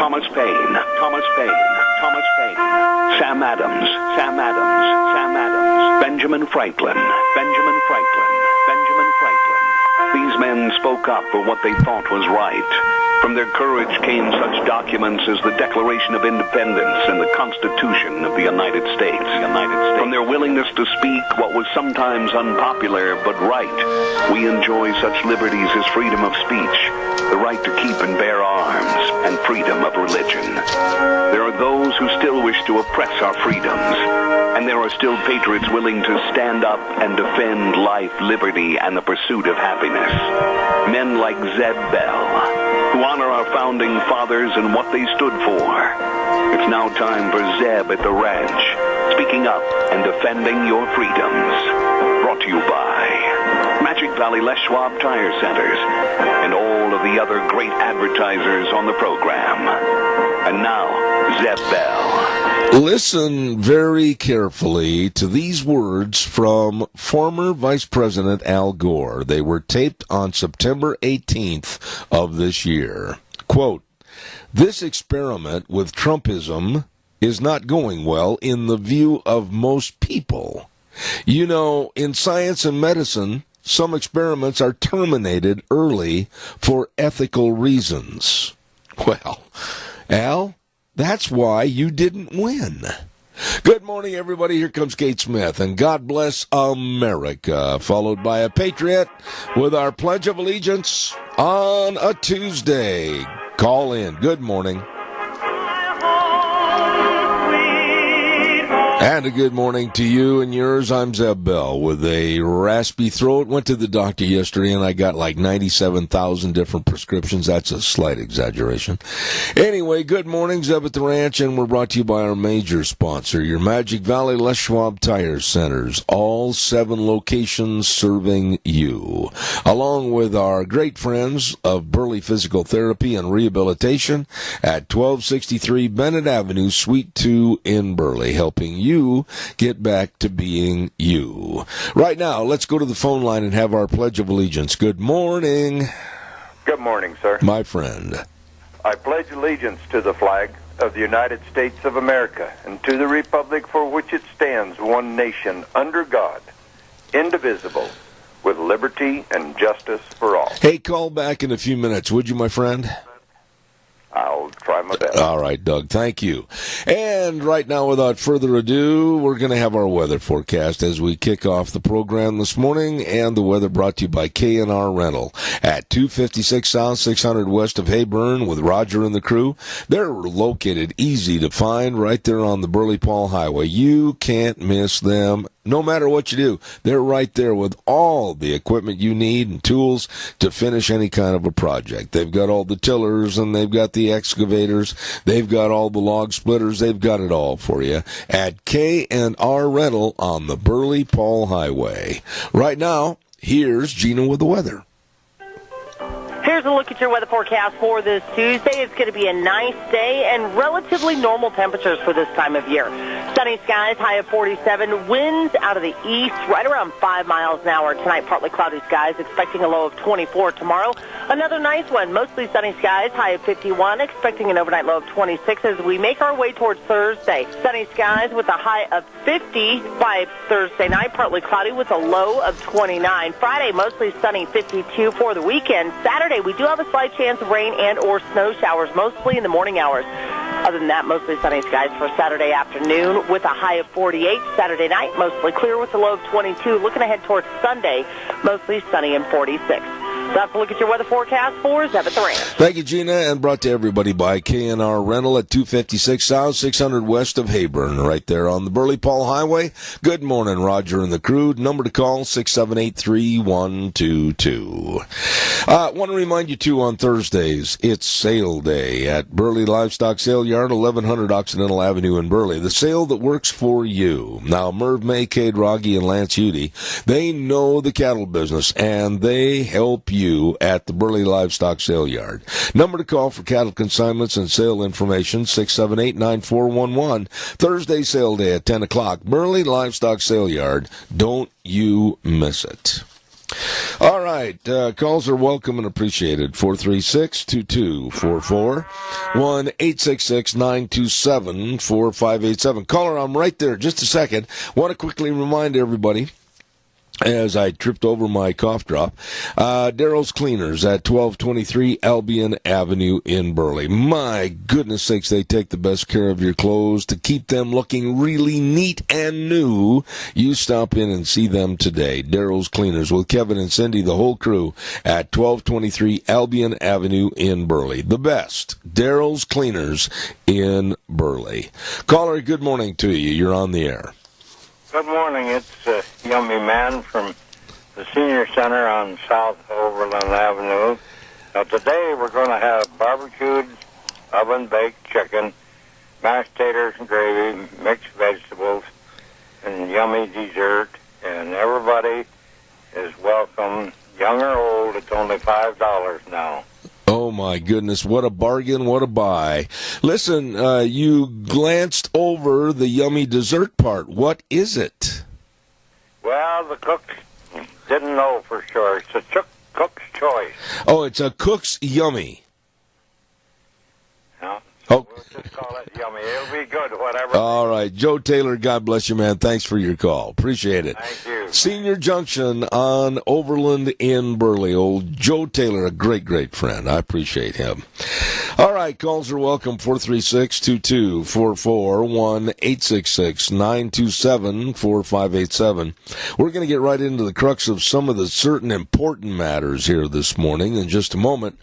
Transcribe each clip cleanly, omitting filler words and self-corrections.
Thomas Paine, Thomas Paine, Thomas Paine, Sam Adams, Sam Adams, Sam Adams, Benjamin Franklin, Benjamin Franklin, Benjamin Franklin. These men spoke up for what they thought was right. From their courage came such documents as the Declaration of Independence and the Constitution of the United States. From their willingness to speak what was sometimes unpopular but right, we enjoy such liberties as freedom of speech, the right to keep and bear arms, and freedom of religion. There are those who still wish to oppress our freedoms, and there are still patriots willing to stand up and defend life, liberty, and the pursuit of happiness. Men like Zeb Bell, who honor our founding fathers and what they stood for. It's now time for Zeb at the ranch, speaking up and defending your freedoms. Brought to you by Magic Valley Les Schwab Tire Centers and all of the other great advertisers on the program. And now, Zeb Bell. Listen very carefully to these words from former Vice President Al Gore. They were taped on September 18th of this year. Quote, "This experiment with Trumpism is not going well in the view of most people. You know, in science and medicine, some experiments are terminated early for ethical reasons." Well, Al, that's why you didn't win. Good morning, everybody. Here comes Kate Smith, and God bless America, followed by a patriot with our Pledge of Allegiance on a Tuesday. Call in. Good morning. And a good morning to you and yours. I'm Zeb Bell with a raspy throat. Went to the doctor yesterday and I got like 97,000 different prescriptions. That's a slight exaggeration. Anyway, good morning, Zeb at the Ranch, and we're brought to you by our major sponsor, your Magic Valley Les Schwab Tire Centers. All 7 locations serving you, along with our great friends of Burley Physical Therapy and Rehabilitation at 1263 Bennett Avenue, Suite 2 in Burley, helping you get back to being you. Right now, let's go to the phone line and have our Pledge of Allegiance. Good morning. Good morning, sir. My friend. I pledge allegiance to the flag of the United States of America and to the republic for which it stands, one nation, under God, indivisible, with liberty and justice for all. Hey, call back in a few minutes, would you, my friend? I'll try my best. All right, Doug, thank you. And right now, without further ado, we're going to have our weather forecast as we kick off the program this morning, and the weather brought to you by K&R Rental at 256 South, 600 West of Hayburn with Roger and the crew. They're located easy to find right there on the Burley-Paul Highway. You can't miss them. No matter what you do, they're right there with all the equipment you need and tools to finish any kind of a project. They've got all the tillers and they've got the excavators. They've got all the log splitters. They've got it all for you at K&R Rental on the Burley-Paul Highway. Right now, here's Gina with the weather. Here's a look at your weather forecast for this Tuesday. It's going to be a nice day and relatively normal temperatures for this time of year. Sunny skies, high of 47. Winds out of the east, right around 5 miles an hour. Tonight, partly cloudy skies, expecting a low of 24 tomorrow. Another nice one, mostly sunny skies, high of 51, expecting an overnight low of 26 as we make our way towards Thursday. Sunny skies with a high of 50 by Thursday night, partly cloudy with a low of 29. Friday, mostly sunny, 52 for the weekend. Saturday, we do have a slight chance of rain and or snow showers, mostly in the morning hours. Other than that, mostly sunny skies for Saturday afternoon with a high of 48. Saturday night, mostly clear with a low of 22. Looking ahead towards Sunday, mostly sunny and 46. So that's a look at your weather forecast for Zeb at the Ranch. Thank you, Gina, and brought to everybody by K&R Rental at 256 South, 600 West of Hayburn, right there on the Burley-Paul Highway. Good morning, Roger and the crew. Number to call, 678-3122. Want to remind you, too, on Thursdays, it's sale day at Burley Livestock Sale Yard, 1100 Occidental Avenue in Burley. The sale that works for you. Now, Merv May, Cade Rogge, and Lance Udy, they know the cattle business, and they help you at the Burley Livestock Sale Yard. Number to call for cattle consignments and sale information, 678-9411. Thursday sale day at 10 o'clock. Burley Livestock Sale Yard. Don't you miss it. All right, calls are welcome and appreciated. 436-2244, 1-866-927-4587. Caller, I'm right there. Just a second. Want to quickly remind everybody, as I tripped over my cough drop, Daryl's Cleaners at 1223 Albion Avenue in Burley. My goodness sakes, they take the best care of your clothes to keep them looking really neat and new. You stop in and see them today. Daryl's Cleaners with Kevin and Cindy, the whole crew, at 1223 Albion Avenue in Burley. The best, Daryl's Cleaners in Burley. Caller, good morning to you. You're on the air. Good morning. It's Yummy Man from the Senior Center on South Overland Avenue. Now, today we're going to have barbecued, oven-baked chicken, mashed taters and gravy, mixed vegetables, and yummy dessert. And everybody is welcome, young or old. It's only $5 now. Oh, my goodness. What a bargain. What a buy. Listen, you glanced over the yummy dessert part. What is it? Well, the cook didn't know for sure. It's a cook's choice. Oh, it's a cook's yummy. No, Oh. we'll just call it yummy. It'll be good, whatever. All right. Joe Taylor, God bless you, man. Thanks for your call. Appreciate it. Thank you. Senior Junction on Overland in Burley. Old Joe Taylor, a great, great friend. I appreciate him. All right, calls are welcome. 436-2244, 1-866-927-4587. We're going to get right into the crux of some of the certain important matters here this morning in just a moment.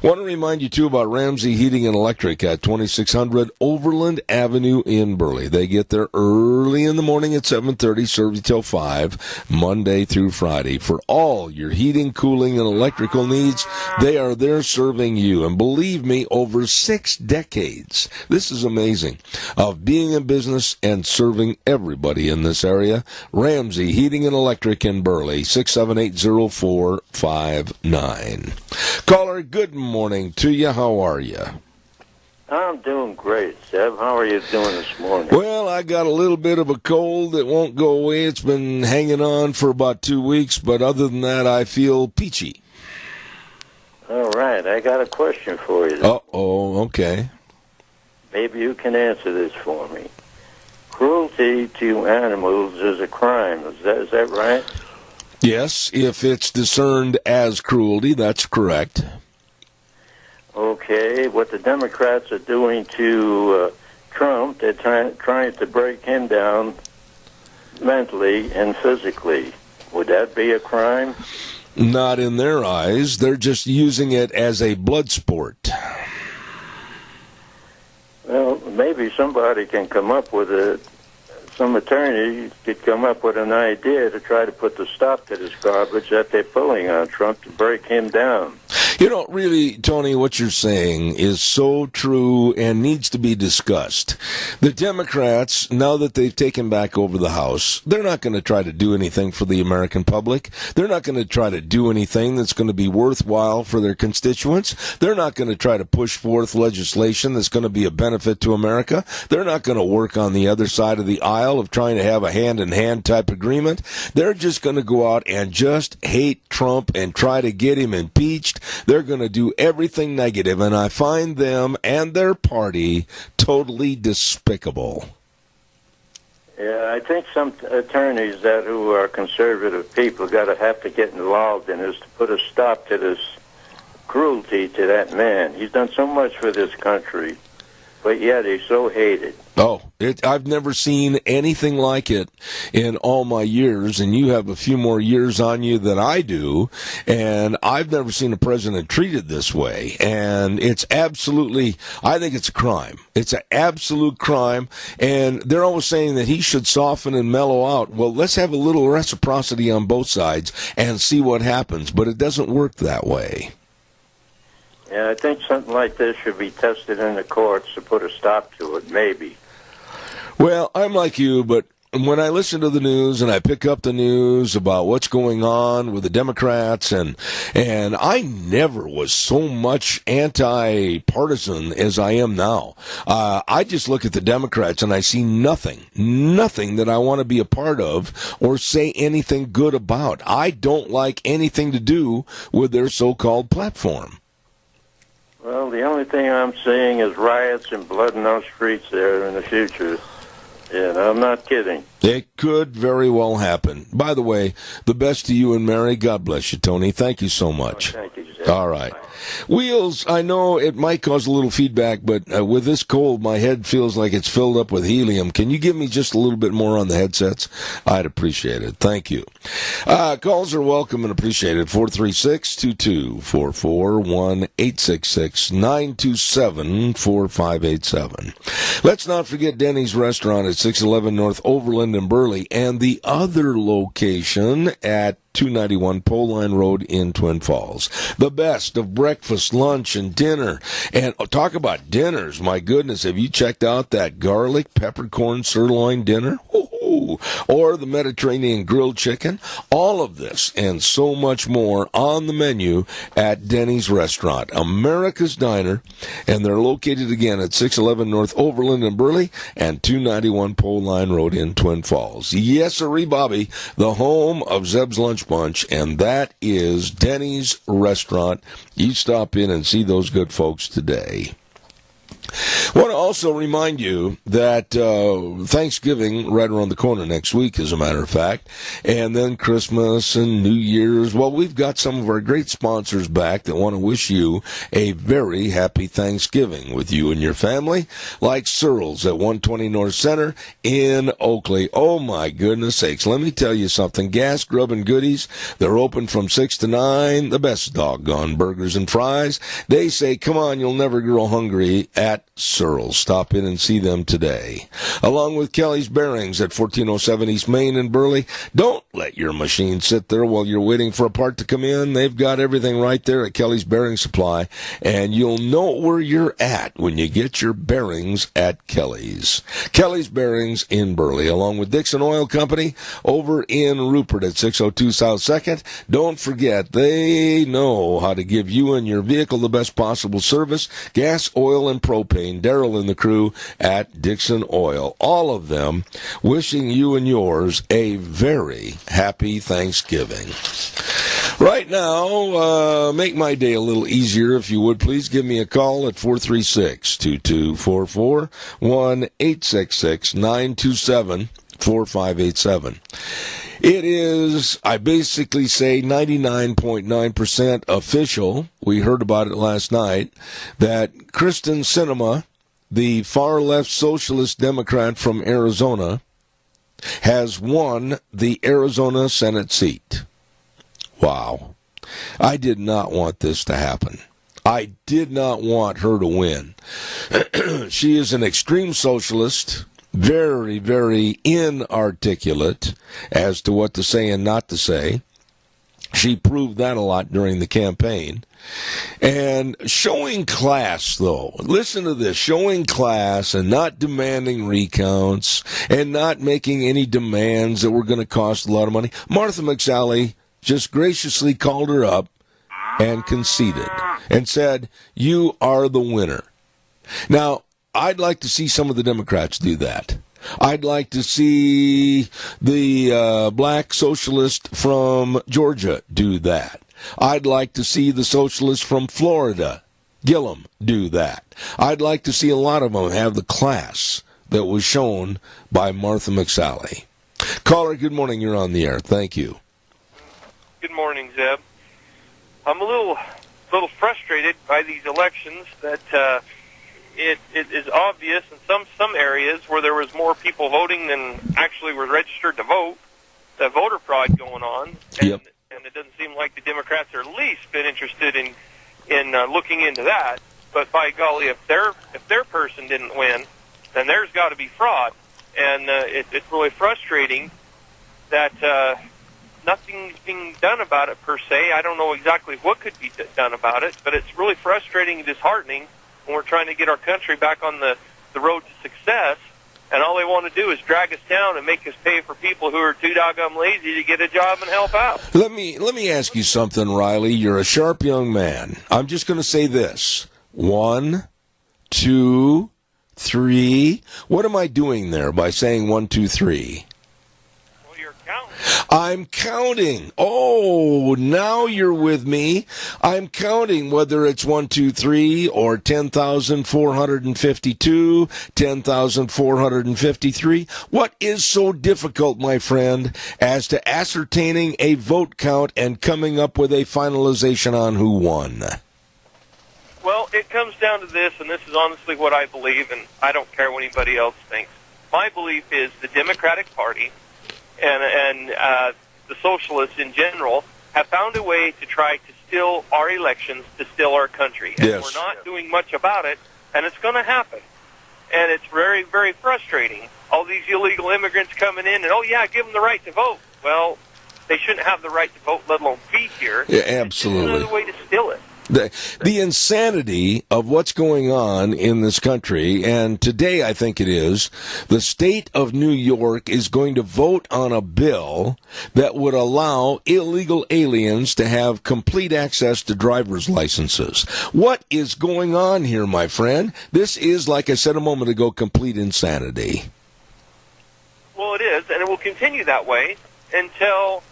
I want to remind you, too, about Ramsey Heating and Electric at 2600 Overland Avenue in Burley. They get there early in the morning at 7:30, serve you till 5. Monday through Friday. For all your heating, cooling, and electrical needs, they are there serving you. And believe me, over 6 decades, this is amazing, of being in business and serving everybody in this area. Ramsey Heating and Electric in Burley, 678-0459. Caller, good morning to you. How are you? I'm doing great, Seb. How are you doing this morning? Well, I got a little bit of a cold that won't go away. It's been hanging on for about 2 weeks, but other than that, I feel peachy. All right, I got a question for you. Uh-oh, okay. Maybe you can answer this for me. Cruelty to animals is a crime. Is that right? Yes, if it's discerned as cruelty, that's correct. Okay, what the Democrats are doing to Trump, they're trying to break him down mentally and physically. Would that be a crime? Not in their eyes. They're just using it as a blood sport. Well, maybe somebody can come up with some attorney could come up with an idea to try to put the stop to this garbage that they're pulling on Trump to break him down. You know, really, Tony, what you're saying is so true and needs to be discussed. The Democrats, now that they've taken back over the House, they're not going to try to do anything for the American public. They're not going to try to do anything that's going to be worthwhile for their constituents. They're not going to try to push forth legislation that's going to be a benefit to America. They're not going to work on the other side of the aisle of trying to have a hand-in-hand type agreement. They're just going to go out and just hate Trump and try to get him impeached. They're going to do everything negative, and I find them and their party totally despicable. Yeah, I think some attorneys who are conservative people have to get involved in this to put a stop to this cruelty to that man. He's done so much for this country, but yet he's so hated. Oh, I've never seen anything like it in all my years, and you have a few more years on you than I do, and I've never seen a president treated this way, and it's absolutely, I think it's a crime. It's an absolute crime, and they're always saying that he should soften and mellow out. Well, let's have a little reciprocity on both sides and see what happens, but it doesn't work that way. Yeah, I think something like this should be tested in the courts to put a stop to it, maybe. Well, I'm like you, but when I listen to the news and I pick up the news about what's going on with the Democrats, and I never was so much anti-partisan as I am now. I just look at the Democrats and I see nothing that I want to be a part of or say anything good about. I don't like anything to do with their so-called platform. Well, the only thing I'm seeing is riots and blood in those streets there in the future. And I'm not kidding. It could very well happen. By the way, the best to you and Mary. God bless you, Tony. Thank you so much. Thank you, Jeff. All right. Wheels, I know it might cause a little feedback, but with this cold, my head feels like it's filled up with helium. Can you give me just a little bit more on the headsets? I'd appreciate it. Thank you. Calls are welcome and appreciated. 436-2244, 1-866-927-4587. Let's not forget Denny's Restaurant at 611 North Overland in Burley, and the other location at 291 Pole Line Road in Twin Falls. The best of breakfast, lunch, and dinner. And talk about dinners. My goodness, have you checked out that garlic peppercorn sirloin dinner? Ooh. Or the Mediterranean grilled chicken? All of this and so much more on the menu at Denny's Restaurant, America's Diner, and they're located again at 611 North Overland in Burley and 291 Pole Line Road in Twin Falls. Yes, sirree, Bobby, the home of Zeb's Lunch Bunch, and that is Denny's Restaurant. You stop in and see those good folks today. I want to also remind you that Thanksgiving right around the corner next week, as a matter of fact, and then Christmas and New Year's. Well, we've got some of our great sponsors back that want to wish you a very happy Thanksgiving with you and your family, like Searles at 120 North Center in Oakley. Oh, my goodness sakes. Let me tell you something. Gas, grub, and goodies, they're open from 6 to 9. The best doggone burgers and fries. They say, come on, you'll never grow hungry at Searles. Stop in and see them today. Along with Kelly's Bearings at 1407 East Main in Burley. Don't let your machine sit there while you're waiting for a part to come in. They've got everything right there at Kelly's Bearing Supply, and you'll know where you're at when you get your bearings at Kelly's. Kelly's Bearings in Burley, along with Dixon Oil Company over in Rupert at 602 South 2nd. Don't forget, they know how to give you and your vehicle the best possible service. Gas, oil, and propane. Daryl and the crew at Dixon Oil. All of them wishing you and yours a very happy Thanksgiving. Right now, make my day a little easier, if you would. Please give me a call at 436-2244, 1-866-927-4587. It is, I basically say, 99.9% official. We heard about it last night, that Kyrsten Sinema, the far-left socialist Democrat from Arizona, has won the Arizona Senate seat. Wow. I did not want this to happen. I did not want her to win. She is an extreme socialist, very, very inarticulate as to what to say and not to say. She proved that a lot during the campaign. And showing class, though. Listen to this. Showing class and not demanding recounts and not making any demands that were going to cost a lot of money. Martha McSally just graciously called her up and conceded and said, you are the winner. Now, I'd like to see some of the Democrats do that. I'd like to see the black socialist from Georgia do that. I'd like to see the socialist from Florida, Gillum, do that. I'd like to see a lot of them have the class that was shown by Martha McSally. Caller, good morning. You're on the air. Thank you. Good morning, Zeb. I'm a little frustrated by these elections that it is obvious in some areas where there was more people voting than actually were registered to vote, that voter fraud going on, and it doesn't seem like the Democrats are at least been interested in looking into that. But by golly, if their person didn't win, then there's got to be fraud, and it's really frustrating that nothing's being done about it per se. I don't know exactly what could be done about it, but it's really frustrating and disheartening when we're trying to get our country back on the road to success, And all they want to do is drag us down and make us pay for people who are too doggone lazy to get a job and help out. Let me ask you something, Riley. You're a sharp young man. I'm just going to say this. 1, 2, 3. What am I doing there by saying 1, 2, 3? Well, you're counting. I'm counting. Oh, now you're with me. I'm counting whether it's 1, 2, 3 or 10,452, 10,453. What is so difficult, my friend, as to ascertaining a vote count and coming up with a finalization on who won? Well, it comes down to this, and this is honestly what I believe, and I don't care what anybody else thinks. My belief is the Democratic Party and the Socialists in general have found a way to try to steal our elections, to steal our country. And yes. We're not doing much about it, and it's going to happen. And it's very, very frustrating. All these illegal immigrants coming in, and, oh, yeah, give them the right to vote. Well, they shouldn't have the right to vote, let alone be here. Yeah, absolutely. It's another way to steal it. The insanity of what's going on in this country, and today I think it is, the state of New York is going to vote on a bill that would allow illegal aliens to have complete access to driver's licenses. What is going on here, my friend? This is, like I said a moment ago, complete insanity. Well, it is, and it will continue that way until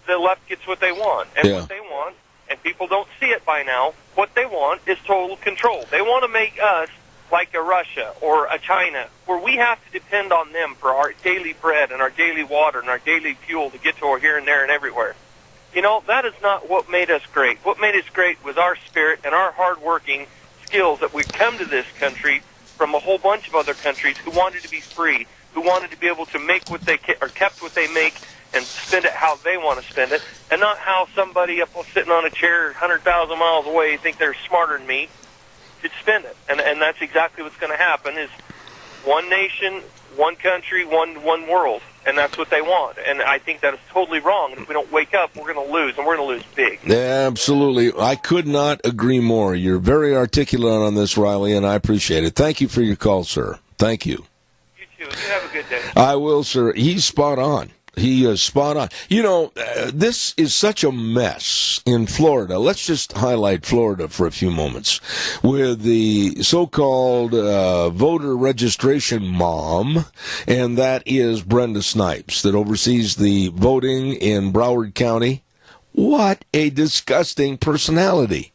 the left gets what they want. And what they want, and people don't see it by now, what they want is total control. They want to make us like a Russia or a China, where we have to depend on them for our daily bread and our daily water and our daily fuel to get to here and there and everywhere. You know, that is not what made us great. What made us great was our spirit and our hard-working skills that we come to this country from a whole bunch of other countries who wanted to be free, who wanted to be able to make what they or kept what they make and spend it how they want to spend it, and not how somebody up sitting on a chair 100,000 miles away think they're smarter than me should spend it. And that's exactly what's going to happen is one nation, one country, one world, and that's what they want. And I think that is totally wrong. And if we don't wake up, we're going to lose, and we're going to lose big. Absolutely. I could not agree more. You're very articulate on this, Riley, and I appreciate it. Thank you for your call, sir. Thank you. You too. You have a good day. I will, sir. He's spot on. He is spot on. You know, this is such a mess in Florida. Let's just highlight Florida for a few moments. With the so-called voter registration mom, and that is Brenda Snipes, that oversees the voting in Broward County. What a disgusting personality.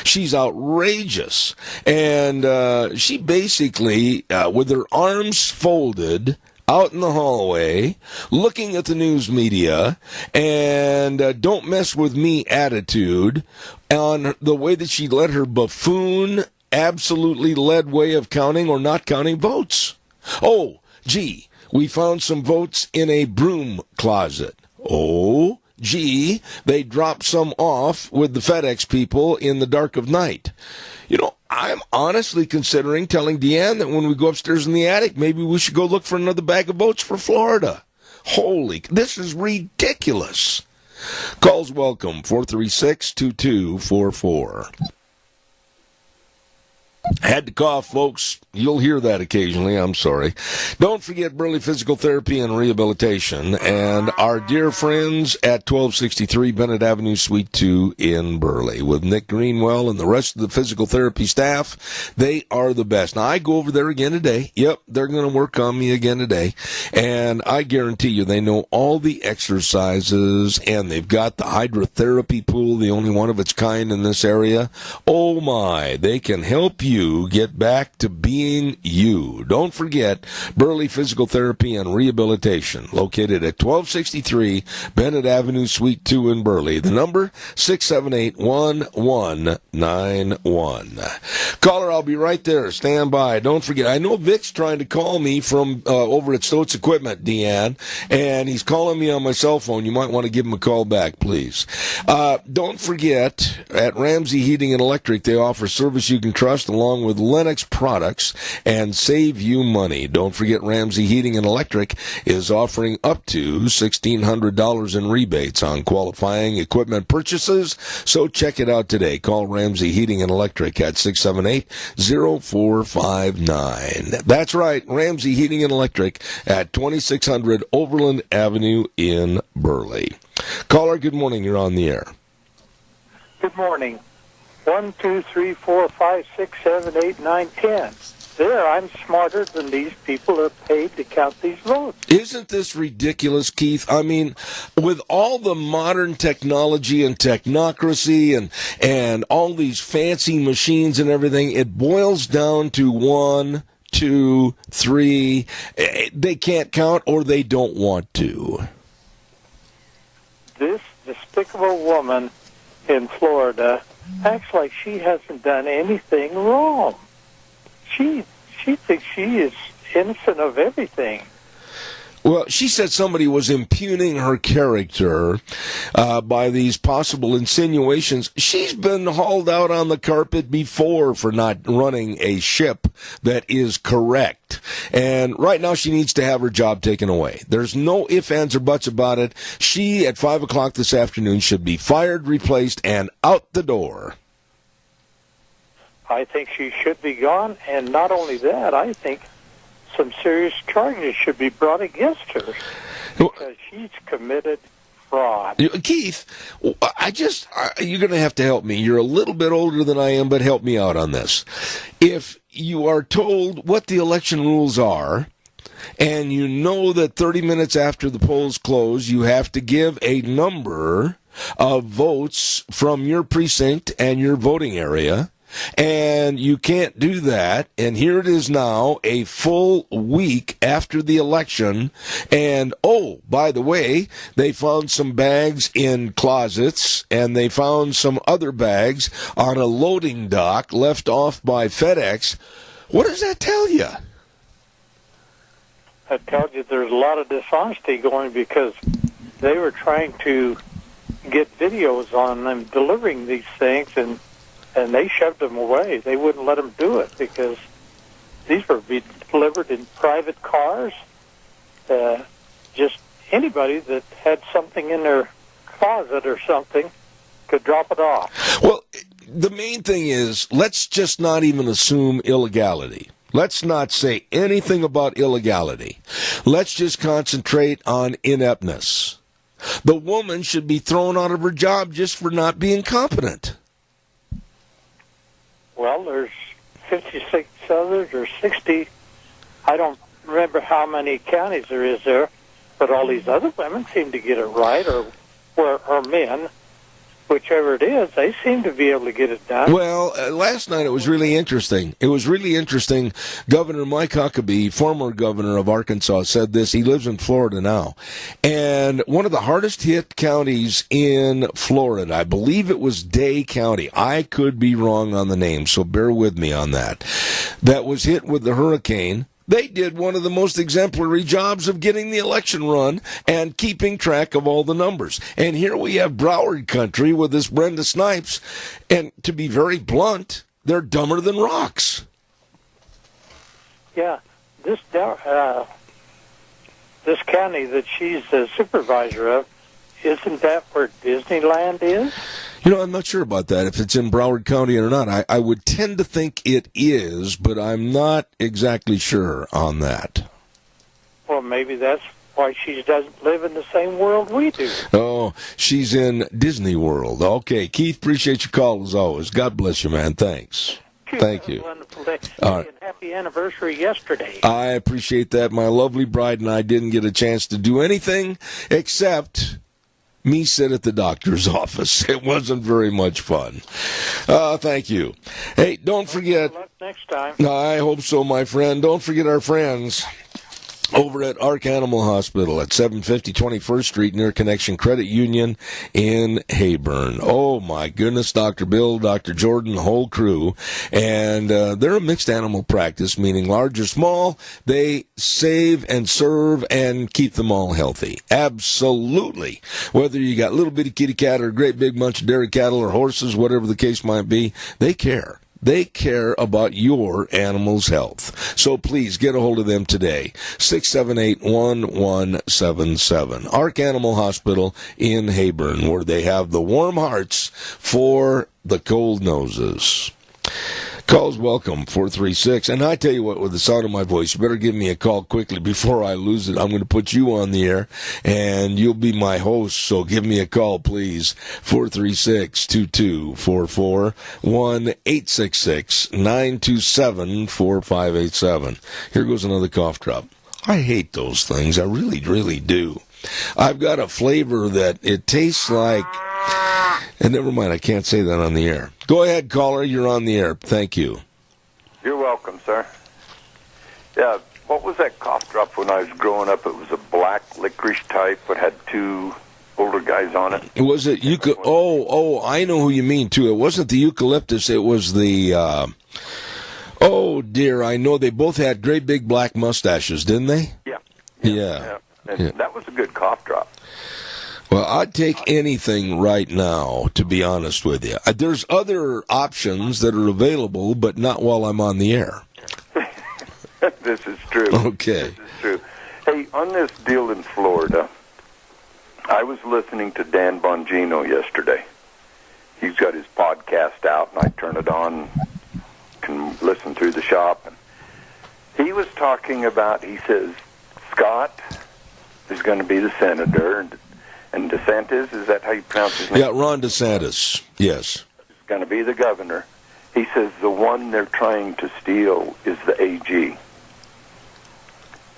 She's outrageous. And she basically, with her arms folded, out in the hallway, looking at the news media, and don't mess with me attitude on the way that she let her buffoon, absolutely led way of counting or not counting votes. Oh, gee, we found some votes in a broom closet. Oh, gee, they dropped some off with the FedEx people in the dark of night. You know, I'm honestly considering telling Deanne that when we go upstairs in the attic, maybe we should go look for another bag of votes for Florida. Holy, this is ridiculous. Calls welcome, 436-2244. Had to cough, folks. You'll hear that occasionally. I'm sorry. Don't forget Burley Physical Therapy and Rehabilitation and our dear friends at 1263 Bennett Avenue, Suite 2 in Burley with Nick Greenwell and the rest of the physical therapy staff. They are the best. Now, I go over there again today. Yep, they're going to work on me again today. And I guarantee you they know all the exercises, and they've got the hydrotherapy pool, the only one of its kind in this area. Oh, my. They can help you get back to being you. Don't forget Burley Physical Therapy and Rehabilitation, located at 1263 Bennett Avenue, Suite 2 in Burley. The number, 678-1191. Caller, I'll be right there. Stand by. Don't forget, I know Vic's trying to call me from over at Stoats Equipment, Deanne, and he's calling me on my cell phone. You might want to give him a call back, please. Don't forget, at Ramsey Heating and Electric, they offer service you can trust along with Lennox products. price and save you money. Don't forget Ramsey Heating and Electric is offering up to $1,600 in rebates on qualifying equipment purchases. So check it out today. Call Ramsey Heating and Electric at 678-0459. That's right, Ramsey Heating and Electric at 2600 Overland Avenue in Burley. Caller, good morning. You're on the air. Good morning. 1, 2, 3, 4, 5, 6, 7, 8, 9, 10. There, I'm smarter than these people who are paid to count these votes. Isn't this ridiculous, Keith? I mean, with all the modern technology and technocracy and all these fancy machines and everything, it boils down to 1, 2, 3. They can't count or they don't want to. This despicable woman in Florida acts like she hasn't done anything wrong. She thinks she is innocent of everything. Well, she said somebody was impugning her character by these possible insinuations. She's been hauled out on the carpet before for not running a ship that is correct. And right now she needs to have her job taken away. There's no ifs, ands, or buts about it. She, at 5 o'clock this afternoon, should be fired, replaced, and out the door. I think she should be gone, and not only that, I think some serious charges should be brought against her because she's committed fraud. Keith, you're going to have to help me. You're a little bit older than I am, but help me out on this. If you are told what the election rules are, and you know that 30 minutes after the polls close, you have to give a number of votes from your precinct and your voting area, and you can't do that, and here it is now, a full week after the election, and oh, by the way, they found some bags in closets, and they found some other bags on a loading dock left off by FedEx. What does that tell you? That tells you there's a lot of dishonesty going because they were trying to get videos on them delivering these things, and they shoved them away. They wouldn't let them do it because these were being delivered in private cars. Just anybody that had something in their closet or something could drop it off. Well, the main thing is, let's just not even assume illegality. Let's not say anything about illegality. Let's just concentrate on ineptness. The woman should be thrown out of her job just for not being competent. Well, there's 56 others or 60. I don't remember how many counties there is there, but all these other women seem to get it right, or men, whichever it is, they seem to be able to get it done. Well, last night it was really interesting. Governor Mike Huckabee, former governor of Arkansas, said this. He lives in Florida now. And one of the hardest hit counties in Florida, I believe it was Day County. I could be wrong on the name, so bear with me on that. That was hit with the hurricane. They did one of the most exemplary jobs of getting the election run and keeping track of all the numbers. And here we have Broward country with this Brenda Snipes. And to be very blunt, they're dumber than rocks. Yeah, this county that she's the supervisor of, isn't that where Disneyland is? You know, I'm not sure about that, if it's in Broward County or not. I would tend to think it is, but I'm not exactly sure on that. Well, maybe that's why she doesn't live in the same world we do. Oh, she's in Disney World. Okay, Keith, appreciate your call as always. God bless you, man. Thanks. Thank you. Wonderful day. All right. And happy anniversary yesterday. I appreciate that. My lovely bride and I didn't get a chance to do anything except me sit at the doctor's office. It wasn't very much fun. Thank you. Hey, don't forget. Good luck next time. I hope so, my friend. Don't forget our friends over at Ark Animal Hospital at 750 21st Street near Connection Credit Union in Hayburn. Oh, my goodness, Dr. Bill, Dr. Jordan, the whole crew. And they're a mixed animal practice, meaning large or small. They save and serve and keep them all healthy. Absolutely. Whether you got little bitty kitty cat or a great big bunch of dairy cattle or horses, whatever the case might be, they care. They care about your animal's health. So please get a hold of them today. 678-1177. Ark Animal Hospital in Heyburn, where they have the warm hearts for the cold noses. Calls welcome, 436. And I tell you what, with the sound of my voice, you better give me a call quickly before I lose it. I'm going to put you on the air, and you'll be my host, so give me a call, please. 436-2244, 1-866-927-4587. Here goes another cough drop. I hate those things. I really, really do. I've got a flavor that it tastes like... And never mind, I can't say that on the air. Go ahead, caller. You're on the air. Thank you. You're welcome, sir. Yeah, what was that cough drop when I was growing up? It was a black licorice type that had two older guys on it. Was it I know who you mean, too. It wasn't the eucalyptus. It was the... oh, dear. I know they both had great big black mustaches, didn't they? Yeah. And that was a good cough drop. Well, I'd take anything right now, to be honest with you. There's other options that are available, but not while I'm on the air. This is true. Okay. This is true. Hey, on this deal in Florida, I was listening to Dan Bongino yesterday. He's got his podcast out, and I turn it on, can listen through the shop. And he was talking about, he says, Scott is going to be the senator, and DeSantis, is that how you pronounce his name? Yeah, Ron DeSantis, yes. Is going to be the governor. He says the one they're trying to steal is the AG,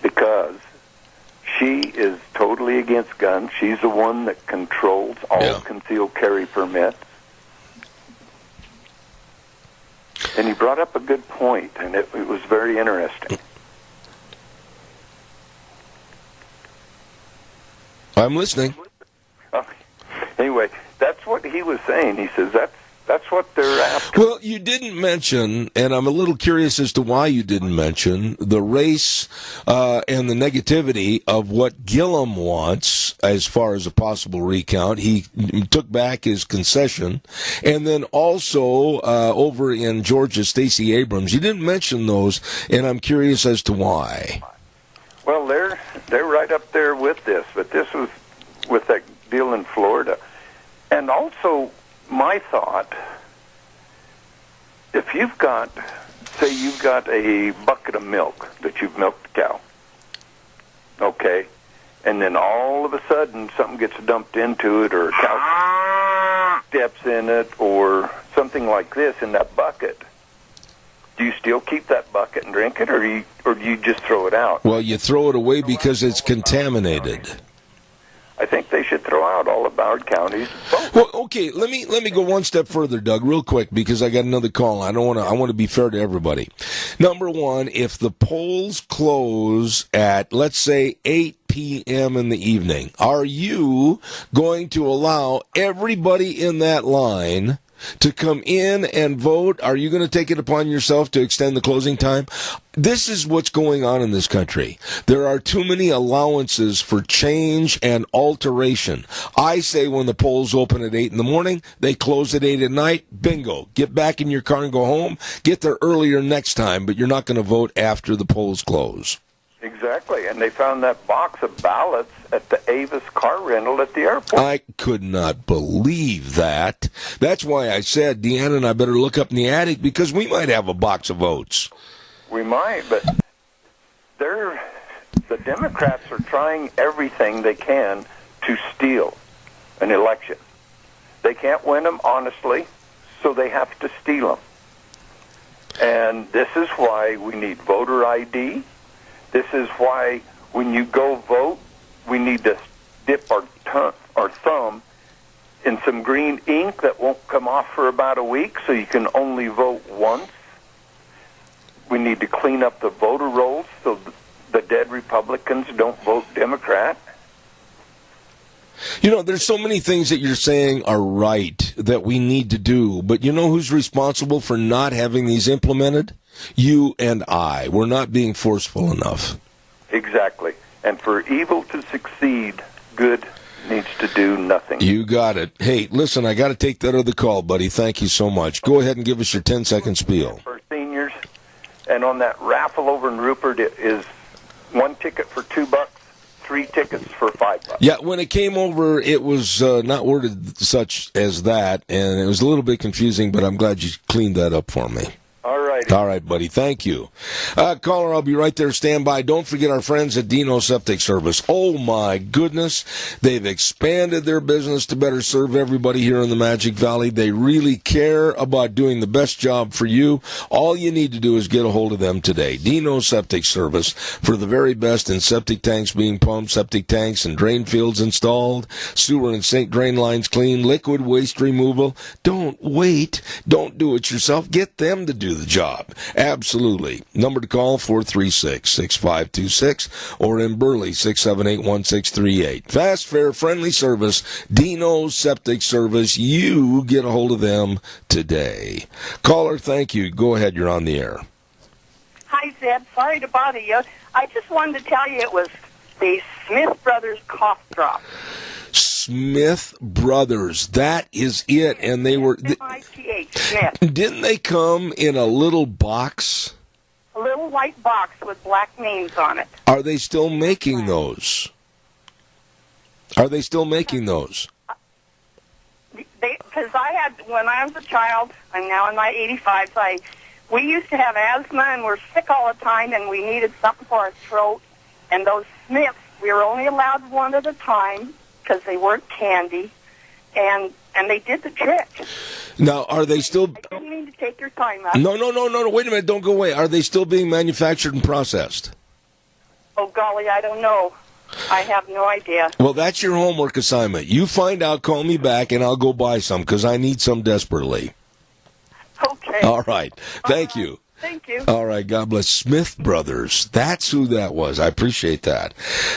because she is totally against guns. She's the one that controls all concealed carry permits. And he brought up a good point, and it was very interesting. I'm listening. Anyway, that's what he was saying. He says that's what they're after. Well, you didn't mention, and I'm a little curious as to why you didn't mention, the race and the negativity of what Gillum wants as far as a possible recount. He took back his concession. And then also over in Georgia, Stacey Abrams. You didn't mention those, and I'm curious as to why. Well, they're right up there with this, but this was with that deal in Florida. And also, my thought, if you've got, say you've got a bucket of milk that you've milked a cow, okay, and then all of a sudden something gets dumped into it, or a cow steps in it, or something like this in that bucket, do you still keep that bucket and drink it, or do you just throw it out? Well, you throw it away because it's contaminated. I think they should throw out all of Broward County's votes. Well, okay, let me go one step further, Doug, real quick, because I got another call. I want to be fair to everybody. Number one, if the polls close at, let's say, 8 p.m. in the evening, are you going to allow everybody in that line to come in and vote? Are you going to take it upon yourself to extend the closing time? This is what's going on in this country. There are too many allowances for change and alteration. I say when the polls open at 8 in the morning, they close at 8 at night, bingo. Get back in your car and go home. Get there earlier next time, but you're not going to vote after the polls close. Exactly, and they found that box of ballots at the Avis car rental at the airport. I could not believe that. That's why I said, Deanna and I better look up in the attic, because we might have a box of votes. We might, but the Democrats are trying everything they can to steal an election. They can't win them honestly, so they have to steal them. And this is why we need voter ID. This is why when you go vote, we need to dip our thumb in some green ink that won't come off for about a week, so you can only vote once. We need to clean up the voter rolls so the dead Republicans don't vote Democrat. You know, there's so many things that you're saying are right that we need to do, but you know who's responsible for not having these implemented? You and I. We're not being forceful enough. Exactly. And for evil to succeed, good needs to do nothing. You got it. Hey, listen, I got to take that other call, buddy. Thank you so much. Go ahead and give us your 10-second spiel. For seniors, and on that raffle over in Rupert, it is 1 ticket for $2, 3 tickets for $5. Yeah, when it came over, it was not worded such as that, and it was a little bit confusing, but I'm glad you cleaned that up for me. All right, buddy. Thank you. Caller, I'll be right there. Stand by. Don't forget our friends at Dino Septic Service. Oh, my goodness. They've expanded their business to better serve everybody here in the Magic Valley. They really care about doing the best job for you. All you need to do is get a hold of them today. Dino Septic Service, for the very best in septic tanks being pumped, septic tanks and drain fields installed, sewer and sink drain lines cleaned, liquid waste removal. Don't wait. Don't do it yourself. Get them to do the job. Absolutely. Number to call, 436-6526, or in Burley, 678-1638. Fast, fair, friendly service, Dino Septic Service. You get a hold of them today. Caller, thank you. Go ahead. You're on the air. Hi, Zeb. Sorry to bother you. I just wanted to tell you it was the Smith Brothers cough drop. Smith Brothers. That is it. And they were... M-I-T-H, Smith. Didn't they come in a little box? A little white box with black names on it. Are they still making those? Because I had, when I was a child, I'm now in my 85, we used to have asthma and we're sick all the time and we needed something for our throat. And those Smiths, we were only allowed one at a time because they weren't candy. And they did the trick. Now, are they still... I didn't mean to take your time up. No, wait a minute, don't go away. Are they still being manufactured and processed? Oh, golly, I don't know. I have no idea. Well, that's your homework assignment. You find out, call me back, and I'll go buy some, because I need some desperately. Okay. All right. Thank you. Thank you. All right, God bless. Smith Brothers. That's who that was. I appreciate that.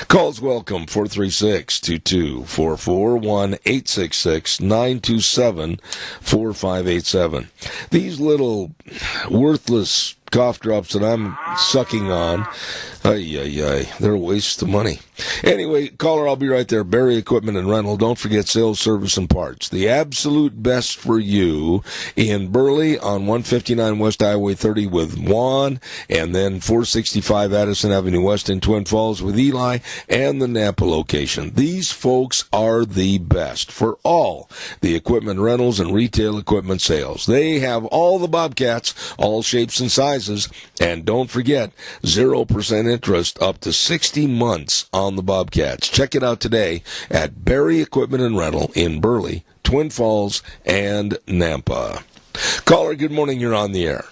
Calls welcome, 436-2244, 1-866-927-4587. These little worthless cough drops that I'm sucking on, they're a waste of money. Anyway, caller, I'll be right there. Barry Equipment and Rental. Don't forget sales, service, and parts. The absolute best for you in Burley on 159 West Highway 30 with Juan, and then 465 Addison Avenue West in Twin Falls with Eli, and the Napa location. These folks are the best for all the equipment rentals and retail equipment sales. They have all the Bobcats, all shapes and sizes, and don't forget, 0% interest up to 60 months on the Bobcats. Check it out today at Barry Equipment and Rental in Burley, Twin Falls, and Nampa. Caller, good morning. You're on the air.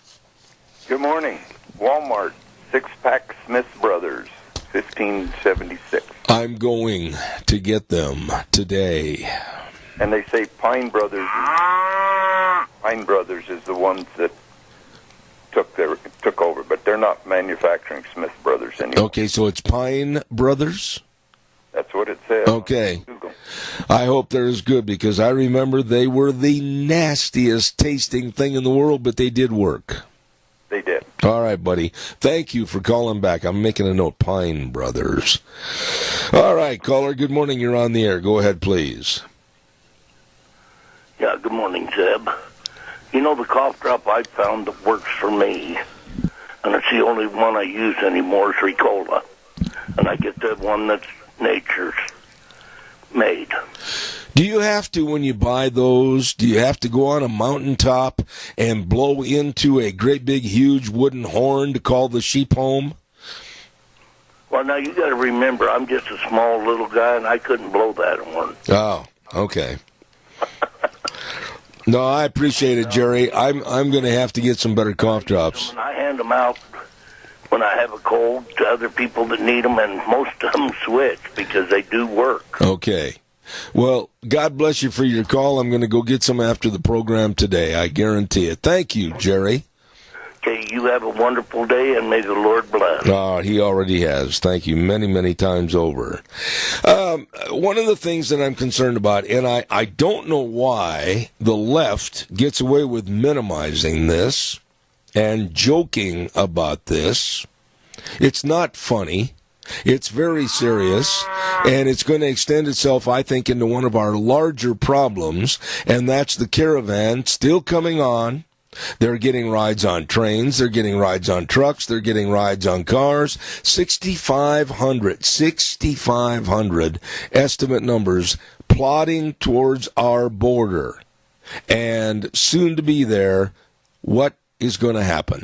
Good morning. Walmart, 6-pack Smith Brothers, 1576. I'm going to get them today. And they say Pine Brothers is the ones that took over, but they're not manufacturing Smith Brothers anymore. Okay, so it's Pine Brothers? That's what it says. Okay. I hope they're as good, because I remember they were the nastiest tasting thing in the world, but they did work. They did. All right, buddy. Thank you for calling back. I'm making a note. Pine Brothers. All right, caller, good morning. You're on the air. Go ahead, please. Yeah, good morning, Zeb. You know, the cough drop I found that works for me, and it's the only one I use anymore, is Ricola. And I get the one that's nature's made. Do you have to, when you buy those, do you have to go on a mountaintop and blow into a great big huge wooden horn to call the sheep home? Well, now you got to remember, I'm just a small little guy, and I couldn't blow that horn. Oh, okay. No, I appreciate it, Jerry. I'm going to have to get some better cough drops. I hand them out when I have a cold to other people that need them, and most of them switch because they do work. Okay. Well, God bless you for your call. I'm going to go get some after the program today. I guarantee it. Thank you, Jerry. Okay, you have a wonderful day, and may the Lord bless. He already has. Thank you many, many times over. One of the things that I'm concerned about, and I don't know why the left gets away with minimizing this and joking about this. It's not funny. It's very serious, and it's going to extend itself, I think, into one of our larger problems, and that's the caravan still coming on. They're getting rides on trains, they're getting rides on trucks, they're getting rides on cars. 6,500 estimate numbers plodding towards our border. And soon to be there, what is going to happen?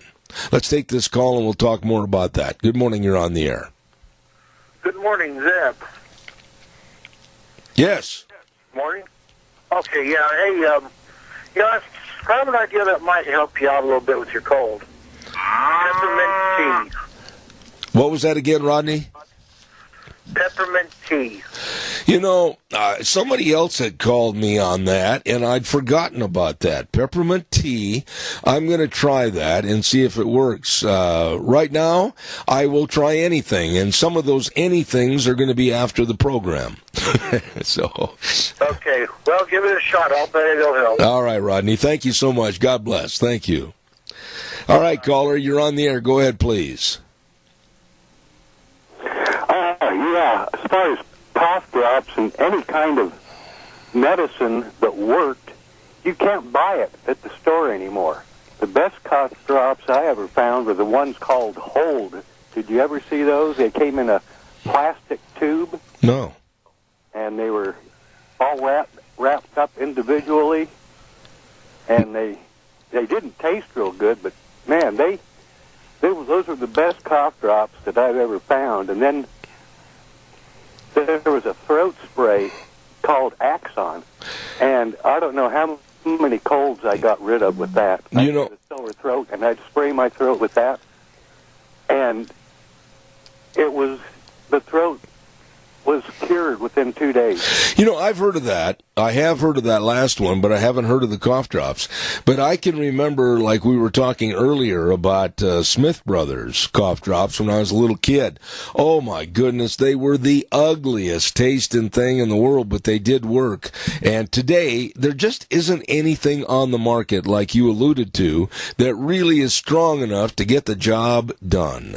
Let's take this call and we'll talk more about that. Good morning, you're on the air. Good morning, Zeb. Yes. Morning. Okay, yeah. Hey, I have an idea that might help you out a little bit with your cold. Peppermint tea. What was that again, Rodney? Peppermint tea. You know, somebody else had called me on that, and I'd forgotten about that. Peppermint tea, I'm going to try that and see if it works. Right now, I will try anything, and some of those anythings are going to be after the program. So. Okay, well, give it a shot. I'll bet it'll help. All right, Rodney. Thank you so much. God bless. Thank you. All right, caller, you're on the air. Go ahead, please. Yeah, as far as cough drops and any kind of medicine that worked, you can't buy it at the store anymore. The best cough drops I ever found were the ones called Hold. Did you ever see those? They came in a plastic tube. No. And they were all wrapped up individually, and they didn't taste real good, but man, those were the best cough drops that I've ever found. And then there was a throat spray called Axon, and I don't know how many colds I got rid of with that. I had a sore throat, and I'd spray my throat with that, and the throat was cured within 2 days. You know, I've heard of that. I have heard of that last one, but I haven't heard of the cough drops. But I can remember, like we were talking earlier about Smith Brothers cough drops when I was a little kid. Oh, my goodness, they were the ugliest tasting thing in the world, but they did work. And today, there just isn't anything on the market, like you alluded to, that really is strong enough to get the job done.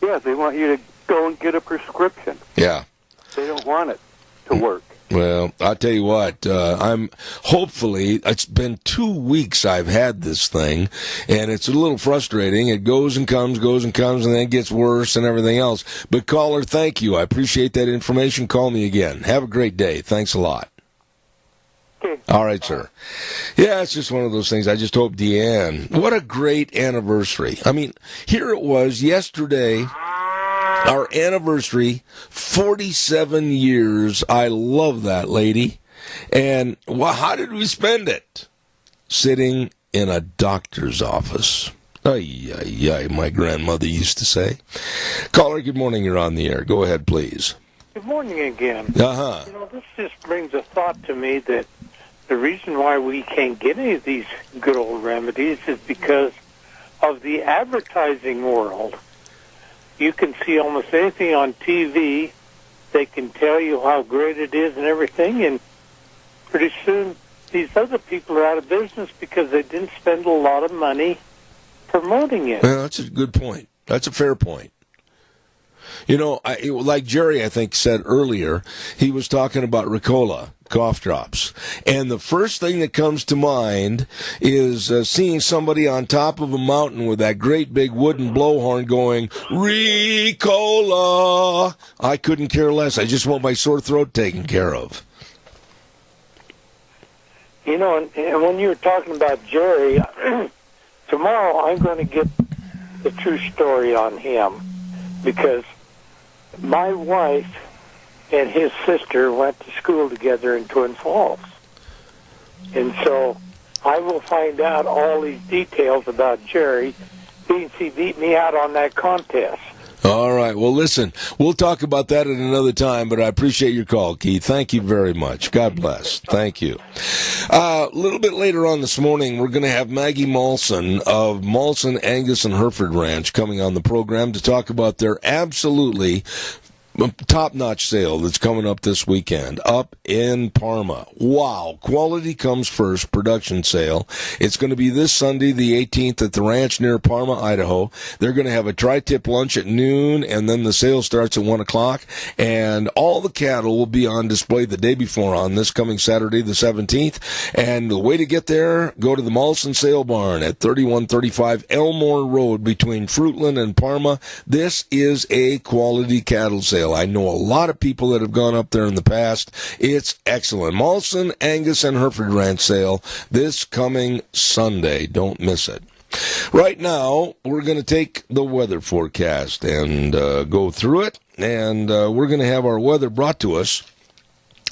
Yeah, they want you to go and get a prescription. Yeah. They don't want it to work. Well, I'll tell you what, hopefully, it's been 2 weeks I've had this thing, and it's a little frustrating. It goes and comes, and then it gets worse and everything else. But caller, thank you. I appreciate that information. Call me again. Have a great day. Thanks a lot. Okay. All right, sir. Yeah, it's just one of those things. I just hope Deanne, what a great anniversary. I mean, here it was yesterday. Our anniversary, 47 years. I love that lady. And how did we spend it? Sitting in a doctor's office. Ay, ay, ay, my grandmother used to say. Caller, good morning. You're on the air. Go ahead, please. Good morning again. Uh-huh. You know, this just brings a thought to me that the reason why we can't get any of these good old remedies is because of the advertising world. You can see almost anything on TV. They can tell you how great it is and everything, and pretty soon these other people are out of business because they didn't spend a lot of money promoting it. Well, that's a good point. That's a fair point. You know, like Jerry, I think, said earlier, he was talking about Ricola cough drops. And the first thing that comes to mind is seeing somebody on top of a mountain with that great big wooden blowhorn going, Ricola! I couldn't care less. I just want my sore throat taken care of. You know, and when you were talking about Jerry, tomorrow I'm going to get the true story on him, because my wife and his sister went to school together in Twin Falls. And so I will find out all these details about Jerry, since he beat me out on that contest. All right. Well, listen, we'll talk about that at another time, but I appreciate your call, Keith. Thank you very much. God bless. Thank you. A little bit later on this morning, we're going to have Maggie Molson of Molson, Angus, and Hereford Ranch coming on the program to talk about their absolutely top-notch sale that's coming up this weekend up in Parma. Wow. Quality comes first, production sale. It's going to be this Sunday, the 18th, at the ranch near Parma, Idaho. They're going to have a tri-tip lunch at noon, and then the sale starts at 1 o'clock, and all the cattle will be on display the day before on this coming Saturday, the 17th. And the way to get there, go to the Molson Sale Barn at 3135 Elmore Road between Fruitland and Parma. This is a quality cattle sale. I know a lot of people that have gone up there in the past. It's excellent. Molson, Angus, and Hereford Ranch sale this coming Sunday. Don't miss it. Right now, we're going to take the weather forecast and go through it. And we're going to have our weather brought to us,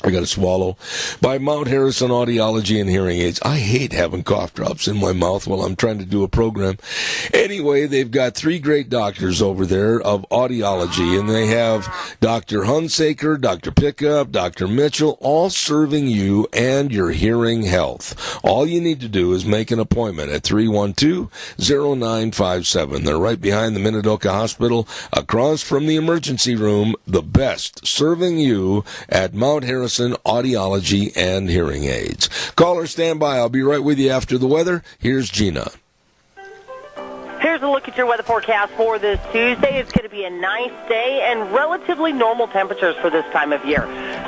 I got to swallow, by Mount Harrison Audiology and Hearing Aids. I hate having cough drops in my mouth while I'm trying to do a program. Anyway, they've got 3 great doctors over there of audiology, and they have Dr. Hunsaker, Dr. Pickup, Dr. Mitchell, all serving you and your hearing health. All you need to do is make an appointment at 312-0957. They're right behind the Minidoka Hospital, across from the emergency room, the best serving you at Mount Harrison Audiology and Hearing Aids. Caller, stand by. I'll be right with you after the weather. Here's Gina. Here's a look at your weather forecast for this Tuesday. It's going to be a nice day and relatively normal temperatures for this time of year.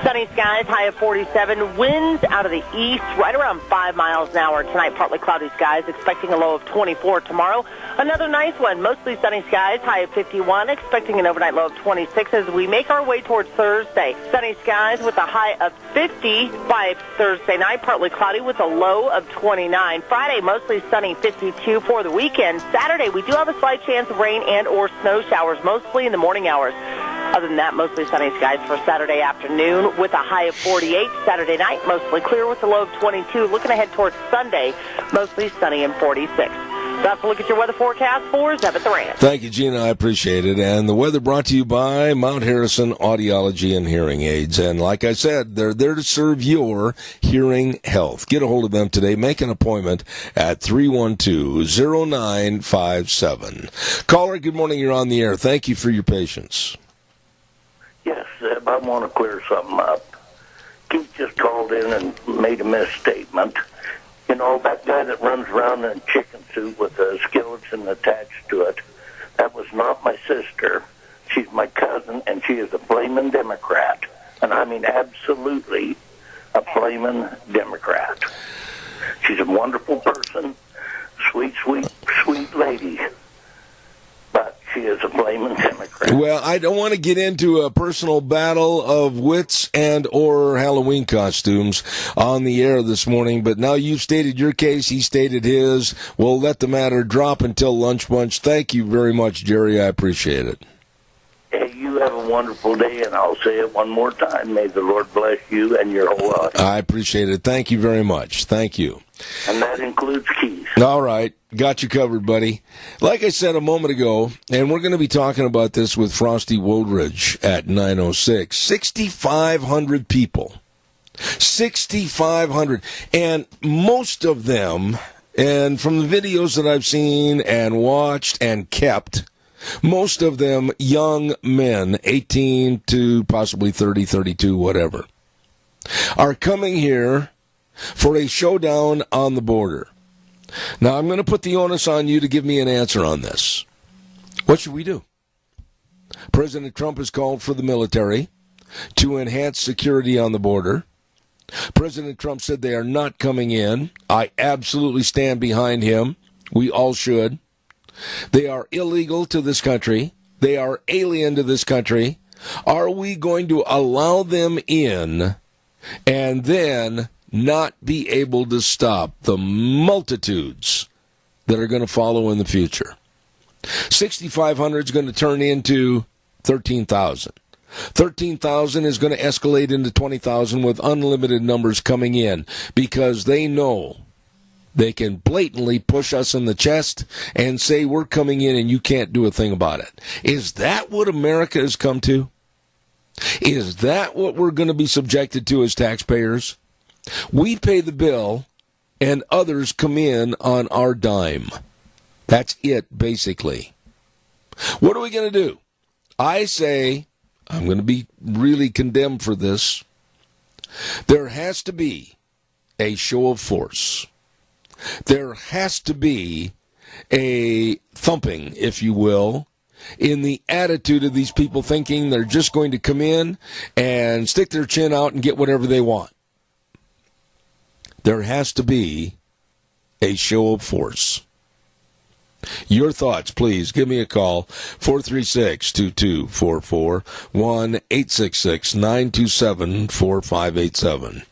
Sunny skies, high of 47. Winds out of the east, right around 5 miles an hour. Tonight, partly cloudy skies, expecting a low of 24 tomorrow. Another nice one, mostly sunny skies, high of 51, expecting an overnight low of 26 as we make our way towards Thursday. Sunny skies with a high of 50 by Thursday night, partly cloudy with a low of 29. Friday, mostly sunny, 52 for the weekend. Saturday, we do have a slight chance of rain and or snow showers, mostly in the morning hours. Other than that, mostly sunny skies for Saturday afternoon with a high of 48. Saturday night, mostly clear with a low of 22. Looking ahead towards Sunday, mostly sunny and 46. That's a look at your weather forecast for Zeb at the Ranch. Thank you, Gina. I appreciate it. And the weather brought to you by Mount Harrison Audiology and Hearing Aids. And like I said, they're there to serve your hearing health. Get a hold of them today. Make an appointment at 312-0957. Caller, good morning. You're on the air. Thank you for your patience. Yes, Zeb, I want to clear something up. Keith just called in and made a misstatement. You know, that guy that runs around in a chicken suit with a skeleton attached to it, that was not my sister. She's my cousin, and she is a flaming Democrat. And I mean absolutely a flaming Democrat. She's a wonderful person, sweet, sweet, sweet lady. But she is a flaming Democrat. Well, I don't want to get into a personal battle of wits and or Halloween costumes on the air this morning, but now you've stated your case, he stated his. We'll let the matter drop until lunch bunch. Thank you very much, Jerry. I appreciate it. Hey, you have a wonderful day, and I'll say it one more time. May the Lord bless you and your whole audience. I appreciate it. Thank you very much. Thank you. And that includes Keith. All right. Got you covered, buddy. Like I said a moment ago, and we're going to be talking about this with Frosty Woldridge at 9:06, 6,500 people. 6,500. And most of them, and from the videos that I've seen and watched and kept, most of them young men, 18 to possibly 30, 32, whatever, are coming here for a showdown on the border. Now, I'm going to put the onus on you to give me an answer on this. What should we do? President Trump has called for the military to enhance security on the border. President Trump said they are not coming in. I absolutely stand behind him. We all should. They are illegal to this country. They are alien to this country. Are we going to allow them in and then not be able to stop the multitudes that are going to follow in the future? 6,500 is going to turn into 13,000. 13,000 is going to escalate into 20,000 with unlimited numbers coming in because they know they can blatantly push us in the chest and say we're coming in and you can't do a thing about it. Is that what America has come to? Is that what we're going to be subjected to as taxpayers? We pay the bill, and others come in on our dime. That's it, basically. What are we going to do? I say I'm going to be really condemned for this. There has to be a show of force. There has to be a thumping, if you will, in the attitude of these people thinking they're just going to come in and stick their chin out and get whatever they want. There has to be a show of force. Your thoughts, please. Give me a call, 436-2244, 1-866-927-4587.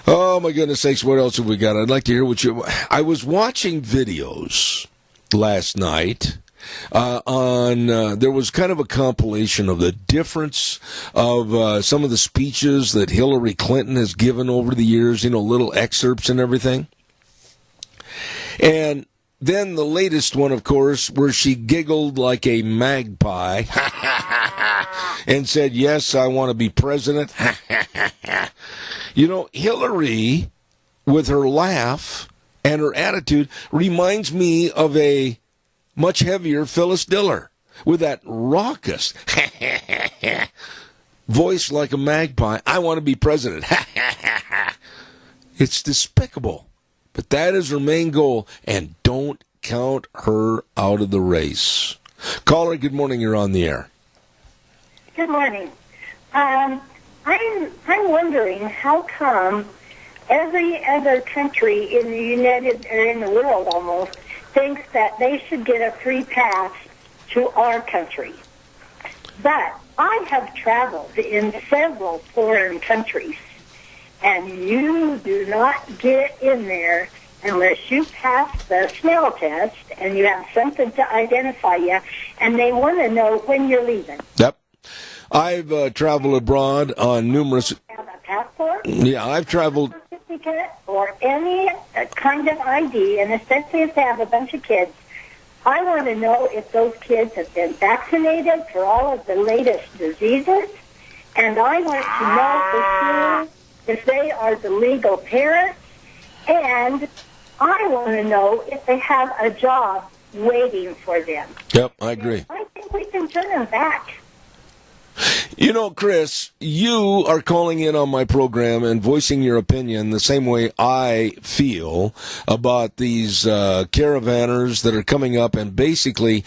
Oh, my goodness sakes, what else have we got? I'd like to hear what you... I was watching videos last night there was kind of a compilation of the difference of some of the speeches that Hillary Clinton has given over the years, little excerpts and everything. And then the latest one, of course, where she giggled like a magpie and said, yes, I want to be president. Hillary, with her laugh and her attitude, reminds me of a much heavier Phyllis Diller with that raucous voice like a magpie. I want to be president. It's despicable. But that is her main goal, and don't count her out of the race. Caller, good morning. You're on the air. Good morning. I'm wondering how come every other country in the world almost thinks that they should get a free pass to our country. But I have traveled in several foreign countries, and you do not get in there unless you pass the smell test and you have something to identify you, and they want to know when you're leaving. Yep. I've traveled abroad on numerous... Have a passport? Yeah, I've traveled... certificate or any kind of ID, and especially if they have a bunch of kids. I want to know if those kids have been vaccinated for all of the latest diseases, and I want to know for sure if they are the legal parents, and I want to know if they have a job waiting for them. Yep, I agree. I think we can turn them back. Chris, you are calling in on my program and voicing your opinion the same way I feel about these caravanners that are coming up and basically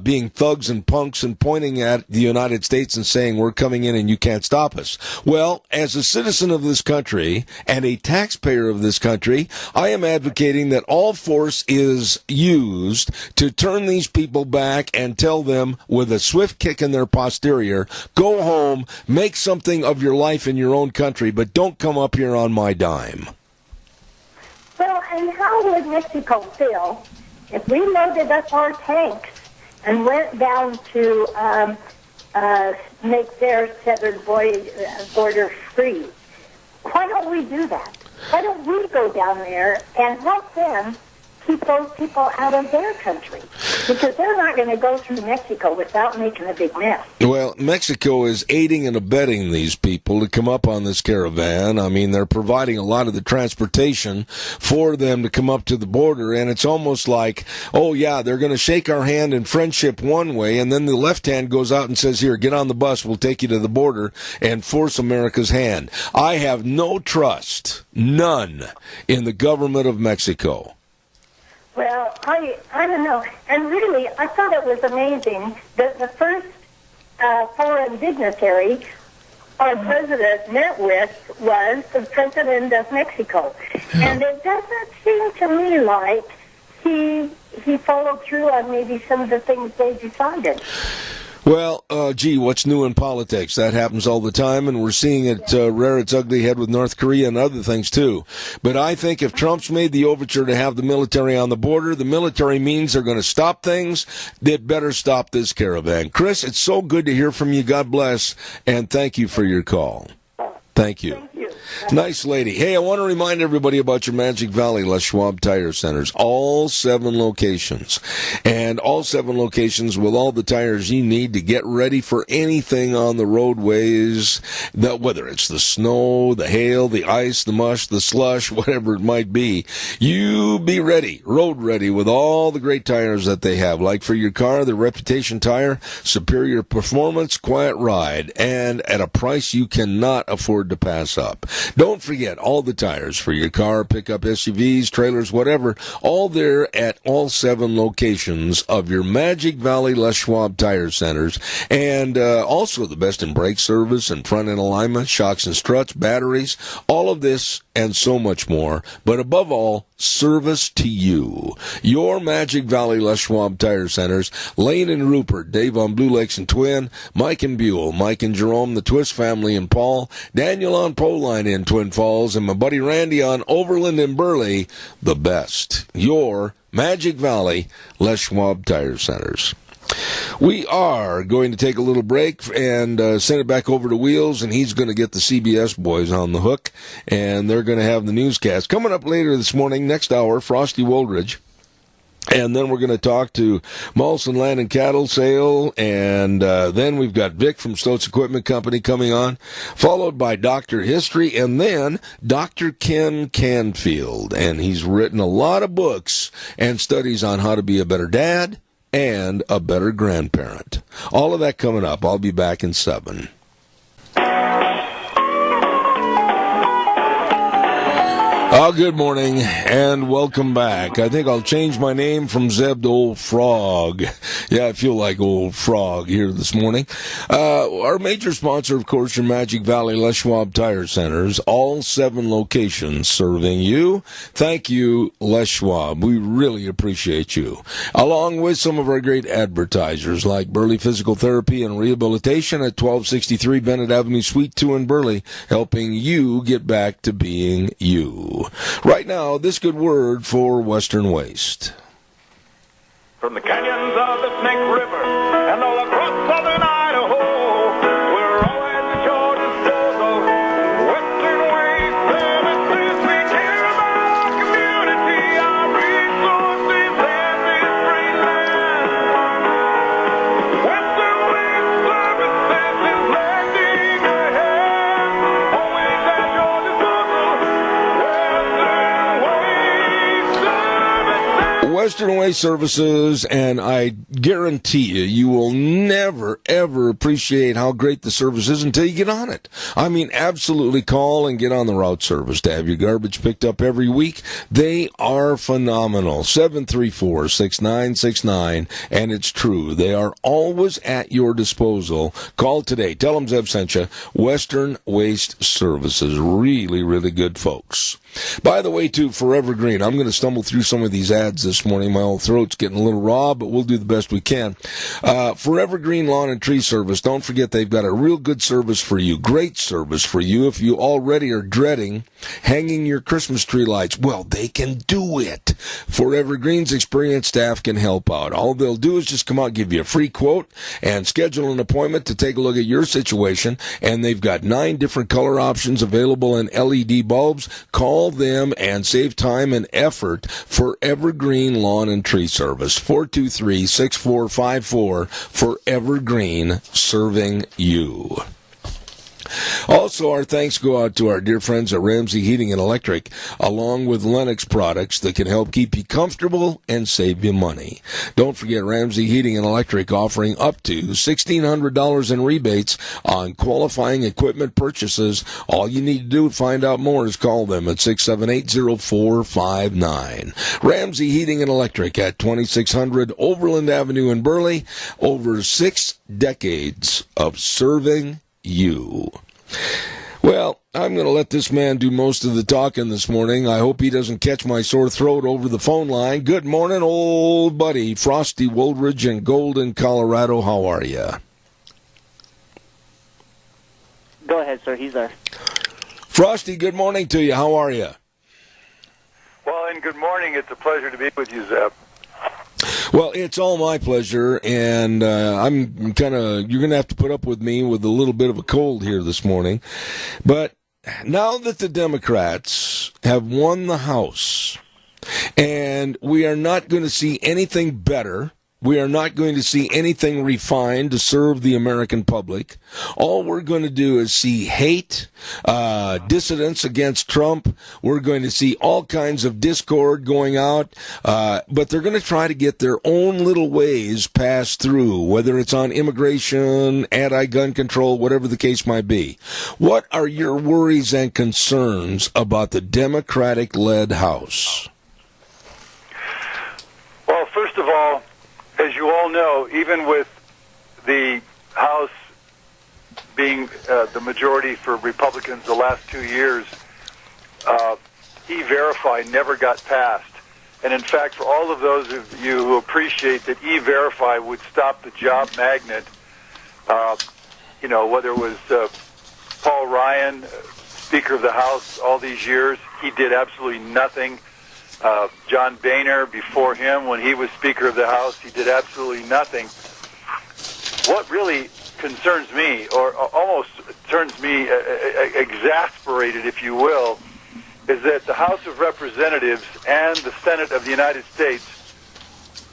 being thugs and punks and pointing at the United States and saying we're coming in and you can't stop us. Well, as a citizen of this country and a taxpayer of this country, I am advocating that all force is used to turn these people back and tell them with a swift kick in their posterior, go home, make something of your life in your own country, but don't come up here on my dime. Well, and how would Mexico feel if we loaded up our tanks and went down to make their southern border free? Why don't we do that? Why don't we go down there and help them keep those people out of their country? Because they're not going to go through Mexico without making a big mess. Well, Mexico is aiding and abetting these people to come up on this caravan. I mean, they're providing a lot of the transportation for them to come up to the border, and it's almost like, oh, yeah, they're going to shake our hand in friendship one way, and then the left hand goes out and says, here, get on the bus, we'll take you to the border, and force America's hand. I have no trust, none, in the government of Mexico. Well, I don't know. And really, I thought it was amazing that the first foreign dignitary our president met with was the president of Mexico. Yeah. And it doesn't seem to me like he followed through on maybe some of the things they decided. Well, what's new in politics? That happens all the time, and we're seeing it rear its ugly head with North Korea and other things, too. But I think if Trump's made the overture to have the military on the border, the military means they're going to stop things. They'd better stop this caravan. Chris, it's so good to hear from you. God bless, and thank you for your call. Thank you. Thank you. Nice lady. Hey, I want to remind everybody about your Magic Valley Les Schwab Tire Centers. All 7 locations. And all 7 locations with all the tires you need to get ready for anything on the roadways, whether it's the snow, the hail, the ice, the mush, the slush, whatever it might be. You be ready, road ready, with all the great tires that they have. Like for your car, the Reputation Tire, superior performance, quiet ride, and at a price you cannot afford to pass up. Don't forget, all the tires for your car, pickup, SUVs, trailers, whatever, all there at all 7 locations of your Magic Valley Les Schwab Tire Centers. And also the best in brake service and front-end alignment, shocks and struts, batteries, all of this and so much more. But above all, service to you. Your Magic Valley Les Schwab Tire Centers, Lane and Rupert, Dave on Blue Lakes and Twin, Mike and Buell, Mike and Jerome, the Twist family and Paul, Daniel on Poline in Twin Falls, and my buddy Randy on Overland and Burley, the best. Your Magic Valley Les Schwab Tire Centers. We are going to take a little break and send it back over to Wheels, and he's going to get the CBS boys on the hook, and they're going to have the newscast. Coming up later this morning, next hour, Frosty Woldridge. And then we're going to talk to Molson Land and Cattle Sale, and then we've got Vic from Stotz Equipment Company coming on, followed by Dr. History, and then Dr. Ken Canfield. And he's written a lot of books and studies on how to be a better dad and a better grandparent. All of that coming up. I'll be back in 7. Oh, good morning, and welcome back. I think I'll change my name from Zeb to Old Frog. Yeah, I feel like Old Frog here this morning. Our major sponsor, of course, your Magic Valley Les Schwab Tire Centers, all 7 locations serving you. Thank you, Les Schwab. We really appreciate you. Along with some of our great advertisers like Burley Physical Therapy and Rehabilitation at 1263 Bennett Avenue, Suite 2 in Burley, helping you get back to being you. Right now, this good word for Western Waste. From the canyons of the Snake River and all across southern Idaho, we're always at your disposal. Western Waste Services, we care about our community, our resources, and this great land. Western Waste Services is lending a hand, always at your disposal. Western Waste Services, and I guarantee you will never, ever appreciate how great the service is until you get on it. I mean, absolutely call and get on the route service to have your garbage picked up every week. They are phenomenal. 734-6969, and it's true. They are always at your disposal. Call today. Tell them Zeb sent you. Western Waste Services. Really, really good folks. By the way, too, Forever Green. I'm going to stumble through some of these ads this morning. My old throat's getting a little raw, but we'll do the best we can. Forever Green Lawn and Tree Service. Don't forget they've got a real good service for you. Great service for you. If you already are dreading hanging your Christmas tree lights, well, they can do it. Forever Green's experienced staff can help out. All they'll do is just come out, give you a free quote, and schedule an appointment to take a look at your situation. And they've got 9 different color options available in LED bulbs. Call them and save time and effort. Forever Green Lawn and Tree Service, 423-6454. Forever Green, serving you. Also, our thanks go out to our dear friends at Ramsey Heating and Electric, along with Lennox products that can help keep you comfortable and save you money. Don't forget Ramsey Heating and Electric offering up to $1,600 in rebates on qualifying equipment purchases. All you need to do to find out more is call them at 678-0459. Ramsey Heating and Electric at 2600 Overland Avenue in Burley. Over 6 decades of serving you. Well, I'm going to let this man do most of the talking this morning. I hope he doesn't catch my sore throat over the phone line. Good morning, old buddy. Frosty Woldridge in Golden, Colorado. How are you? Go ahead, sir. He's there. Frosty, good morning to you. How are you? Well, and good morning. It's a pleasure to be with you, Zeb. Well, it's all my pleasure, and I'm you're going to have to put up with me with a little bit of a cold here this morning. But now that the Democrats have won the House, and we are not going to see anything better, we are not going to see anything refined to serve the American public. All we're going to do is see hate, dissidents against Trump. We're going to see all kinds of discord going out, but they're going to try to get their own little ways passed through, whether it's on immigration, anti-gun control, whatever the case might be. What are your worries and concerns about the Democratic-led House? Well, first of all, as you all know, even with the House being the majority for Republicans the last 2 years, E-Verify never got passed. And in fact, for all of those of you who appreciate that E-Verify would stop the job magnet, whether it was Paul Ryan, Speaker of the House all these years, he did absolutely nothing. John Boehner, before him, when he was Speaker of the House, he did absolutely nothing. What really concerns me, or almost turns me exasperated, if you will, is that the House of Representatives and the Senate of the United States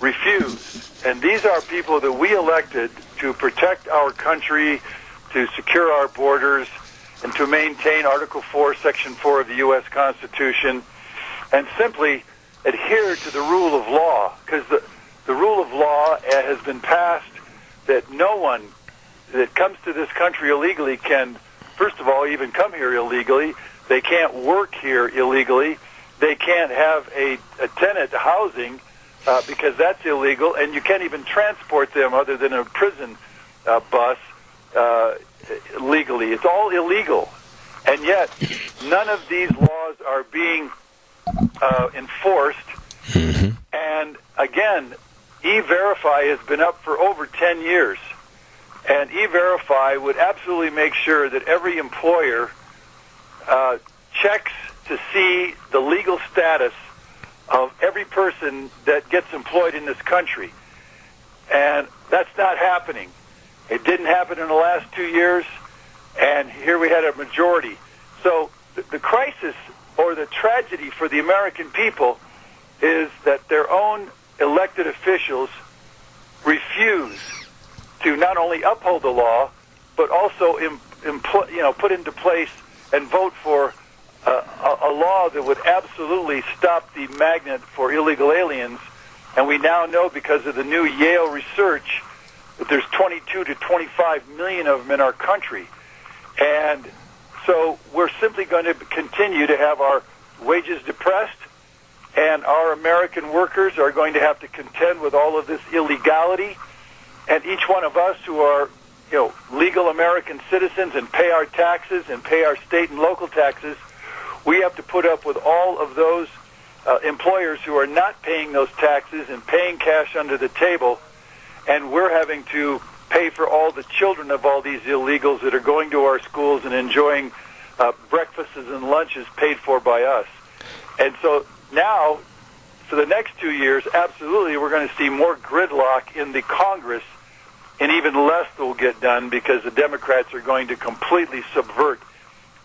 refuse. And these are people that we elected to protect our country, to secure our borders, and to maintain Article 4, Section 4 of the U.S. Constitution, and simply adhere to the rule of law, because the rule of law has been passed that no one that comes to this country illegally can, first of all, even come here illegally. They can't work here illegally. They can't have a tenant housing because that's illegal, and you can't even transport them other than a prison bus legally. It's all illegal. And yet, none of these laws are being enforced. Mm-hmm. And again, E-Verify has been up for over 10 years. And E-Verify would absolutely make sure that every employer checks to see the legal status of every person that gets employed in this country. And that's not happening. It didn't happen in the last 2 years, and here we had a majority. So the crisis or the tragedy for the American people is that their own elected officials refuse to not only uphold the law, but also put into place and vote for a law that would absolutely stop the magnet for illegal aliens. And we now know, because of the new Yale research, that there's 22 to 25 million of them in our country. And so we're simply going to continue to have our wages depressed, and our American workers are going to have to contend with all of this illegality. And each one of us who are, legal American citizens and pay our taxes and pay our state and local taxes, we have to put up with all of those employers who are not paying those taxes and paying cash under the table, and we're having to pay for all the children of all these illegals that are going to our schools and enjoying breakfasts and lunches paid for by us. And so now, for the next 2 years, absolutely, we're going to see more gridlock in the Congress, and even less will get done because the Democrats are going to completely subvert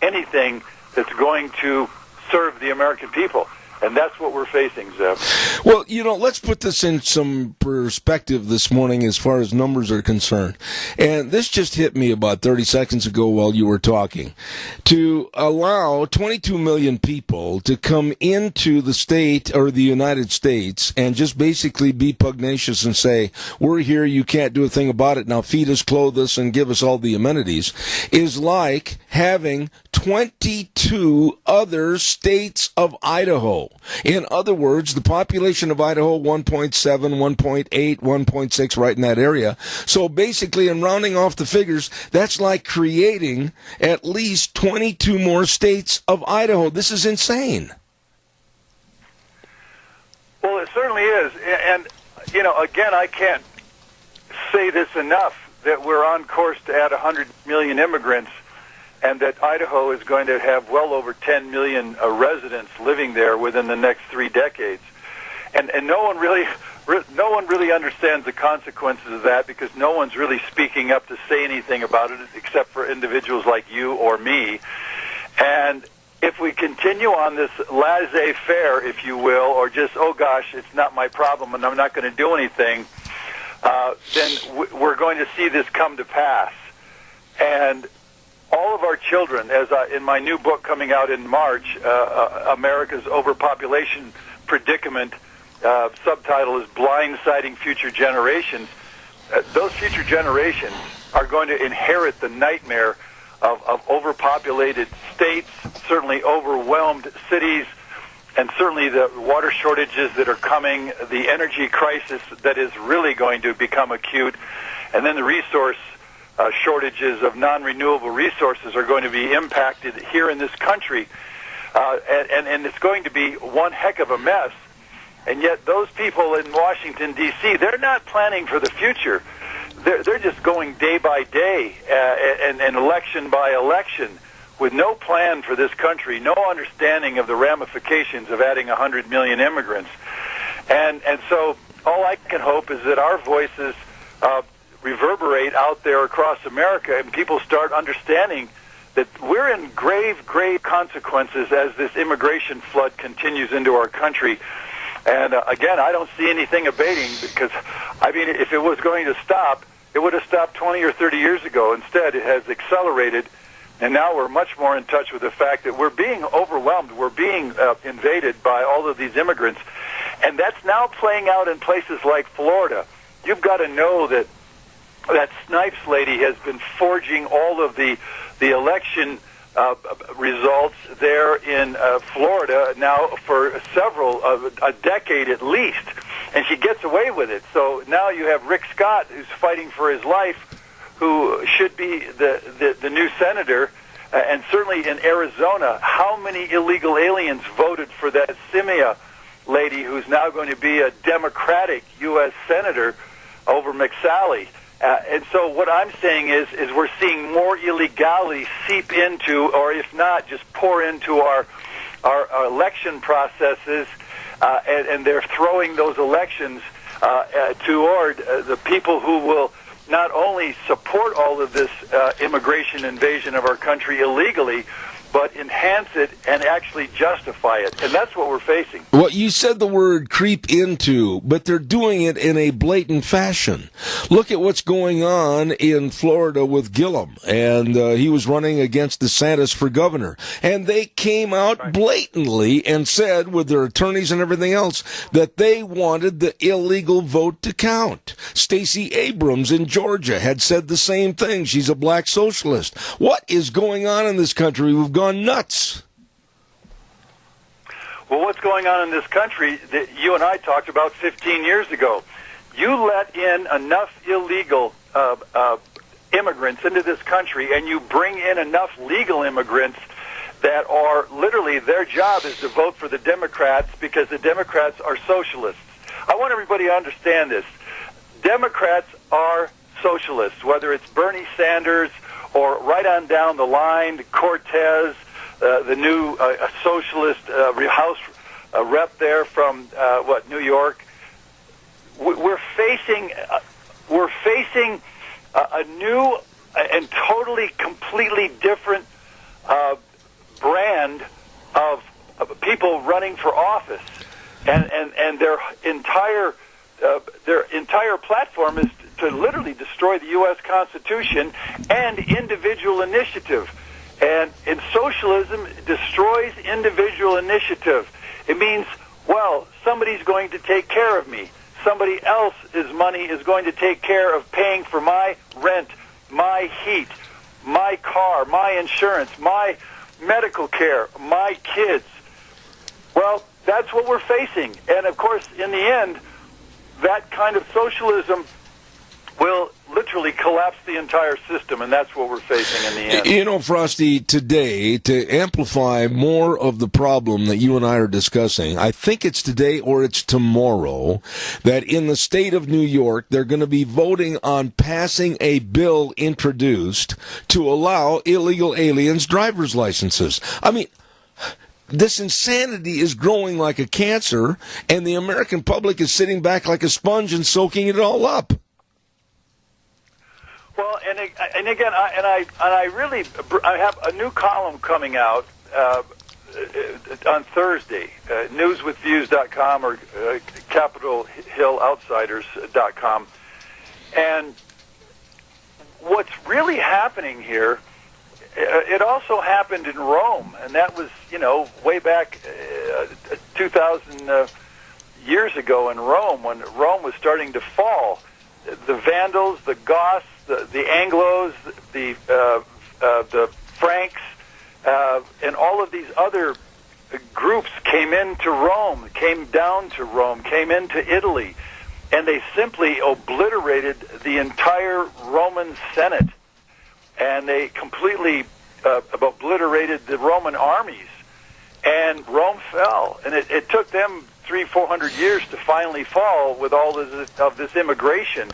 anything that's going to serve the American people. And that's what we're facing, Zeb. Well, let's put this in some perspective this morning as far as numbers are concerned. And this just hit me about 30 seconds ago while you were talking. To allow 22 million people to come into the state or the United States and just basically be pugnacious and say, we're here, you can't do a thing about it, now feed us, clothe us, and give us all the amenities, is like having 22 other states of Idaho. In other words, the population of Idaho, 1.7, 1.8, 1.6, right in that area. So basically, in rounding off the figures, that's like creating at least 22 more states of Idaho. This is insane. Well, it certainly is. And, again, I can't say this enough, that we're on course to add 100 million immigrants, and that Idaho is going to have well over 10 million residents living there within the next 3 decades. And no one really understands the consequences of that, because no one's really speaking up to say anything about it except for individuals like you or me. And if we continue on this laissez-faire, if you will, or just, oh gosh, it's not my problem and I'm not going to do anything, then we're going to see this come to pass. And all of our children, as in my new book coming out in March, America's Overpopulation Predicament, subtitle is Blindsiding Future Generations, those future generations are going to inherit the nightmare of overpopulated states, certainly overwhelmed cities, and certainly the water shortages that are coming, the energy crisis that is really going to become acute, and then the resource shortages of non-renewable resources are going to be impacted here in this country. And it's going to be one heck of a mess. And yet those people in Washington, D.C., they're not planning for the future. They're just going day by day and election by election with no plan for this country, no understanding of the ramifications of adding 100 million immigrants. And so all I can hope is that our voices reverberate out there across America and people start understanding that we're in grave, grave consequences as this immigration flood continues into our country. And again, I don't see anything abating because, I mean, if it was going to stop, it would have stopped 20 or 30 years ago. Instead, it has accelerated, and now we're much more in touch with the fact that we're being overwhelmed. We're being invaded by all of these immigrants, and that's now playing out in places like Florida. You've got to know that that Snipes lady has been forging all of the election results there in Florida now for a decade at least, and she gets away with it. So now you have Rick Scott, who's fighting for his life, who should be the new senator, and certainly in Arizona, how many illegal aliens voted for that Sinema lady, who's now going to be a Democratic U.S. senator over McSally? And so what I'm saying is we're seeing more illegality seep into, or if not, just pour into our election processes, and they're throwing those elections toward the people who will not only support all of this immigration invasion of our country illegally, but enhance it and actually justify it. And that's what we're facing. Well, you said the word creep into, but they're doing it in a blatant fashion. Look at what's going on in Florida with Gillum, and he was running against DeSantis for governor. And they came out blatantly and said, with their attorneys and everything else, that they wanted the illegal vote to count. Stacey Abrams in Georgia had said the same thing. She's a black socialist. What is going on in this country? We've gone nuts. Well, what's going on in this country that you and I talked about 15 years ago? You let in enough illegal immigrants into this country, and you bring in enough legal immigrants that are literally, their job is to vote for the Democrats because the Democrats are socialists. I want everybody to understand this. Democrats are socialists, whether it's Bernie Sanders or right on down the line, Cortez, the new socialist House rep there from New York. We're facing a new and totally, completely different brand of people running for office, and their entire platform is to literally destroy the U.S. Constitution and individual initiative. And in socialism, it destroys individual initiative. It means, well, somebody's going to take care of me. Somebody else's money is going to take care of paying for my rent, my heat, my car, my insurance, my medical care, my kids. Well, that's what we're facing. And, of course, in the end, that kind of socialism will literally collapse the entire system, and that's what we're facing in the end. You know, Frosty, today, to amplify more of the problem that you and I are discussing, I think it's today or it's tomorrow, that in the state of New York, they're going to be voting on passing a bill introduced to allow illegal aliens driver's licenses. I mean, this insanity is growing like a cancer, and the American public is sitting back like a sponge and soaking it all up. Well, and again, I have a new column coming out on Thursday, newswithviews.com or CapitolHillOutsiders.com, and what's really happening here, it also happened in Rome, and that was, way back 2,000 years ago in Rome, when Rome was starting to fall. The Vandals, the Goths, the Anglos, the Franks, and all of these other groups came into Rome, came down to Rome, came into Italy, and they simply obliterated the entire Roman Senate, and they completely obliterated the Roman armies, and Rome fell. And it took them 300-400 years to finally fall with all of this immigration,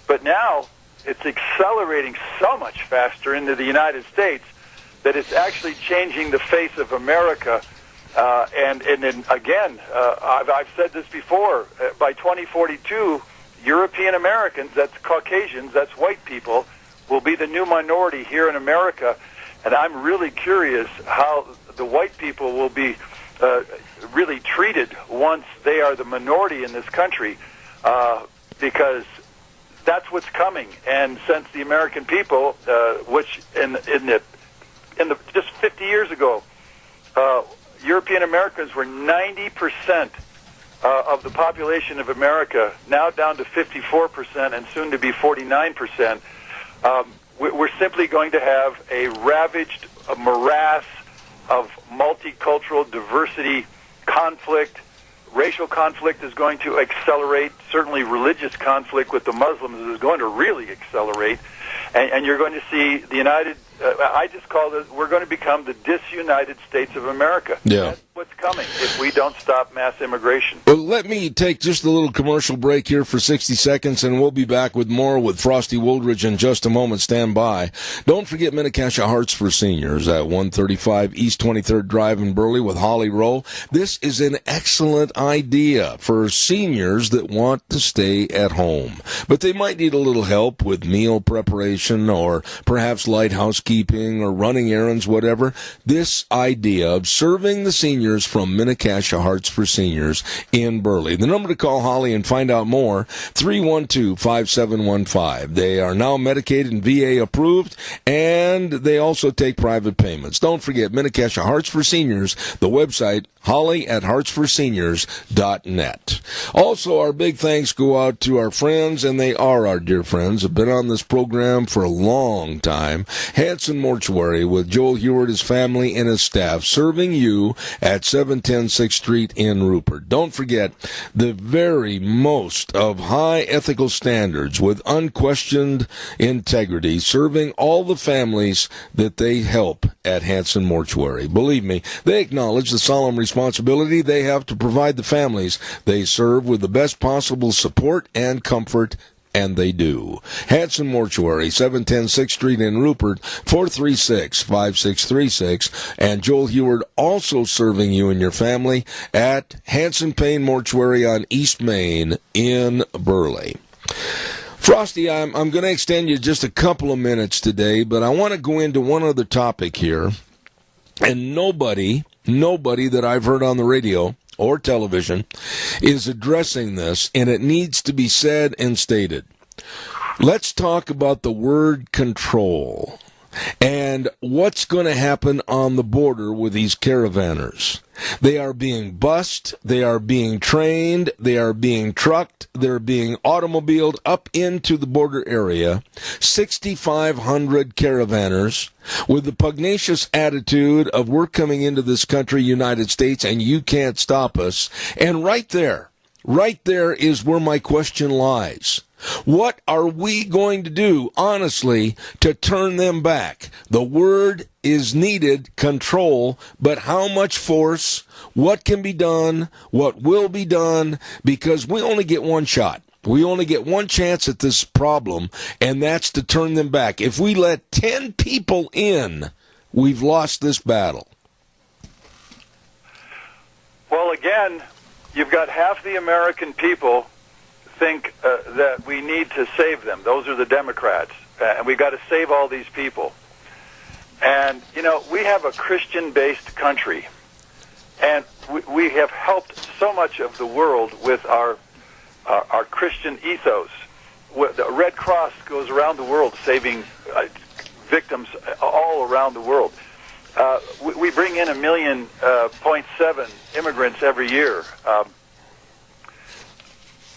but now it's accelerating so much faster into the United States that it's actually changing the face of America. And then again, I've said this before, by 2042, European Americans, that's Caucasians, that's white people, will be the new minority here in America. And I'm really curious how the white people will be really treated once they are the minority in this country, because that's what's coming. And since the American people, which in the just 50 years ago, European Americans were 90% of the population of America, now down to 54% and soon to be 49%. We're simply going to have a ravaged morass of multicultural diversity, conflict. Racial conflict is going to accelerate. Certainly religious conflict with the Muslims is going to really accelerate. And you're going to see the United, I just call it, we're going to become the disunited States of America. Yeah. That's what's coming if we don't stop mass immigration. Well, let me take just a little commercial break here for 60 seconds, and we'll be back with more with Frosty Woldridge in just a moment. Stand by. Don't forget Minnecacha Hearts for Seniors at 135 East 23rd Drive in Burley with Holly Rowe. This is an excellent idea for seniors that want to stay at home, but they might need a little help with meal preparation or perhaps light housekeeping or running errands, whatever. This idea of serving the seniors from Minnecacha Hearts for Seniors in Burley. The number to call Holly and find out more, 312-5715. They are now Medicaid and VA approved, and they also take private payments. Don't forget Minnecacha Hearts for Seniors, the website, holly@heartsforseniors.net. Also, our big thanks go out to our friends, and they are our dear friends, have been on this program for a long time. Hanson Mortuary with Joel Heward, his family, and his staff, serving you at 710 6th Street in Rupert. Don't forget the very most of high ethical standards with unquestioned integrity, serving all the families that they help at Hanson Mortuary. Believe me, they acknowledge the solemn responsibility they have to provide the families they serve with the best possible support and comfort, and they do. Hanson Mortuary, 710 6th Street in Rupert, 436-5636. And Joel Heward also serving you and your family at Hanson Payne Mortuary on East Main in Burley. Frosty, I'm going to extend you just a couple of minutes today, but I want to go into one other topic here. And nobody that I've heard on the radio or television is addressing this, and it needs to be said and stated. Let's talk about the word control and what's going to happen on the border with these caravanners. They are being bussed, they are being trained, they are being trucked, they're being automobiled up into the border area. 6,500 caravanners with the pugnacious attitude of we're coming into this country, United States, and you can't stop us. And right there is where my question lies. What are we going to do, honestly, to turn them back? The word is needed, control, but how much force, what can be done, what will be done, because we only get one shot. We only get one chance at this problem, and that's to turn them back. If we let 10 people in, we've lost this battle. Well, again, you've got half the American people think that we need to save them. Those are the Democrats. and we got to save all these people. And, you know, we have a Christian-based country, and we have helped so much of the world with our Christian ethos. The Red Cross goes around the world saving victims all around the world. We bring in 1.7 million immigrants every year.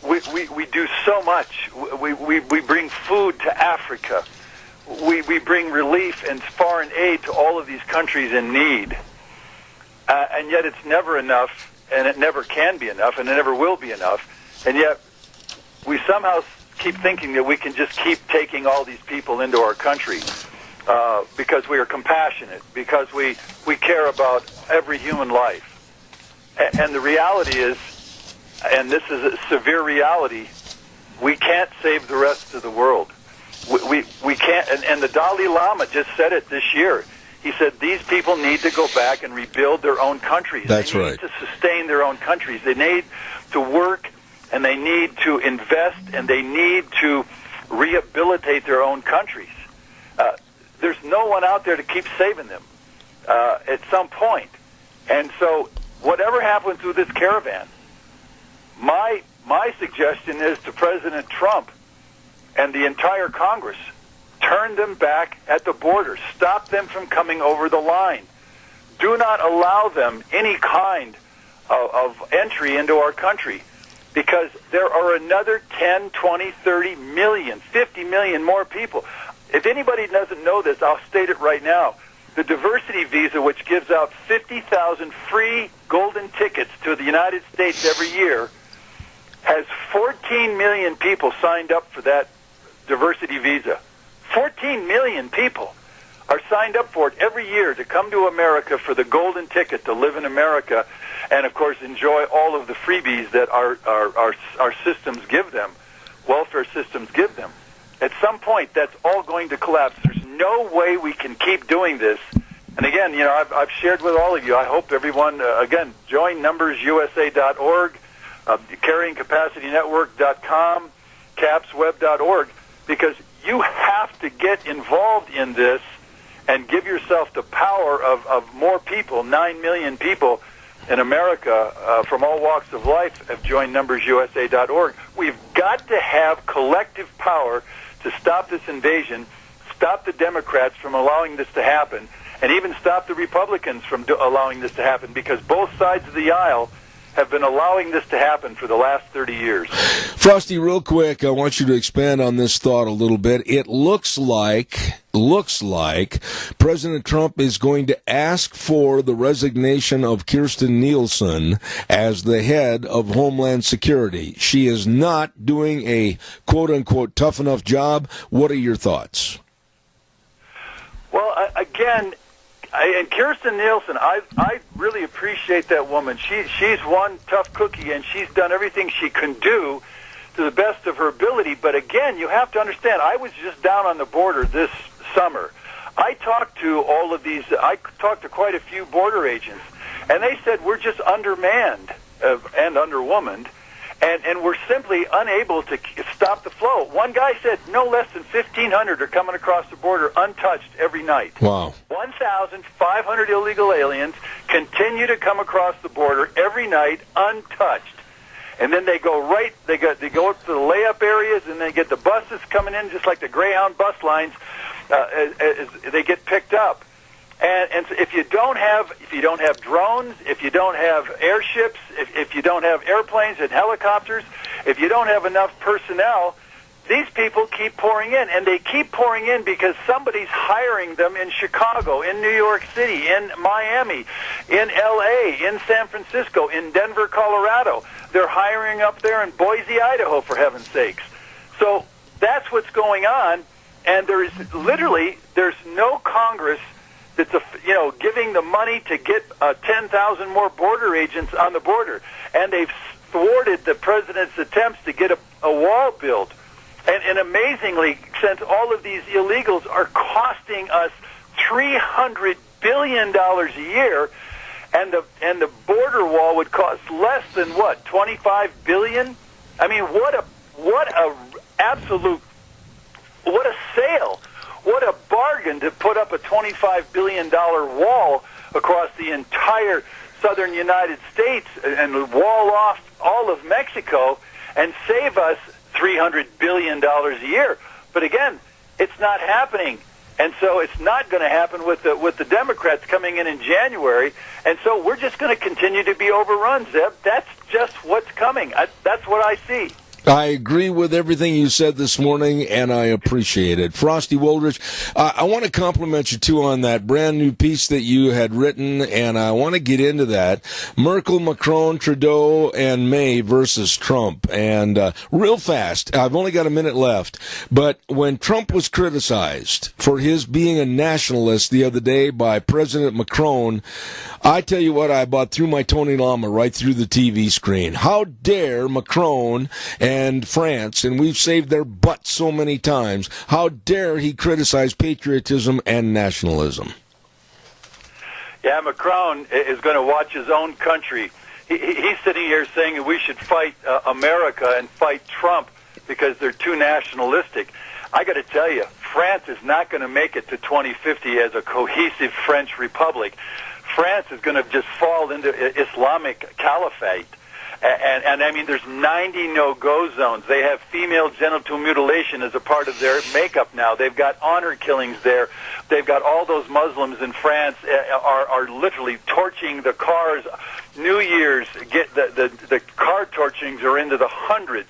We do so much. We bring food to Africa. We bring relief and foreign aid to all of these countries in need. And yet it's never enough, and it never can be enough, and it never will be enough. And yet we somehow keep thinking that we can just keep taking all these people into our country because we are compassionate, because we care about every human life. And the reality is, and this is a severe reality, we can't save the rest of the world. We can't, and the Dalai Lama just said it this year. He said these people need to go back and rebuild their own countries. That's they need right. to sustain their own countries. They need to work, and they need to invest, and they need to rehabilitate their own countries. There's no one out there to keep saving them at some point. And so whatever happens with this caravan, my suggestion is to President Trump and the entire Congress, turn them back at the border. Stop them from coming over the line. Do not allow them any kind of entry into our country, because there are another 10, 20, 30 million, 50 million more people. If anybody doesn't know this, I'll state it right now. The diversity visa, which gives out 50,000 free golden tickets to the United States every year, has 14 million people signed up for that diversity visa. 14 million people are signed up for it every year to come to America for the golden ticket to live in America and, of course, enjoy all of the freebies that our systems give them, welfare systems give them. At some point, that's all going to collapse. There's no way we can keep doing this. And again, you know, I've shared with all of you. I hope everyone, again, join numbersusa.org, carryingcapacitynetwork.com, capsweb.org, because you have to get involved in this and give yourself the power of more people. 9 million people in America from all walks of life have joined numbersusa.org. We've got to have collective power to stop this invasion, stop the Democrats from allowing this to happen, and even stop the Republicans from allowing this to happen, because both sides of the aisle have been allowing this to happen for the last 30 years. Frosty, real quick, I want you to expand on this thought a little bit. It looks like President Trump is going to ask for the resignation of Kyrsten Nielsen as the head of Homeland Security. She is not doing a quote-unquote tough enough job. What are your thoughts? Well, again, and Kyrsten Nielsen, I really appreciate that woman. She's one tough cookie, and she's done everything she can do to the best of her ability. But again, you have to understand, I was just down on the border this summer. I talked to quite a few border agents, and they said we're just undermanned and underwomaned, and we're simply unable to stop the flow. One guy said no less than 1,500 are coming across the border untouched every night. Wow. 1,500 illegal aliens continue to come across the border every night untouched. And then they go they go up to the layup areas, and they get the buses coming in just like the Greyhound bus lines. As they get picked up. And so if you don't have drones, if you don't have airships, if you don't have airplanes and helicopters, if you don't have enough personnel, these people keep pouring in, and they keep pouring in because somebody's hiring them in Chicago, in New York City, in Miami, in L.A., in San Francisco, in Denver, Colorado. They're hiring up there in Boise, Idaho, for heaven's sakes. So that's what's going on, and there's no Congress that's giving the money to get 10,000 more border agents on the border, and they've thwarted the president's attempts to get a wall built. And amazingly, since all of these illegals are costing us $300 billion a year, and the border wall would cost less than what, $25 billion? I mean, what a sale. What a bargain to put up a $25 billion wall across the entire southern United States and wall off all of Mexico and save us $300 billion a year. But again, it's not happening. And so it's not going to happen with the Democrats coming in January. And so we're just going to continue to be overrun, Zeb. That's just what's coming. That's what I see. I agree with everything you said this morning, and I appreciate it. Frosty Woldridge, I want to compliment you, too, on that brand new piece that you had written, and I want to get into that. Merkel, Macron, Trudeau, and May versus Trump. And real fast, I've only got a minute left, but when Trump was criticized for his being a nationalist the other day by President Macron, I tell you what, I about threw my Tony Lama right through the TV screen. How dare Macron and France, and we've saved their butts so many times, how dare he criticize patriotism and nationalism? Yeah, Macron is going to watch his own country. He's sitting here saying that we should fight America and fight Trump because they're too nationalistic. I got to tell you, France is not going to make it to 2050 as a cohesive French republic. France is going to just fall into Islamic caliphate. And I mean, there's 90 no-go zones. They have female genital mutilation as a part of their makeup now. They've got honor killings there. They've got all those Muslims in France are literally torching the cars. New Year's, the car torchings are into the hundreds.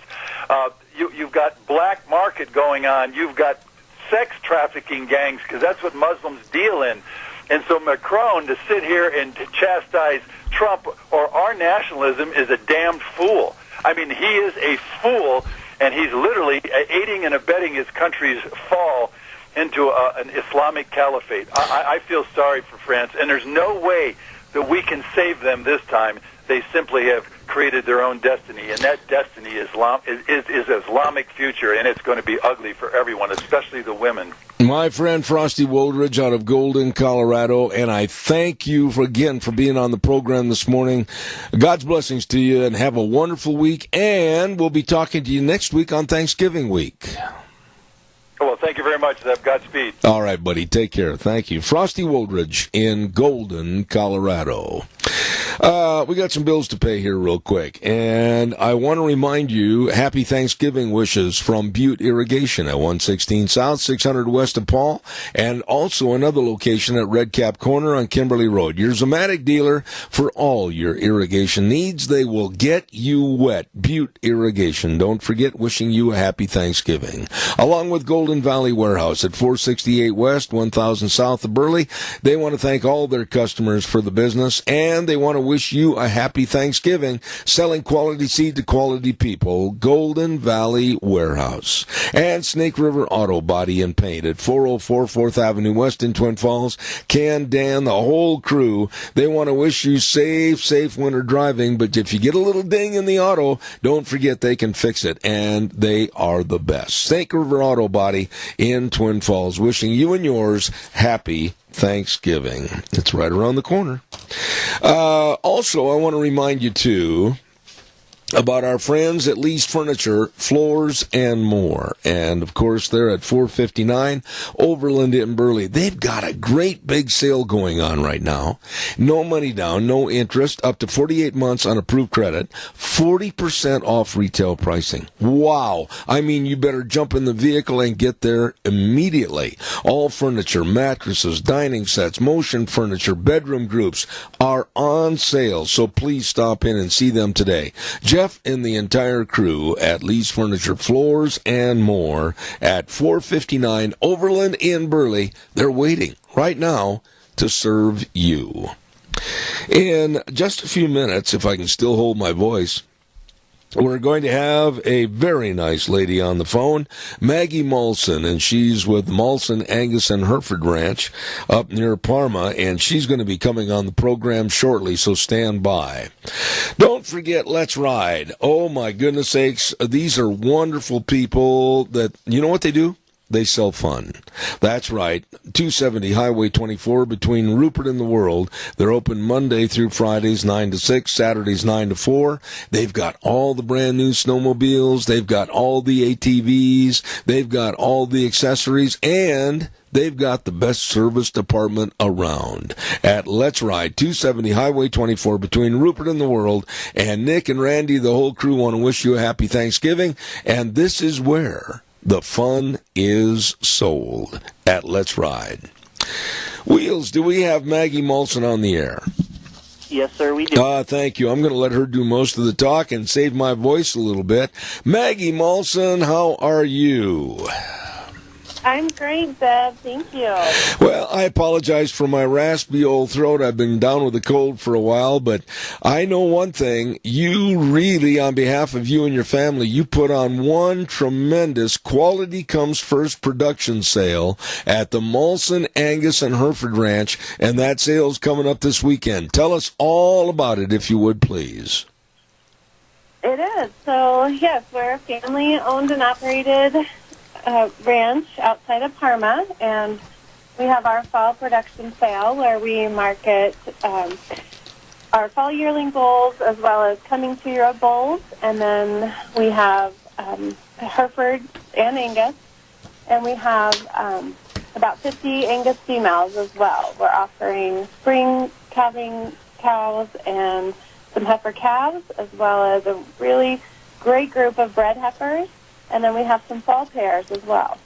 You've got black market going on. You've got sex trafficking gangs, because that's what Muslims deal in. And so Macron, to sit here and to chastise Trump or our nationalism, is a damned fool. I mean, he is a fool, and he's literally aiding and abetting his country's fall into an Islamic caliphate. I feel sorry for France, and there's no way that we can save them this time. They simply have created their own destiny, and that destiny is Islamic future, and it's going to be ugly for everyone, especially the women. My friend Frosty Woldridge out of Golden, Colorado, and I thank you again for being on the program this morning. God's blessings to you, and have a wonderful week, and we'll be talking to you next week on Thanksgiving week. Well, thank you very much, Zeb. Godspeed. All right, buddy. Take care. Thank you. Frosty Woldridge in Golden, Colorado. We got some bills to pay here real quick, and I want to remind you, happy Thanksgiving wishes from Butte Irrigation at 116 South, 600 West of Paul, and also another location at Red Cap Corner on Kimberly Road. Your Zomatic dealer for all your irrigation needs. They will get you wet. Butte Irrigation. Don't forget, wishing you a happy Thanksgiving. Along with Golden Valley Warehouse at 468 West, 1000 South of Burley, they want to thank all their customers for the business, and they want to wish you a happy Thanksgiving, selling quality seed to quality people. Golden Valley Warehouse. And Snake River Auto Body and Paint at 404 4th Avenue West in Twin Falls. Ken, Dan, the whole crew, they want to wish you safe winter driving, but if you get a little ding in the auto, don't forget they can fix it, and they are the best. Snake River Auto Body in Twin Falls, wishing you and yours happy Thanksgiving. It's right around the corner. Also, I want to remind you, too, about our friends at Lee's Furniture, Floors, and More. And, of course, they're at 459 Overland in Burley. They've got a great big sale going on right now. No money down, no interest, up to 48 months on approved credit, 40% off retail pricing. Wow. I mean, you better jump in the vehicle and get there immediately. All furniture, mattresses, dining sets, motion furniture, bedroom groups are on sale, so please stop in and see them today. Jeff and the entire crew at Lee's Furniture, Floors, and More at 459 Overland in Burley. They're waiting right now to serve you. In just a few minutes, if I can still hold my voice, we're going to have a very nice lady on the phone, Maggie Molson, and she's with Molson, Angus, and Hereford Ranch up near Parma, and she's going to be coming on the program shortly, so stand by. Don't forget, Let's Ride. Oh, my goodness sakes, these are wonderful people that, you know what they do? they sell fun. That's right. 270 Highway 24 between Rupert and the World. They're open Monday through Fridays 9 to 6, Saturdays 9 to 4. They've got all the brand new snowmobiles. They've got all the ATVs. They've got all the accessories, and they've got the best service department around at Let's Ride, 270 Highway 24 between Rupert and the World. And Nick and Randy, the whole crew, want to wish you a happy Thanksgiving. And this is where the fun is sold, at Let's Ride. Wheels, do we have Maggie Molson on the air? Yes, sir, we do. Thank you. I'm going to let her do most of the talk and save my voice a little bit. Maggie Molson, how are you? I'm great, Deb. Thank you. Well, I apologize for my raspy old throat. I've been down with a cold for a while, but I know one thing. You really, on behalf of you and your family, you put on one tremendous Quality Comes First production sale at the Molson, Angus, and Hereford Ranch, and that sale's coming up this weekend. Tell us all about it, if you would, please. It is. So, yes, we're a family-owned and operated ranch outside of Parma, and we have our fall production sale where we market our fall yearling bulls as well as coming 2-year-old bulls, and then we have Hereford and Angus, and we have about 50 Angus females as well. We're offering spring calving cows and some heifer calves, as well as a really great group of bred heifers. And then we have some fall pairs as well.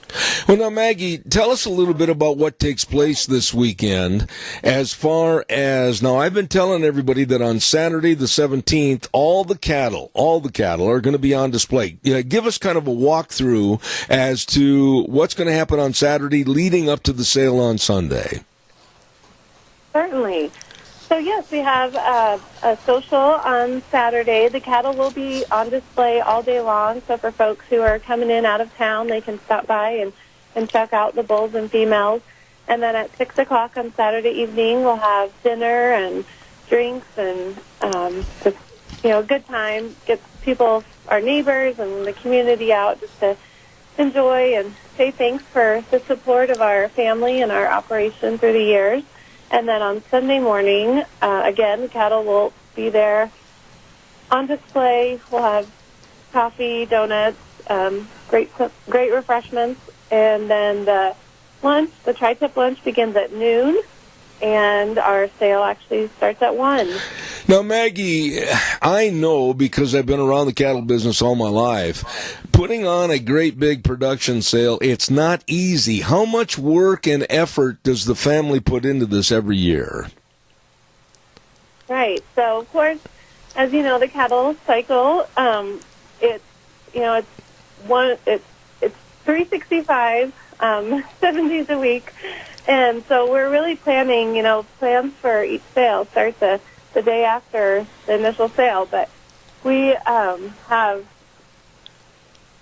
Well, now, Maggie, tell us a little bit about what takes place this weekend as far as, now, I've been telling everybody that on Saturday the 17th, all the cattle are going to be on display. Give us kind of a walkthrough as to what's going to happen on Saturday leading up to the sale on Sunday. Certainly. So, yes, we have a social on Saturday. The cattle will be on display all day long. So for folks who are coming in out of town, they can stop by and check out the bulls and females. And then at 6 o'clock on Saturday evening, we'll have dinner and drinks and just, a good time. Get people, our neighbors and the community out just to enjoy and say thanks for the support of our family and our operation through the years. And then on Sunday morning, again, the cattle will be there on display. We'll have coffee, donuts, great refreshments. And then the tri-tip lunch begins at noon, and our sale actually starts at 1. Now, Maggie, I know because I've been around the cattle business all my life, putting on a great big production sale, it's not easy. How much work and effort does the family put into this every year? Right. So, of course, as you know, the cattle cycle, it's 365, 7 days a week. And so we're really planning, plans for each sale start the day after the initial sale. But we have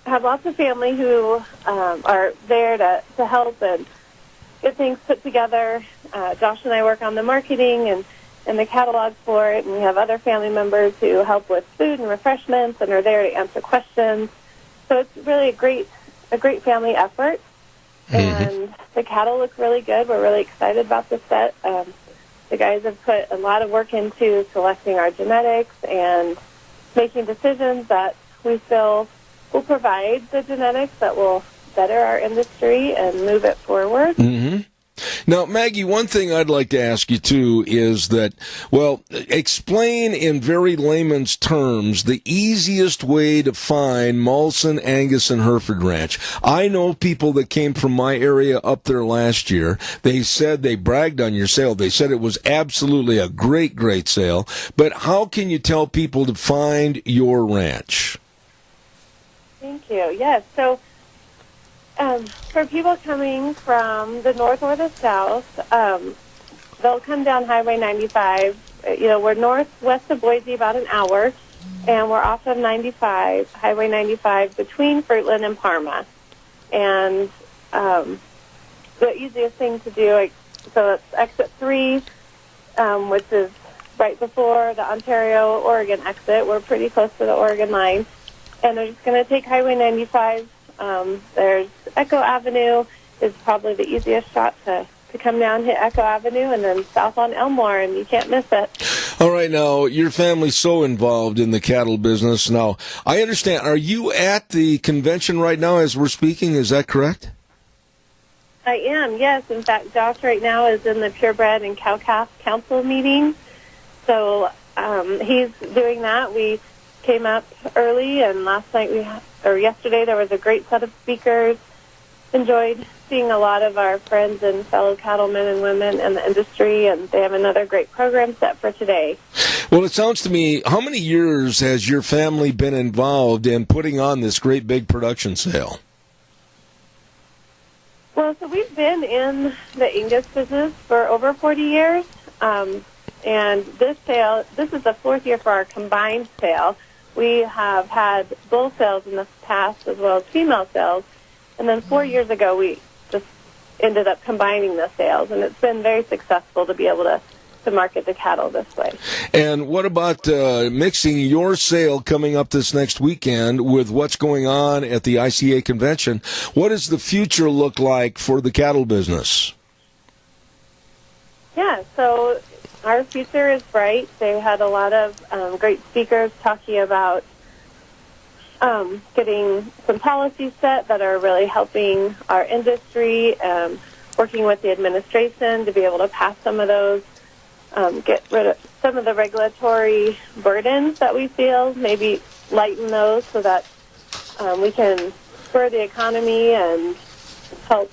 lots of family who are there to help and get things put together. Josh and I work on the marketing and the catalog for it, and we have other family members who help with food and refreshments and are there to answer questions. So it's really a great family effort. And the cattle look really good. We're really excited about the set. The guys have put a lot of work into selecting our genetics and making decisions that we feel will provide the genetics that will better our industry and move it forward. Mm-hmm. Now, Maggie, one thing I'd like to ask you, too, is that, explain in very layman's terms the easiest way to find Molson, Angus, and Hereford Ranch. I know people that came from my area up there last year. They said they bragged on your sale. They said it was absolutely a great, great sale. But how can you tell people to find your ranch? Thank you. Yes, so for people coming from the north or the south, they'll come down Highway 95. We're northwest of Boise about an hour, and we're off of Highway 95 between Fruitland and Parma. And the easiest thing to do, so it's exit 3, which is right before the Ontario-Oregon exit. We're pretty close to the Oregon line. And they're just going to take Highway 95 There's Echo Avenue is probably the easiest shot to come down, hit Echo Avenue, and then south on Elmore, and you can't miss it. All right, now, your family's so involved in the cattle business. Now, I understand, are you at the convention right now as we're speaking? Is that correct? I am, yes. In fact, Josh right now is in the Purebred and Cow-Calf Council meeting, so he's doing that. We came up early, and yesterday there was a great set of speakers. Enjoyed seeing a lot of our friends and fellow cattlemen and women in the industry, and they have another great program set for today. Well, it sounds to me, how many years has your family been involved in putting on this great big production sale? Well, so we've been in the Angus business for over 40 years, and this is the fourth year for our combined sale. We have had bull sales in the past as well as female sales, and then 4 years ago we just ended up combining the sales, and it's been very successful to be able to market the cattle this way. And what about mixing your sale coming up this next weekend with what's going on at the ICA convention? What does the future look like for the cattle business? Yeah, so our future is bright. They had a lot of great speakers talking about getting some policies set that are really helping our industry, working with the administration to be able to pass some of those, get rid of some of the regulatory burdens that we feel, maybe lighten those so that we can spur the economy and help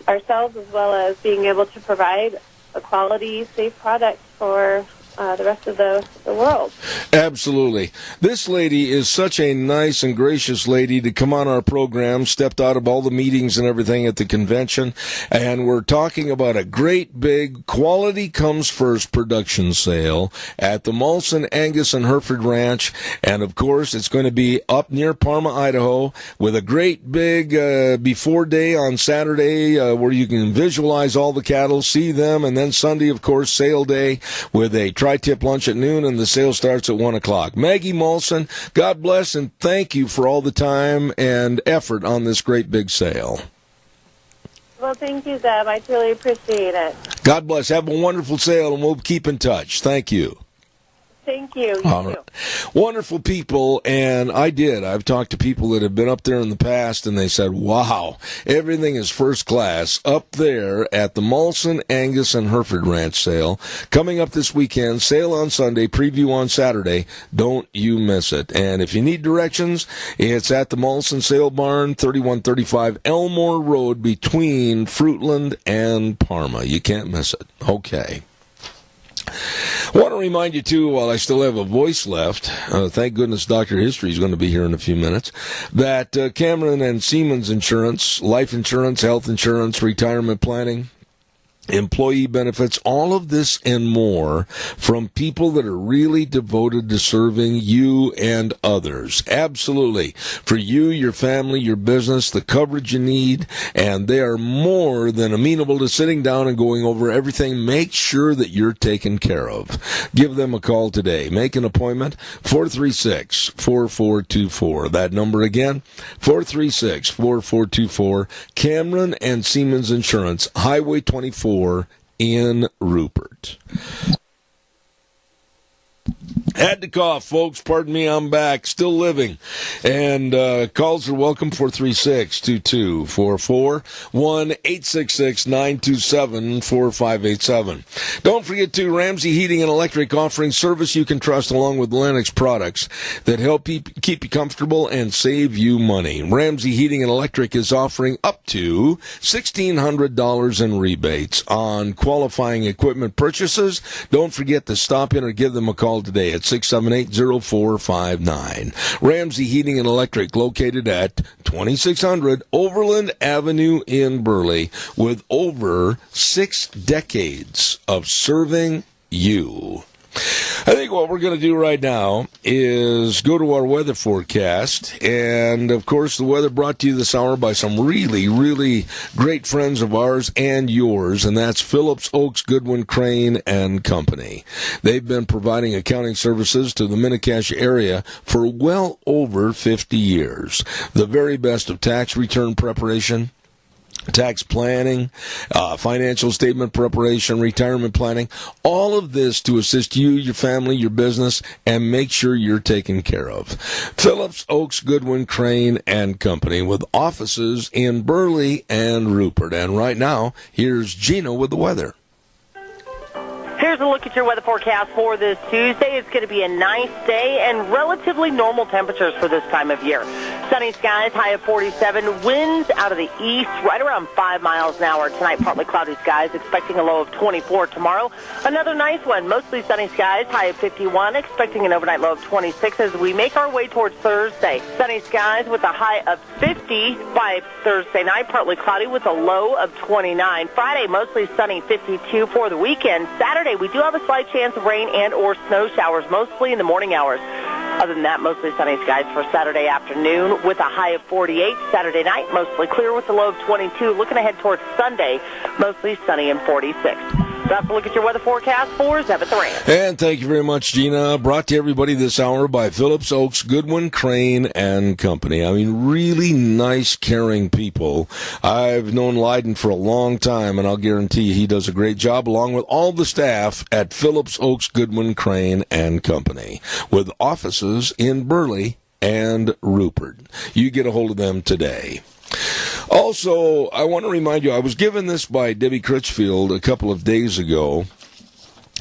ourselves, as well as being able to provide a quality, safe product for the rest of the world. Absolutely. This lady is such a nice and gracious lady to come on our program, stepped out of all the meetings and everything at the convention, and we're talking about a great big quality comes first production sale at the Molson, Angus, and Hereford Ranch, and of course it's going to be up near Parma, Idaho, with a great big before day on Saturday where you can visualize all the cattle, see them, and then Sunday, of course, sale day with a tri-tip lunch at noon, and the sale starts at 1 o'clock. Maggie Molson, God bless and thank you for all the time and effort on this great big sale. Well, thank you, Zeb. I truly appreciate it. God bless. Have a wonderful sale, and we'll keep in touch. Thank you. Thank you. All right. Wonderful people, and I've talked to people that have been up there in the past, and they said, wow, everything is first class up there at the Molson, Angus, and Hereford Ranch sale. Coming up this weekend, sale on Sunday, preview on Saturday. Don't you miss it. And if you need directions, it's at the Molson Sale Barn, 3135 Elmore Road between Fruitland and Parma. You can't miss it. Okay. I want to remind you, too, while I still have a voice left, thank goodness Dr. History is going to be here in a few minutes, that Cameron and Siemens Insurance, life insurance, health insurance, retirement planning, employee benefits, all of this and more from people that are really devoted to serving you and others. Absolutely. For you, your family, your business, the coverage you need, and they are more than amenable to sitting down and going over everything. Make sure that you're taken care of. Give them a call today. Make an appointment, 436-4424. That number again, 436-4424. Cameron and Siemens Insurance, Highway 24, in Rupert. Had to cough, folks. Pardon me, I'm back. Still living. And calls are welcome, 436-2244, 1-866-927-4587. Don't forget to Ramsey Heating and Electric, offering service you can trust along with Lennox products that help keep you comfortable and save you money. Ramsey Heating and Electric is offering up to $1,600 in rebates on qualifying equipment purchases. Don't forget to stop in or give them a call today at 678-0459. Ramsey Heating and Electric, located at 2600 Overland Avenue in Burley, with over 6 decades of serving you. I think what we're going to do right now is go to our weather forecast. And, of course, the weather brought to you this hour by some really, really great friends of ours and yours, and that's Phillips, Oaks, Goodwin, Crane, and Company. They've been providing accounting services to the Mini-Cash area for well over 50 years. The very best of tax return preparation, tax planning, financial statement preparation, retirement planning, all of this to assist you, your family, your business, and make sure you're taken care of. Phillips, Oaks, Goodwin, Crane, and Company, with offices in Burley and Rupert. And right now, here's Gina with the weather. Here's a look at your weather forecast for this Tuesday. It's going to be a nice day and relatively normal temperatures for this time of year. Sunny skies, high of 47. Winds out of the east, right around 5 miles an hour. Tonight, partly cloudy skies, expecting a low of 24 tomorrow. Another nice one, mostly sunny skies, high of 51, expecting an overnight low of 26 as we make our way towards Thursday. Sunny skies with a high of 50 by Thursday night, partly cloudy with a low of 29. Friday, mostly sunny, 52 for the weekend. Saturday, we do have a slight chance of rain and or snow showers, mostly in the morning hours. Other than that, mostly sunny skies for Saturday afternoon with a high of 48. Saturday night, mostly clear with a low of 22. Looking ahead towards Sunday, mostly sunny and 46. That's a look at your weather forecast for Zeb at the Ranch. And thank you very much, Gina. Brought to everybody this hour by Phillips, Oaks, Goodwin, Crane, and Company. I mean, really nice, caring people. I've known Leiden for a long time, and I'll guarantee he does a great job, along with all the staff at Phillips, Oaks, Goodwin, Crane, and Company, with offices in Burley and Rupert. You get a hold of them today. Also, I want to remind you, I was given this by Debbie Critchfield a couple of days ago,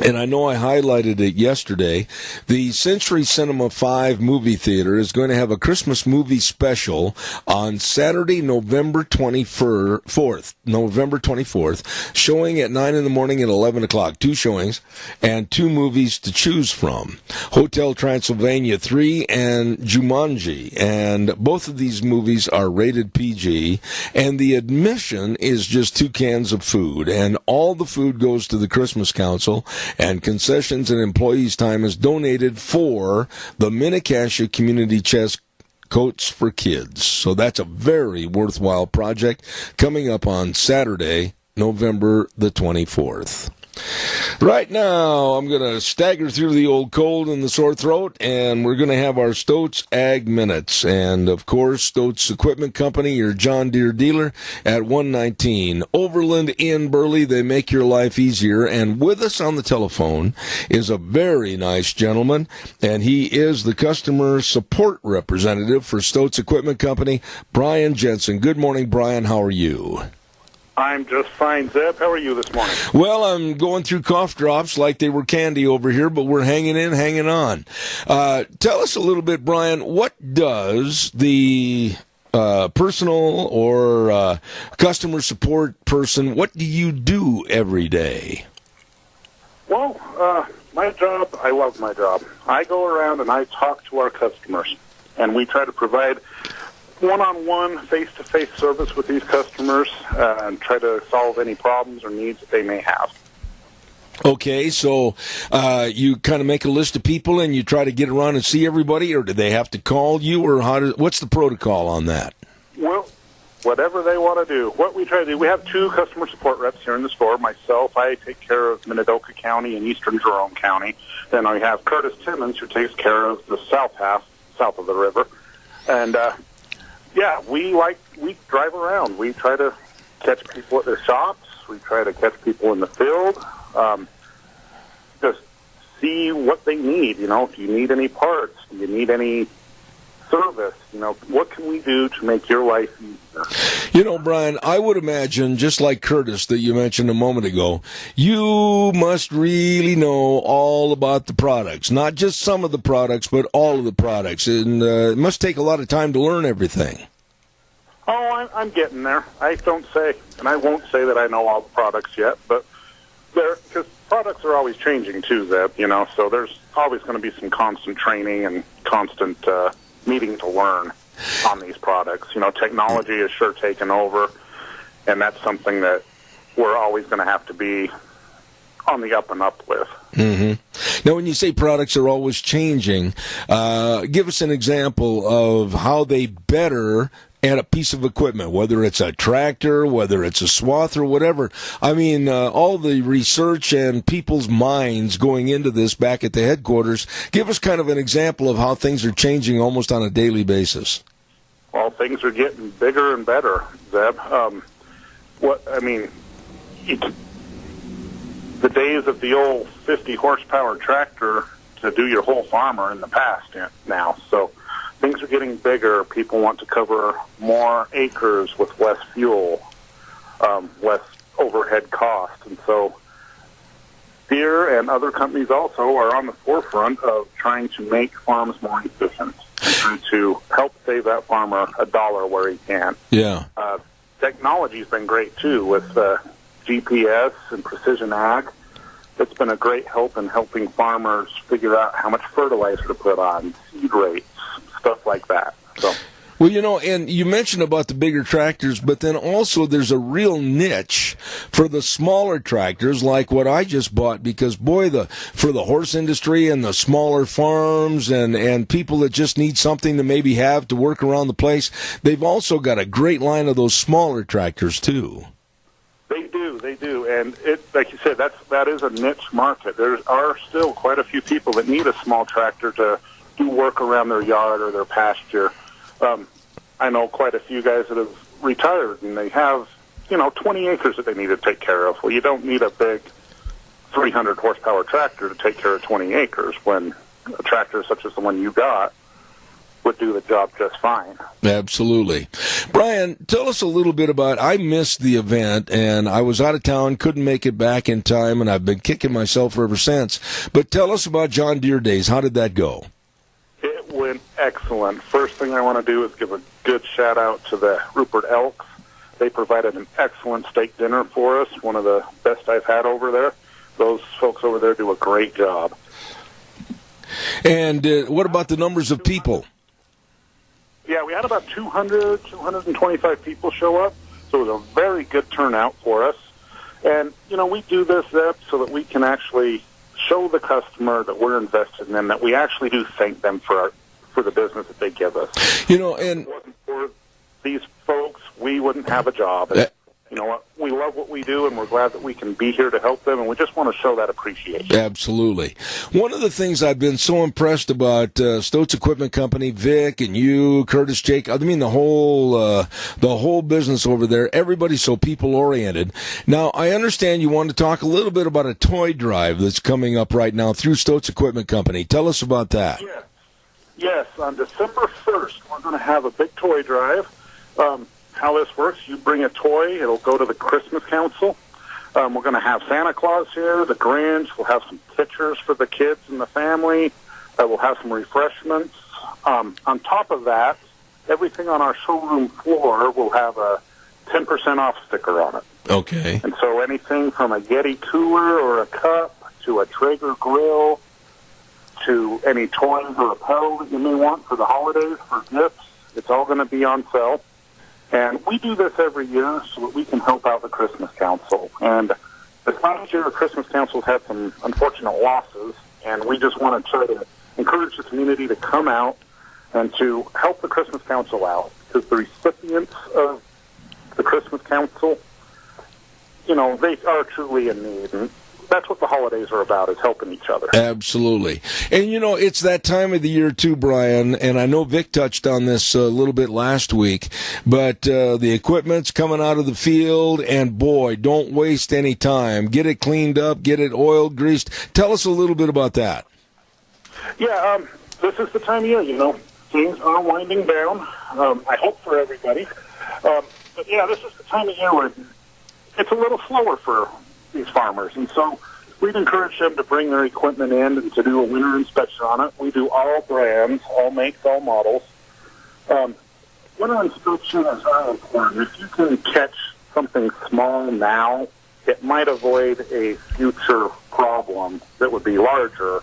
and I know I highlighted it yesterday. The Century Cinema 5 movie theater is going to have a Christmas movie special on Saturday, November 24th, showing at 9 in the morning and 11 o'clock. 2 showings and 2 movies to choose from. Hotel Transylvania 3 and Jumanji. And both of these movies are rated PG. And the admission is just 2 cans of food. And all the food goes to the Christmas Council. And concessions and employees' time is donated for the Mini-Cash Community Chess Coats for Kids. So that's a very worthwhile project coming up on Saturday, November the 24th. Right now, I'm going to stagger through the old cold and the sore throat, and we're going to have our Stotz Ag Minutes. And, of course, Stotz Equipment Company, your John Deere dealer, at 119 Overland in Burley. They make your life easier. And with us on the telephone is a very nice gentleman, and he is the customer support representative for Stotz Equipment Company, Brian Jensen. Good morning, Brian. How are you? I'm just fine, Zeb. How are you this morning? Well, I'm going through cough drops like they were candy over here, but we're hanging in, hanging on. Tell us a little bit, Brian, what does the personal or customer support person, what do you do every day? Well, my job, I love my job. I go around and I talk to our customers, and we try to provide one-on-one, face-to-face service with these customers and try to solve any problems or needs that they may have. Okay, so you kind of make a list of people and you try to get around and see everybody, or do they have to call you, or what's the protocol on that? Well, whatever they want to do. What we try to do, we have 2 customer support reps here in the store. Myself, I take care of Minidoka County and Eastern Jerome County. Then I have Curtis Timmons, who takes care of the south half, south of the river. And yeah, we drive around. We try to catch people at their shops. We try to catch people in the field. Just see what they need. You know, if you need any parts, do you need any service? You know, what can we do to make your life easier? You know, Brian, I would imagine, just like Curtis that you mentioned a moment ago, you must really know all about the products. Not just some of the products, but all of the products. And it must take a lot of time to learn everything. Oh, I'm getting there. I don't say, and I won't say that I know all the products yet, but because products are always changing too, Zeb, you know, so there's always going to be some constant training and constant needing to learn on these products. You know, technology is sure taken over, and that's something that we're always going to have to be on the up and up with. Now, when you say products are always changing, give us an example of how they better at a piece of equipment, whether it's a tractor, whether it's a swath or whatever. I mean, all the research and people's minds going into this back at the headquarters. Give us kind of an example of how things are changing almost on a daily basis. Well, things are getting bigger and better, Zeb. The days of the old 50 horsepower tractor to do your whole farm are in the past now. So things are getting bigger. People want to cover more acres with less fuel, less overhead cost. And so Deere and other companies also are on the forefront of trying to make farms more efficient and to help save that farmer $1 where he can. Yeah. Technology's been great, too, with GPS and precision ag. It's been a great help in helping farmers figure out how much fertilizer to put on, seed rates, stuff like that. So, well, you know, and you mentioned about the bigger tractors, but then also there's a real niche for the smaller tractors like what I just bought, because, boy, for the horse industry and the smaller farms and people that just need something to maybe have to work around the place, they've also got a great line of those smaller tractors, too. They do, and like you said, that is a niche market. There are still quite a few people that need a small tractor to do work around their yard or their pasture. I know quite a few guys that have retired, and they have, 20 acres that they need to take care of. Well, you don't need a big 300 horsepower tractor to take care of 20 acres when a tractor such as the one you got would do the job just fine. Absolutely. Brian, tell us a little bit about, I missed the event, and I was out of town, couldn't make it back in time, and I've been kicking myself ever since. But tell us about John Deere Days. How did that go? It went excellent. First thing I want to do is give a good shout-out to the Rupert Elks. They provided an excellent steak dinner for us, one of the best I've had over there. Those folks over there do a great job. And what about the numbers of people? Yeah, we had about 225 people show up, so it was a very good turnout for us. And, we do this, Zeb, so that we can actually show the customer that we're invested in them, that we actually do thank them for the business that they give us. And if it wasn't for these folks, we wouldn't have a job. And, what? We love what we do, and we're glad that we can be here to help them, and we just want to show that appreciation. Absolutely. One of the things I've been so impressed about Stoats Equipment Company, Vic, and you, Curtis, Jake, I mean the whole business over there, everybody's so people-oriented. Now, I understand you want to talk a little bit about a toy drive that's coming up right now through Stoats Equipment Company. Tell us about that. Yes, on December 1st, we're going to have a big toy drive. How this works, you bring a toy, it'll go to the Christmas Council. We're going to have Santa Claus here, the Grinch. We'll have some pictures for the kids and the family. We'll have some refreshments. On top of that, everything on our showroom floor will have a 10% off sticker on it. Okay. And so anything from a Yeti cooler or a cup to a Traeger grill to any toys or apparel that you may want for the holidays, for gifts, it's all going to be on sale. And we do this every year so that we can help out the Christmas Council. And this last year, the Christmas Council's had some unfortunate losses, and we just want to try to encourage the community to come out and to help the Christmas Council out. Because the recipients of the Christmas Council, they are truly in need. And that's what the holidays are about, is helping each other. Absolutely. And, it's that time of the year, too, Brian, and I know Vic touched on this a little bit last week, but the equipment's coming out of the field, and, boy, don't waste any time. Get it cleaned up, get it oiled, greased. Tell us a little bit about that. Yeah, this is the time of year, Things are winding down, I hope for everybody. But, yeah, this is the time of year where it's a little slower for these farmers, and so we'd encourage them to bring their equipment in and to do a winter inspection on it. We do all brands, all makes, all models. Winter inspection is very important. If you can catch something small now, it might avoid a future problem that would be larger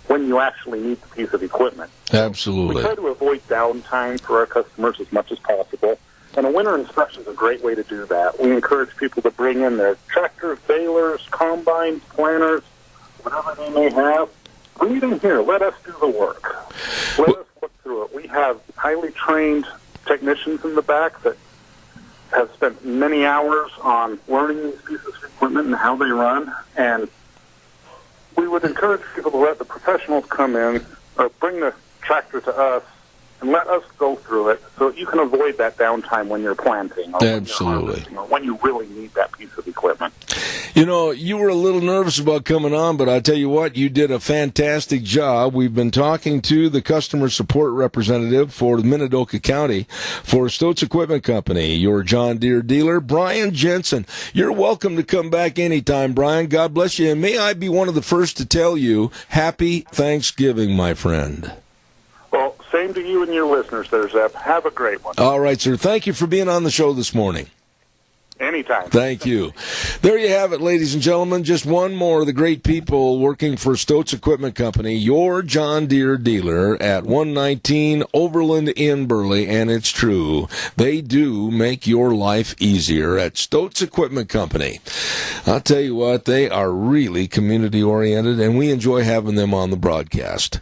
when you actually need the piece of equipment. Absolutely. We try to avoid downtime for our customers as much as possible. And a winter inspection is a great way to do that. We encourage people to bring in their tractors, balers, combines, planters, whatever they may have. Bring it in here. Let us do the work. Let us look through it. We have highly trained technicians in the back that have spent many hours on learning these pieces of equipment and how they run. And we would encourage people to let the professionals come in or bring the tractor to us and let us go through it so that you can avoid that downtime when you're planting or Absolutely. When, or when you really need that piece of equipment. You know, you were a little nervous about coming on, but I tell you what, you did a fantastic job. We've been talking to the customer support representative for Minidoka County for Stotz Equipment Company, your John Deere dealer, Brian Jensen. You're welcome to come back anytime, Brian. God bless you. And may I be one of the first to tell you, Happy Thanksgiving, my friend. Well, same to you and your listeners there, Zeb. Have a great one. All right, sir. Thank you for being on the show this morning. Anytime. Thank you. There you have it, ladies and gentlemen. Just one more of the great people working for Stotz Equipment Company, your John Deere dealer at 119 Overland in Burley. And it's true. They do make your life easier at Stotz Equipment Company. I'll tell you what, they are really community-oriented, and we enjoy having them on the broadcast.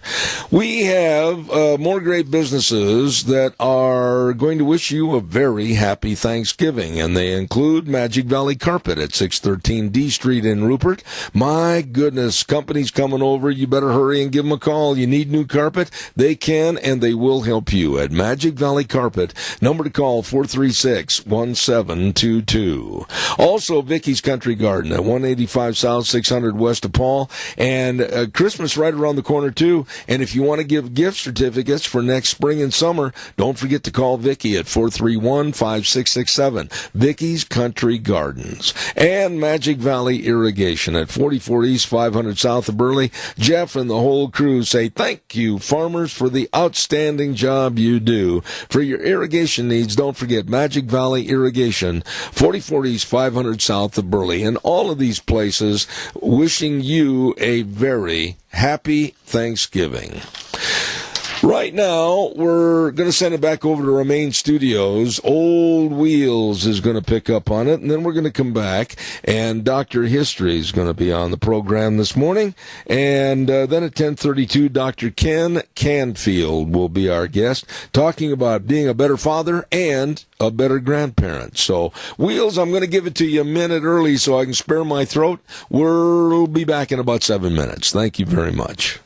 We have more great businesses that are going to wish you a very happy Thanksgiving, and they include Magic Valley Carpet at 613 D Street in Rupert. My goodness, company's coming over. You better hurry and give them a call. You need new carpet? They can, and they will help you at Magic Valley Carpet. Number to call, 436-1722. Also, Vicky's Country Garden at 185 South, 600 West of Paul. And Christmas right around the corner, too. And if you want to give gift certificates for next spring and summer, don't forget to call Vicky at 431-5667. Vicky's Country Gardens. And Magic Valley Irrigation at 44 East, 500 South of Burley. Jeff and the whole crew say thank you, farmers, for the outstanding job you do. For your irrigation needs, don't forget Magic Valley Irrigation, 44 East, 500 South of Burley. And all of these places wishing you a very happy Thanksgiving. Right now, we're going to send it back over to our main studios. Old Wheels is going to pick up on it, and then we're going to come back, and Dr. History is going to be on the program this morning. And then at 10:32, Dr. Ken Canfield will be our guest, talking about being a better father and a better grandparent. So, Wheels, I'm going to give it to you a minute early so I can spare my throat. We'll be back in about 7 minutes. Thank you very much.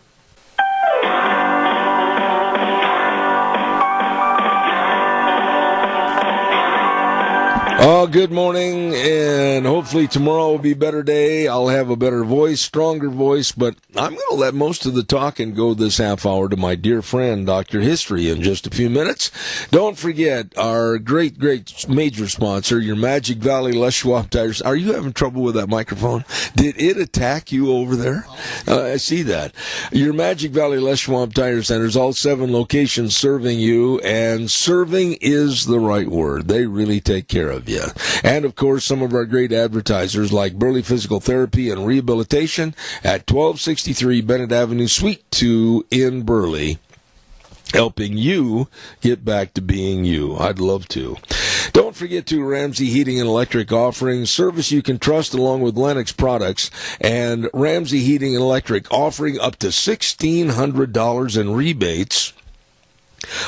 Oh, good morning, and hopefully tomorrow will be a better day. I'll have a better voice, stronger voice, but I'm going to let most of the talking go this half hour to my dear friend, Dr. History, in just a few minutes. Don't forget our great, great major sponsor, your Magic Valley Les Schwab Tires. Are you having trouble with that microphone? Did it attack you over there? I see that. Your Magic Valley Les Schwab Tire Centers, all 7 locations serving you, and serving is the right word. They really take care of you. And, of course, some of our great advertisers like Burley Physical Therapy and Rehabilitation at 1263 Bennett Avenue, Suite 2 in Burley, helping you get back to being you. I'd love to. Don't forget to Ramsey Heating and Electric offering service you can trust along with Lennox products, and Ramsey Heating and Electric offering up to $1,600 in rebates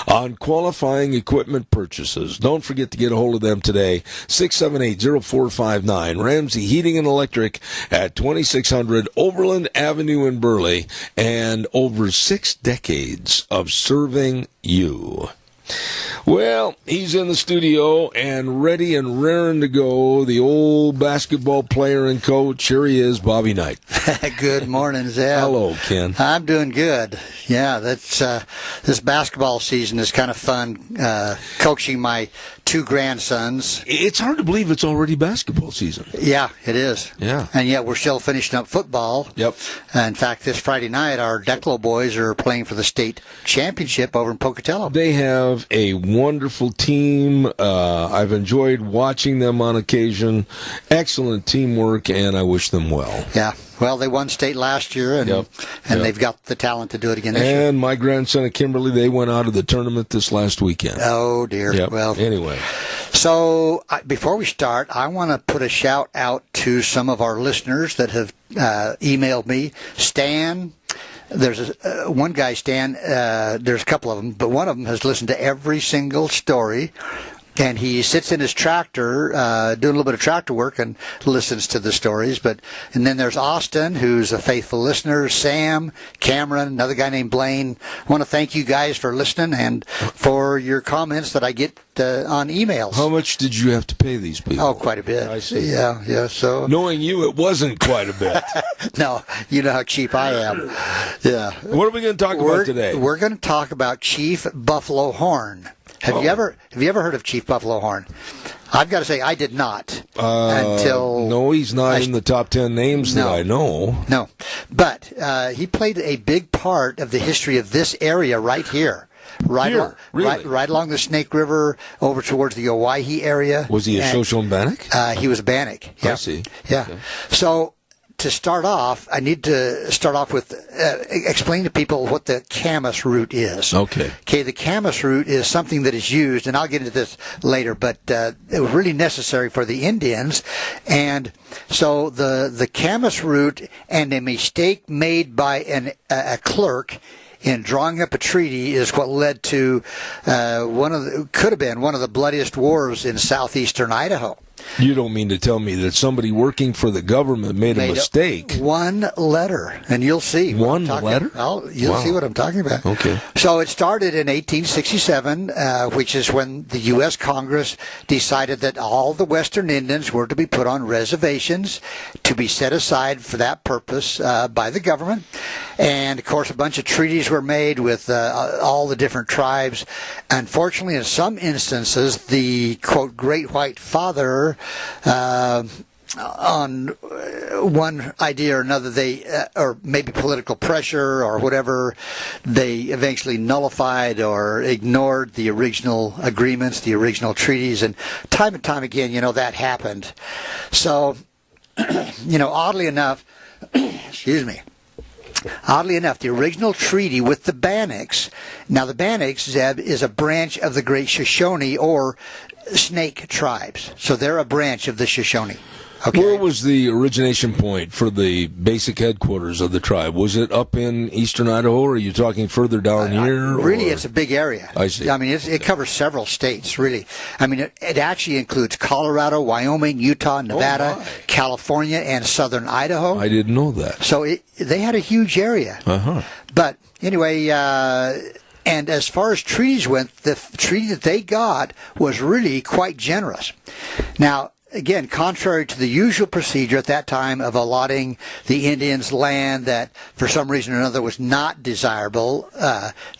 on qualifying equipment purchases. Don't forget to get a hold of them today, 678-0459. Ramsey Heating and Electric at 2600 Overland Avenue in Burley, and over 6 decades of serving you. Well, he's in the studio and ready and raring to go, the old basketball player and coach. Here he is, Bobby Knight. Good morning, Zeb. Hello, Ken. I'm doing good. Yeah, that's this basketball season is kind of fun, coaching my 2 grandsons. It's hard to believe it's already basketball season. Yeah, it is. Yeah. And yet we're still finishing up football. Yep. In fact, this Friday night, our Declo boys are playing for the state championship over in Pocatello. They have a wonderful team. I've enjoyed watching them on occasion. Excellent teamwork, and I wish them well. Yeah. Well, they won state last year, and they've got the talent to do it again this year. And my grandson and Kimberly, they went out of the tournament this last weekend. Oh, dear. Yep. Well, anyway. So before we start, I want to put a shout out to some of our listeners that have emailed me. Stan, there's one guy, Stan, there's a couple of them, but one of them has listened to every single story. And he sits in his tractor, doing a little bit of tractor work, and listens to the stories. And then there's Austin, who's a faithful listener. Sam, Cameron, another guy named Blaine. I want to thank you guys for listening and for your comments that I get on emails. How much did you have to pay these people? Oh, quite a bit. I see. Yeah. So knowing you, it wasn't quite a bit. No, you know how cheap I am. Yeah. What are we going to talk about today? We're going to talk about Chief Buffalo Horn. Have you ever heard of Chief Buffalo Horn? I've got to say I did not until. No, he's not in the top 10 names that I know. No, but he played a big part of the history of this area right here. Right along the Snake River over towards the Owyhee area. Was he a social Bannock? He was a Bannock. Yeah. I see. Yeah. Okay. So to start off, I need to start off with explain to people what the camas root is. Okay. Okay, the camas root is something that is used, and I'll get into this later, but it was really necessary for the Indians. And so the camas root and a mistake made by a clerk in drawing up a treaty is what led to could have been one of the bloodiest wars in southeastern Idaho. You don't mean to tell me that somebody working for the government made a mistake? One letter, and you'll see. One letter? You'll see what I'm talking about. Okay. So it started in 1867, which is when the U.S. Congress decided that all the Western Indians were to be put on reservations to be set aside for that purpose by the government. And, of course, a bunch of treaties were made with all the different tribes. Unfortunately, in some instances, the, quote, Great White Father, on one idea or another, or maybe political pressure or whatever, they eventually nullified or ignored the original agreements, the original treaties, and time again, that happened. So, oddly enough, the original treaty with the Bannocks, now the Bannocks, Zeb, is a branch of the Great Shoshone or Snake tribes. So they're a branch of the Shoshone. Okay. Where was the origination point for the basic headquarters of the tribe? Was it up in eastern Idaho, or are you talking further down here? Really, it's a big area. I see. I mean, it covers several states, really. I mean, it actually includes Colorado, Wyoming, Utah, Nevada, California, and southern Idaho. I didn't know that. So they had a huge area. Uh-huh. But anyway, and as far as treaties went, the treaty that they got was really quite generous. Now, again, contrary to the usual procedure at that time of allotting the Indians land that for some reason or another was not desirable,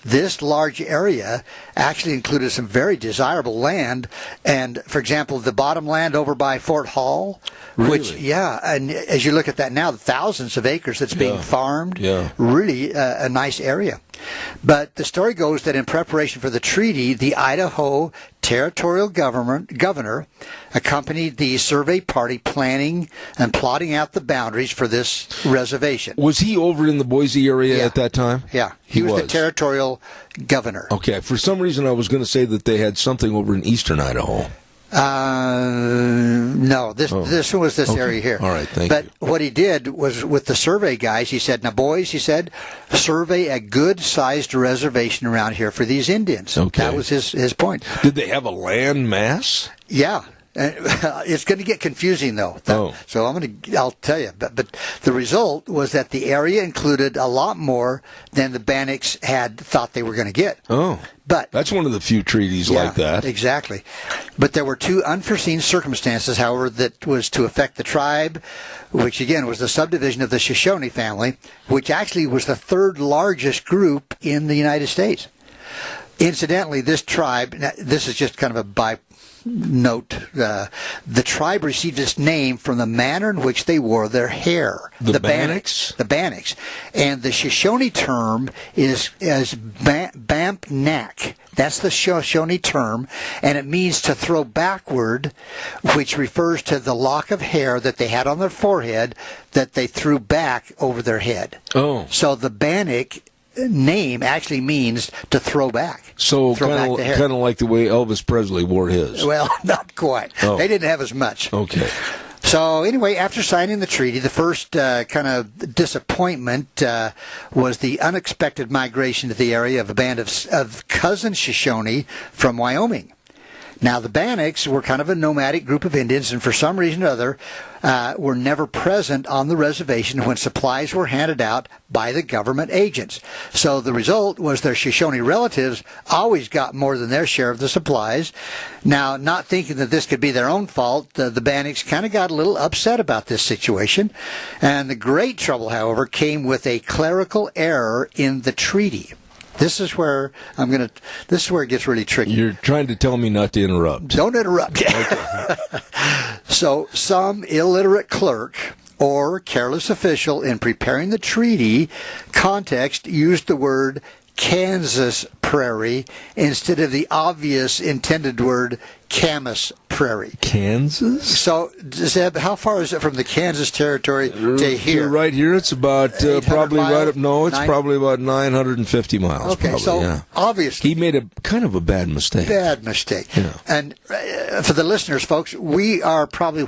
this large area actually included some very desirable land. And, for example, the bottom land over by Fort Hall, really? And as you look at that now, the thousands of acres that's being farmed, really a nice area. But the story goes that in preparation for the treaty, the Idaho territorial governor accompanied the survey party planning and plotting out the boundaries for this reservation. Was he over in the Boise area at that time? Yeah, he was the territorial governor. Okay, for some reason I was going to say that they had something over in eastern Idaho. No, this was this area here. All right, thank you. But what he did was with the survey guys, he said, now boys, he said, survey a good-sized reservation around here for these Indians. Okay. That was his point. Did they have a land mass? Yeah. It's going to get confusing, though. So I'll tell you. But the result was that the area included a lot more than the Bannocks had thought they were going to get. Oh. But that's one of the few treaties like that. Exactly. But there were two unforeseen circumstances, however, that was to affect the tribe, which again was the subdivision of the Shoshone family, which actually was the third largest group in the United States. Incidentally, this tribe, this is just kind of a note, the tribe received its name from the manner in which they wore their hair. The Bannocks? The Bannocks. And the Shoshone term is Bampnak. That's the Shoshone term, and it means to throw backward, which refers to the lock of hair that they had on their forehead that they threw back over their head. Oh. So the Bannock name actually means to throw back. So kind of like the way Elvis Presley wore his. Well, not quite. Oh. They didn't have as much. Okay. So anyway, after signing the treaty, the first kind of disappointment was the unexpected migration to the area of a band of cousin Shoshone from Wyoming. Now, the Bannocks were kind of a nomadic group of Indians, and for some reason or other, were never present on the reservation when supplies were handed out by the government agents. So the result was their Shoshone relatives always got more than their share of the supplies. Now, not thinking that this could be their own fault, the Bannocks kind of got a little upset about this situation. And the great trouble, however, came with a clerical error in the treaty. This is where this is where it gets really tricky. You're trying to tell me not to interrupt. Don't interrupt. Okay. So some illiterate clerk or careless official in preparing the treaty context used the word Kansas Prairie instead of the obvious intended word Camas Prairie. Kansas? So, Zeb, how far is it from the Kansas Territory to here? Right here, it's about probably miles? right up. No, it's probably about 950 miles. Okay, probably, so yeah. obviously he made a kind of a bad mistake. Yeah. And for the listeners, folks, we are probably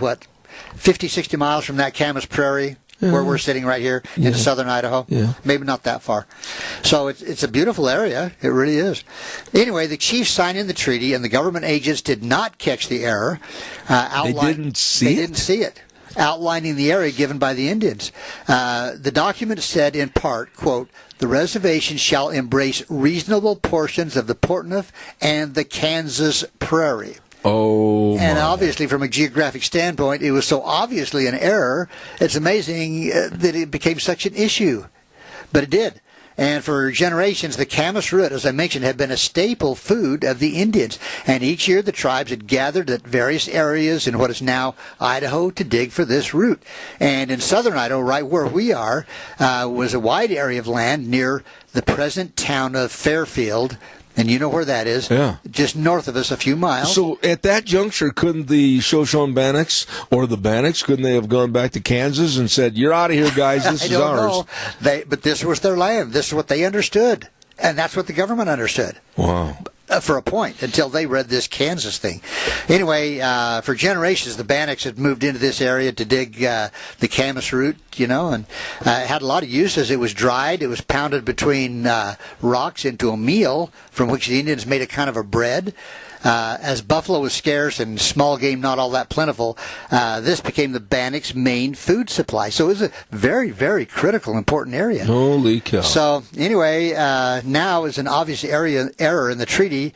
50, 60 miles from that Camas Prairie. Where we're sitting right here in southern Idaho. Yeah. Maybe not that far. So it's a beautiful area. It really is. Anyway, the chiefs signed in the treaty, and the government agents did not catch the error. They didn't see it. Outlining the area given by the Indians. The document said in part, quote, "The reservation shall embrace reasonable portions of the Portneuf and the Kansas Prairie." Oh, and obviously, from a geographic standpoint, it was so obviously an error. It's amazing that it became such an issue. But it did. And for generations, the camas root, as I mentioned, had been a staple food of the Indians. And each year, the tribes had gathered at various areas in what is now Idaho to dig for this root. And in southern Idaho, right where we are, was a wide area of land near the present town of Fairfield. And you know where that is. Yeah. Just north of us, a few miles. So at that juncture, couldn't the Shoshone Bannocks or the Bannocks, couldn't they have gone back to Kansas and said, "You're out of here, guys, this is ours"? But this was their land. This is what they understood. And that's what the government understood. Wow. For a point, until they read this Kansas thing. Anyway, for generations, the Bannocks had moved into this area to dig the camas root, and it had a lot of uses. It was dried. It was pounded between rocks into a meal from which the Indians made a kind of a bread. As buffalo was scarce and small game not all that plentiful, this became the Bannocks' main food supply. So it was a very, very critical, important area. Holy cow. So anyway, now is an obvious error in the treaty,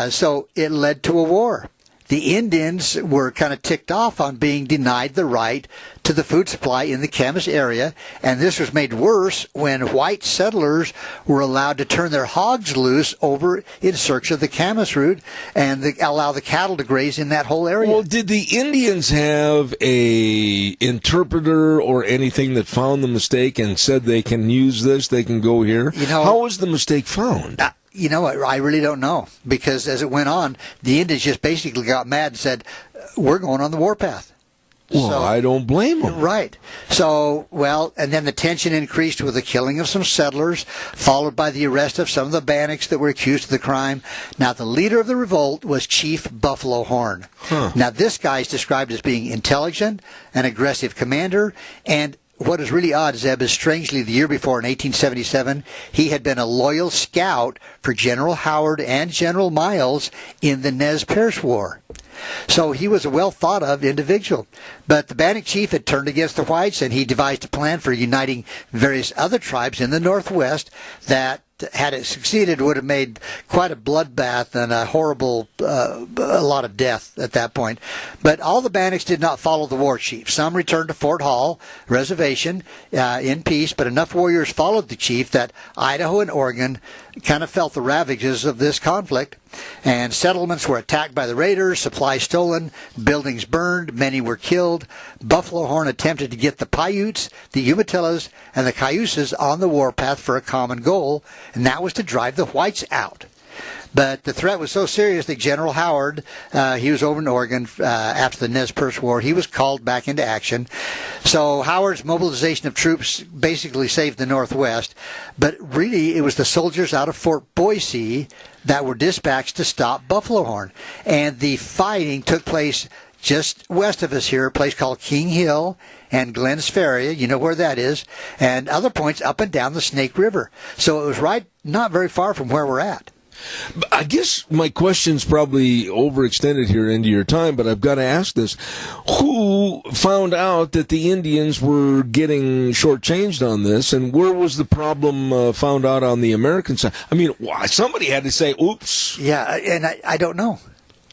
so it led to a war. The Indians were kind of ticked off on being denied the right to the food supply in the Camas area, and this was made worse when white settlers were allowed to turn their hogs loose over in search of the camas root and allow the cattle to graze in that whole area. Well, did the Indians have a interpreter or anything that found the mistake and said they can use this, they can go here? How was the mistake found? You know what? I really don't know, because as it went on, the Indians just basically got mad and said, "We're going on the warpath." Well, I don't blame them. Right. So, and then the tension increased with the killing of some settlers, followed by the arrest of some of the Bannocks that were accused of the crime. Now, the leader of the revolt was Chief Buffalo Horn. Now, this guy is described as being intelligent, an aggressive commander, and what is really odd, Zeb, is strangely the year before, in 1877, he had been a loyal scout for General Howard and General Miles in the Nez Perce War. So he was a well-thought-of individual. But the Bannock chief had turned against the whites, and he devised a plan for uniting various other tribes in the Northwest that, had it succeeded, would have made quite a bloodbath and a horrible, a lot of death at that point. But all the Bannocks did not follow the war chief. Some returned to Fort Hall Reservation in peace, but enough warriors followed the chief that Idaho and Oregon kind of felt the ravages of this conflict. And settlements were attacked by the raiders, supplies stolen, buildings burned, many were killed. Buffalo Horn attempted to get the Paiutes, the Umatillas, and the Cayuses on the warpath for a common goal, and that was to drive the whites out. But the threat was so serious that General Howard, he was over in Oregon after the Nez Perce War. He was called back into action. So Howard's mobilization of troops basically saved the Northwest. But really, it was the soldiers out of Fort Boise that were dispatched to stop Buffalo Horn. And the fighting took place just west of us here, a place called King Hill and Glenn's Ferry. You know where that is. And other points up and down the Snake River. So it was right, not very far from where we're at. I guess my question's probably overextended here into your time, but I've got to ask this. Who found out that the Indians were getting shortchanged on this, and where was the problem found out on the American side? I mean, somebody had to say, oops. Yeah, and I don't know.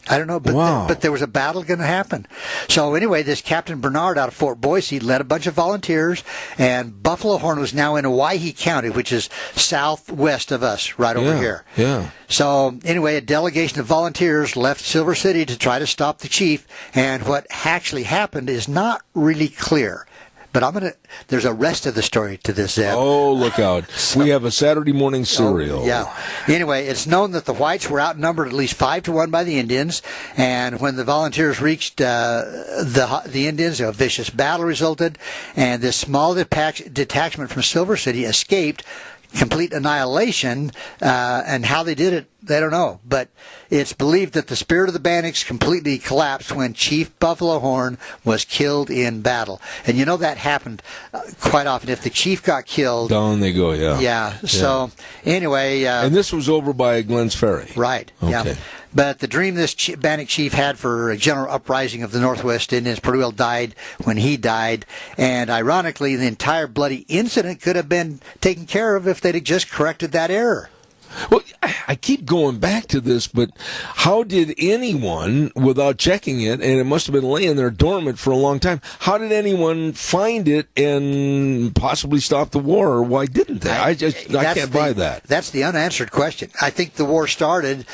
I don't know, but but there was a battle going to happen. So anyway, this Captain Bernard out of Fort Boise led a bunch of volunteers, and Buffalo Horn was now in Owyhee County, which is southwest of us, right over here. Yeah. So anyway, a delegation of volunteers left Silver City to try to stop the chief, and what actually happened is not really clear. But there's a rest of the story to this, Zeb. Oh, look out. We have a Saturday morning serial. Oh, yeah. Anyway, it's known that the whites were outnumbered at least 5-1 by the Indians, and when the volunteers reached the Indians, a vicious battle resulted, and this small detachment from Silver City escaped complete annihilation, and how they did it, they don't know. But it's believed that the spirit of the Bannocks completely collapsed when Chief Buffalo Horn was killed in battle. And you know that happened quite often. If the chief got killed... Down they go, yeah. Yeah. So, anyway... and this was over by Glenn's Ferry. Right, okay. Yeah. But the dream this Bannock chief had for a general uprising of the Northwest Indians pretty well died when he died. And ironically, the entire bloody incident could have been taken care of if they'd have just corrected that error. Well, I keep going back to this, but how did anyone, without checking it, and it must have been laying there dormant for a long time, how did anyone find it and possibly stop the war, or why didn't they? I can't buy that. That's the unanswered question. I think the war started...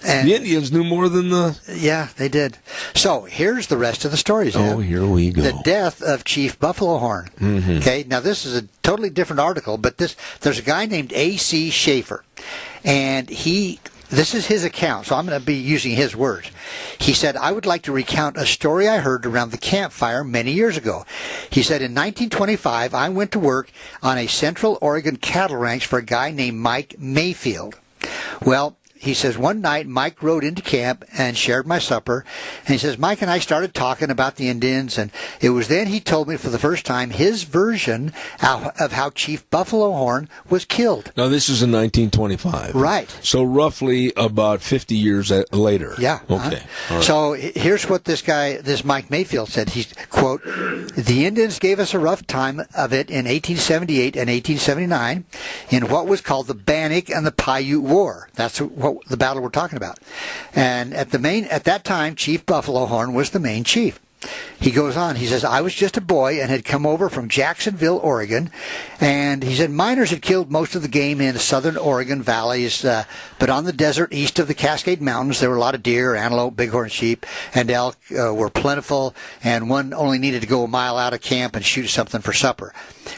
And the Indians knew more than the... Yeah, they did. So, here's the rest of the story, Zeb. Oh, here we go. The death of Chief Buffalo Horn. Mm-hmm. Okay, now this is a totally different article, but there's a guy named A.C. Schaefer, and this is his account, so I'm going to be using his words. He said, I would like to recount a story I heard around the campfire many years ago. He said, in 1925, I went to work on a Central Oregon cattle ranch for a guy named Mike Mayfield. Well, he says, one night Mike rode into camp and shared my supper. And he says, Mike and I started talking about the Indians. And it was then he told me for the first time his version of how Chief Buffalo Horn was killed. Now, this is in 1925. Right. So roughly about 50 years later. Yeah. Okay. All right. So here's what this Mike Mayfield said. He's, quote, the Indians gave us a rough time of it in 1878 and 1879 in what was called the Bannock and the Paiute War. That's what the battle we're talking about. And at that time, Chief Buffalo Horn was the main chief. He goes on, he says, I was just a boy and had come over from Jacksonville, Oregon, and he said miners had killed most of the game in southern Oregon valleys, but on the desert east of the Cascade Mountains, there were a lot of deer, antelope, bighorn sheep, and elk were plentiful, and one only needed to go a mile out of camp and shoot something for supper.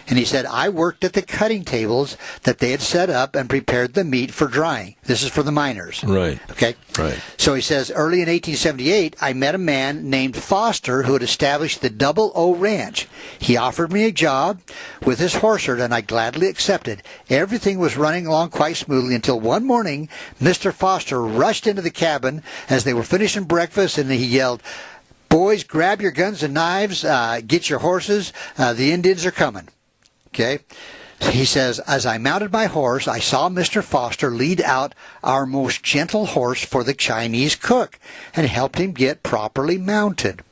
And he said, I worked at the cutting tables that they had set up and prepared the meat for drying. This is for the miners. Right. Okay? Right. So he says, early in 1878, I met a man named Foster who had established the Double O Ranch. He offered me a job with his horse herd, and I gladly accepted. Everything was running along quite smoothly until one morning, Mr. Foster rushed into the cabin as they were finishing breakfast, and he yelled, boys, grab your guns and knives, get your horses, the Indians are coming. Okay? He says, as I mounted my horse, I saw Mr. Foster lead out our most gentle horse for the Chinese cook and helped him get properly mounted.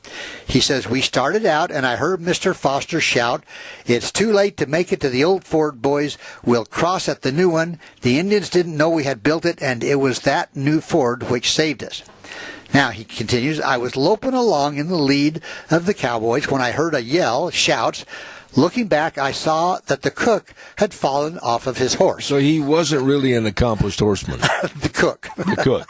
He says, we started out and I heard Mr. Foster shout, it's too late to make it to the old fort, boys. We'll cross at the new one. The Indians didn't know we had built it, and it was that new ford which saved us. Now, he continues, I was loping along in the lead of the cowboys when I heard a yell, shouts, Looking back, I saw that the cook had fallen off of his horse. So he wasn't really an accomplished horseman. The cook. The cook.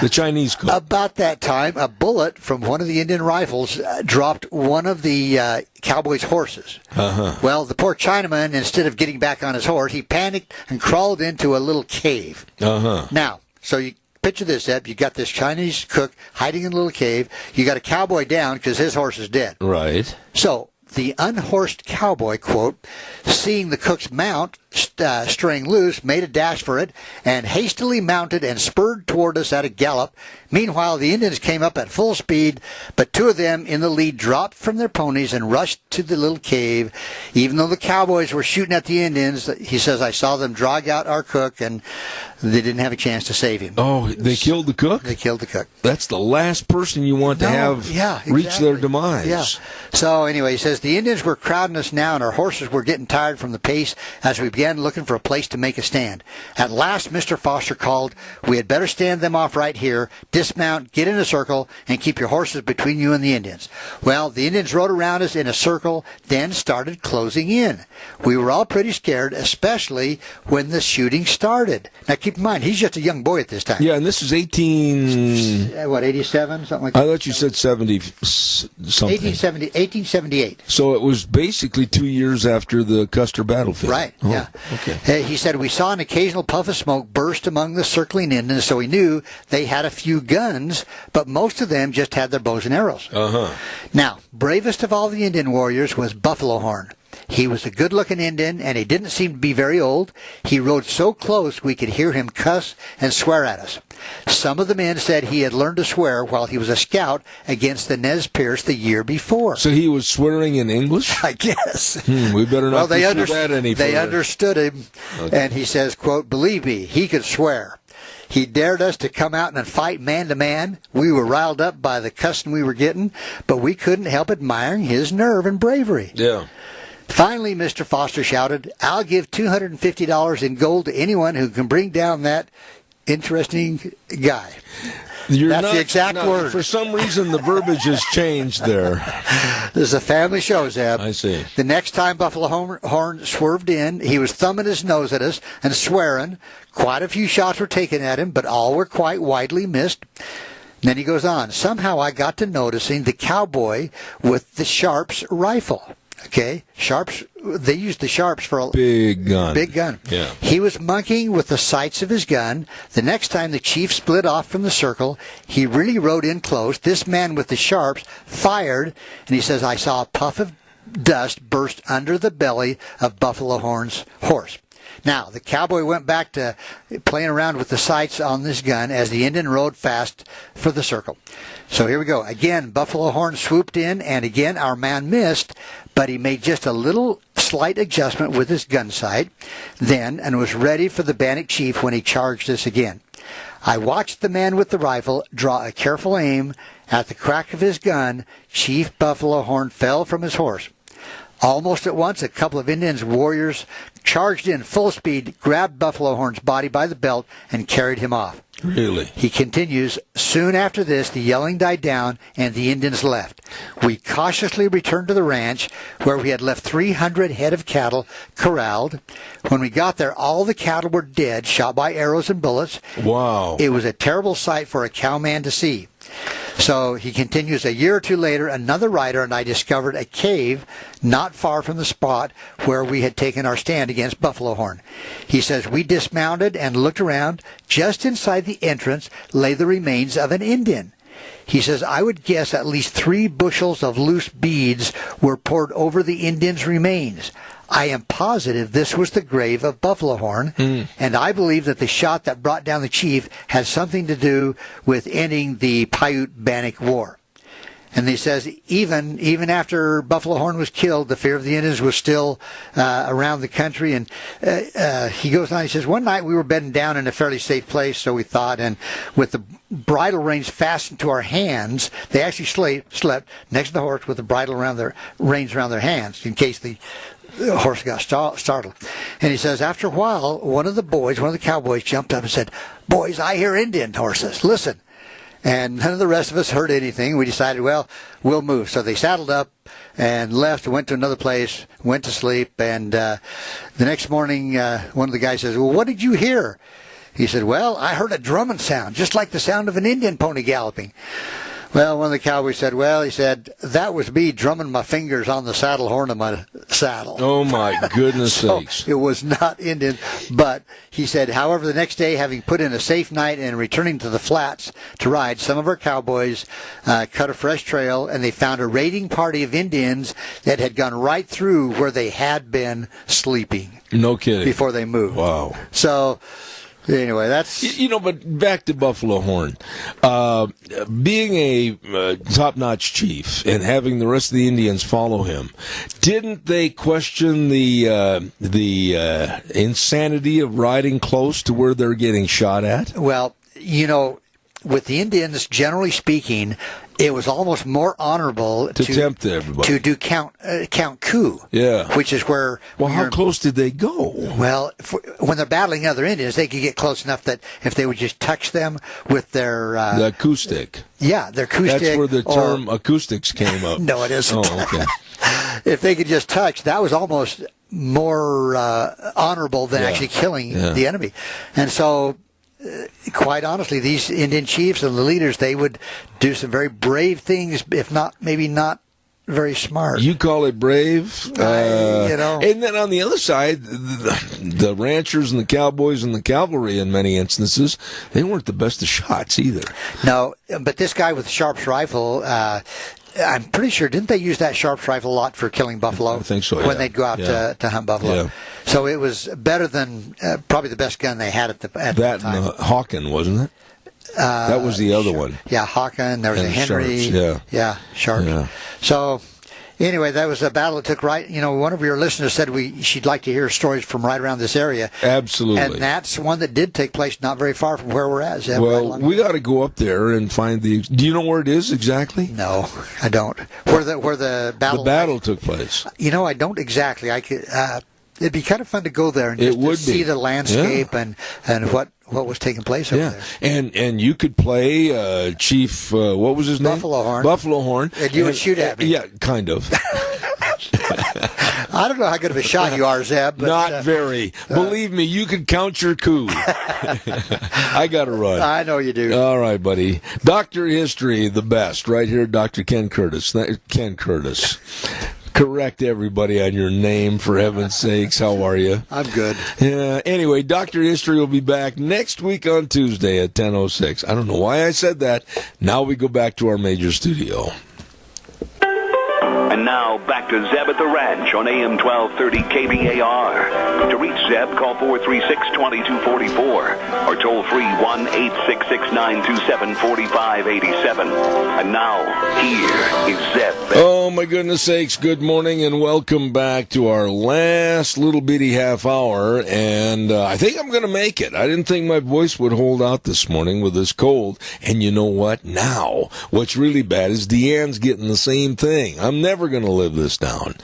The Chinese cook. About that time, a bullet from one of the Indian rifles dropped one of the cowboy's horses. Uh-huh. Well, the poor Chinaman, instead of getting back on his horse, he panicked and crawled into a little cave. Uh-huh. Now, so you picture this, Eb. You got this Chinese cook hiding in a little cave. You got a cowboy down because his horse is dead. Right. So the unhorsed cowboy, quote, seeing the cook's mount straying loose, made a dash for it, and hastily mounted and spurred toward us at a gallop. Meanwhile, the Indians came up at full speed, but two of them in the lead dropped from their ponies and rushed to the little cave. Even though the cowboys were shooting at the Indians, he says, I saw them drag out our cook, and they didn't have a chance to save him. Oh, they killed the cook? They killed the cook. That's the last person you want to have reach their demise. Yeah. So anyway, he says, the Indians were crowding us now, and our horses were getting tired from the pace as we began looking for a place to make a stand. At last, Mr. Foster called, we had better stand them off right here, dismount, get in a circle, and keep your horses between you and the Indians. Well, the Indians rode around us in a circle, then started closing in. We were all pretty scared, especially when the shooting started. Now, keep in mind, he's just a young boy at this time. Yeah, and this is 87, something like that? I thought you said 70 something. 1878. So it was basically 2 years after the Custer battlefield. Right, yeah. Okay. He said, we saw an occasional puff of smoke burst among the circling Indians, so we knew they had a few guns, but most of them just had their bows and arrows. Uh-huh. Now, bravest of all the Indian warriors was Buffalo Horn. He was a good-looking Indian, and he didn't seem to be very old. He rode so close we could hear him cuss and swear at us. Some of the men said he had learned to swear while he was a scout against the Nez Perce the year before. So he was swearing in English? I guess. We better not pursue that any further. They understood him, and he says, quote, believe me, he could swear. He dared us to come out and fight man to man. We were riled up by the cussing we were getting, but we couldn't help admiring his nerve and bravery. Yeah. Finally, Mr. Foster shouted, I'll give $250 in gold to anyone who can bring down that interesting guy. That's the exact word. For some reason, the verbiage has changed there. This is a family show, Zeb. I see. The next time Buffalo Horn swerved in, he was thumbing his nose at us and swearing. Quite a few shots were taken at him, but all were quite widely missed. And then he goes on. Somehow I got to noticing the cowboy with the Sharps rifle. Okay, Sharps, they used the Sharps for a big gun. Big gun. Yeah. He was monkeying with the sights of his gun. The next time the chief split off from the circle, he really rode in close. This man with the Sharps fired, and he says, I saw a puff of dust burst under the belly of Buffalo Horn's horse. Now, the cowboy went back to playing around with the sights on this gun as the Indian rode fast for the circle. So here we go. Again, Buffalo Horn swooped in, and again our man missed, but he made just a little slight adjustment with his gun sight then and was ready for the Bannock chief when he charged us again. I watched the man with the rifle draw a careful aim. At the crack of his gun, Chief Buffalo Horn fell from his horse. Almost at once, a couple of Indians warriors charged in full speed, grabbed Buffalo Horn's body by the belt, and carried him off. Really? He continues, soon after this, the yelling died down, and the Indians left. We cautiously returned to the ranch, where we had left 300 head of cattle corralled. When we got there, all the cattle were dead, shot by arrows and bullets. Wow. It was a terrible sight for a cowman to see. So he continues, a year or two later, another rider and I discovered a cave not far from the spot where we had taken our stand against Buffalo Horn. He says, we dismounted and looked around. Just inside the entrance lay the remains of an Indian. He says, I would guess at least 3 bushels of loose beads were poured over the Indian's remains. I am positive this was the grave of Buffalo Horn, and I believe that the shot that brought down the chief had something to do with ending the Paiute-Bannock War. And he says even after Buffalo Horn was killed, the fear of the Indians was still around the country. And he goes on, he says, one night we were bedding down in a fairly safe place, so we thought, and with the bridle reins fastened to our hands, they actually slept next to the horse with the bridle around their reins around their hands in case the horse got startled. And he says, after a while, one of the cowboys jumped up and said, boys, I hear Indian horses. Listen. And none of the rest of us heard anything. We decided, well, we'll move. So they saddled up and left, went to another place, went to sleep. And the next morning, one of the guys says, well, what did you hear? He said, well, I heard a drumming sound, just like the sound of an Indian pony galloping. Well, one of the cowboys said, well, he said, that was me drumming my fingers on the saddle horn of my saddle. Oh, my goodness sakes. It was not Indian. But he said, however, the next day, having put in a safe night and returning to the flats to ride, some of our cowboys cut a fresh trail, and they found a raiding party of Indians that had gone right through where they had been sleeping. No kidding. Before they moved. Wow. So... anyway, that's... but back to Buffalo Horn. Being a top-notch chief and having the rest of the Indians follow him, didn't they question the insanity of riding close to where they're getting shot at? Well, with the Indians, generally speaking, it was almost more honorable to tempt everybody to do count coup. Yeah, which is where. Well, how close did they go? Well, when they're battling other Indians, they could get close enough that if they would just touch them with their the acoustic. Yeah, their acoustic. That's where the term acoustics came up. No, it isn't. Oh, okay. If they could just touch, that was almost more honorable than actually killing the enemy, and so. Quite honestly, these Indian chiefs and the leaders, they would do some very brave things, if not, maybe not very smart. You call it brave? And then on the other side, the ranchers and the cowboys and the cavalry, in many instances, they weren't the best of shots either. No, but this guy with the Sharps rifle, I'm pretty sure, didn't they use that Sharps rifle a lot for killing buffalo? I think so, when they'd go out to hunt buffalo. Yeah. So it was better than probably the best gun they had at the time. That and Hawken, wasn't it? That was the other one. Yeah, Hawken. There was a Henry. Sharps, yeah, Sharps. Yeah. So anyway, that was a battle that took right. One of your listeners said she'd like to hear stories from right around this area. Absolutely. And that's one that did take place not very far from where we're at. Zeb, well, we got to go up there and find the. Do you know where it is exactly? No, I don't. Where the battle took place. I don't exactly. I could. It'd be kind of fun to go there and just to see the landscape and what was taking place over there. And you could play Chief, what was his name? Buffalo Horn. And you would shoot at me. Yeah, kind of. I don't know how good of a shot you are, Zeb. But, not very. Believe me, you can count your coup. I got to run. I know you do. All right, buddy. Dr. History, the best. Right here, Dr. Ken Curtis. Ken Curtis. Correct everybody on your name, for heaven's sakes. How are you? I'm good. Yeah. Anyway, Dr. History will be back next week on Tuesday at 10:06. I don't know why I said that. Now we go back to our major studio. And now, back to Zeb at the Ranch on AM 1230 KBAR. To reach Zeb, call 436-2244 or toll free 1-866-927-4587. And now, here is Zeb. Oh, my goodness sakes. Good morning and welcome back to our last little bitty half hour. And I think I'm going to make it. I didn't think my voice would hold out this morning with this cold. And you know what? Now, what's really bad is Deanne's getting the same thing. I'm never going to live this down.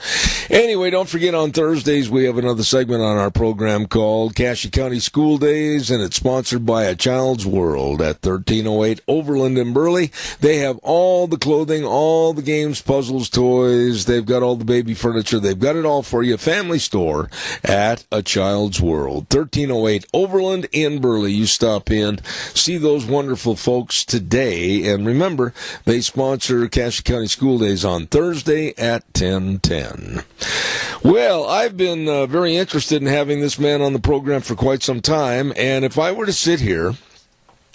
Anyway, don't forget on Thursdays we have another segment on our program called Cassia County School Days, and it's sponsored by A Child's World at 1308 Overland in Burley. They have all the clothing, all the games, puzzles, toys. They've got all the baby furniture. They've got it all for you. Family store at A Child's World. 1308 Overland in Burley. You stop in, see those wonderful folks today, and remember, they sponsor Cassia County School Days on Thursday at 10:10. Well, I've been very interested in having this man on the program for quite some time, and if I were to sit here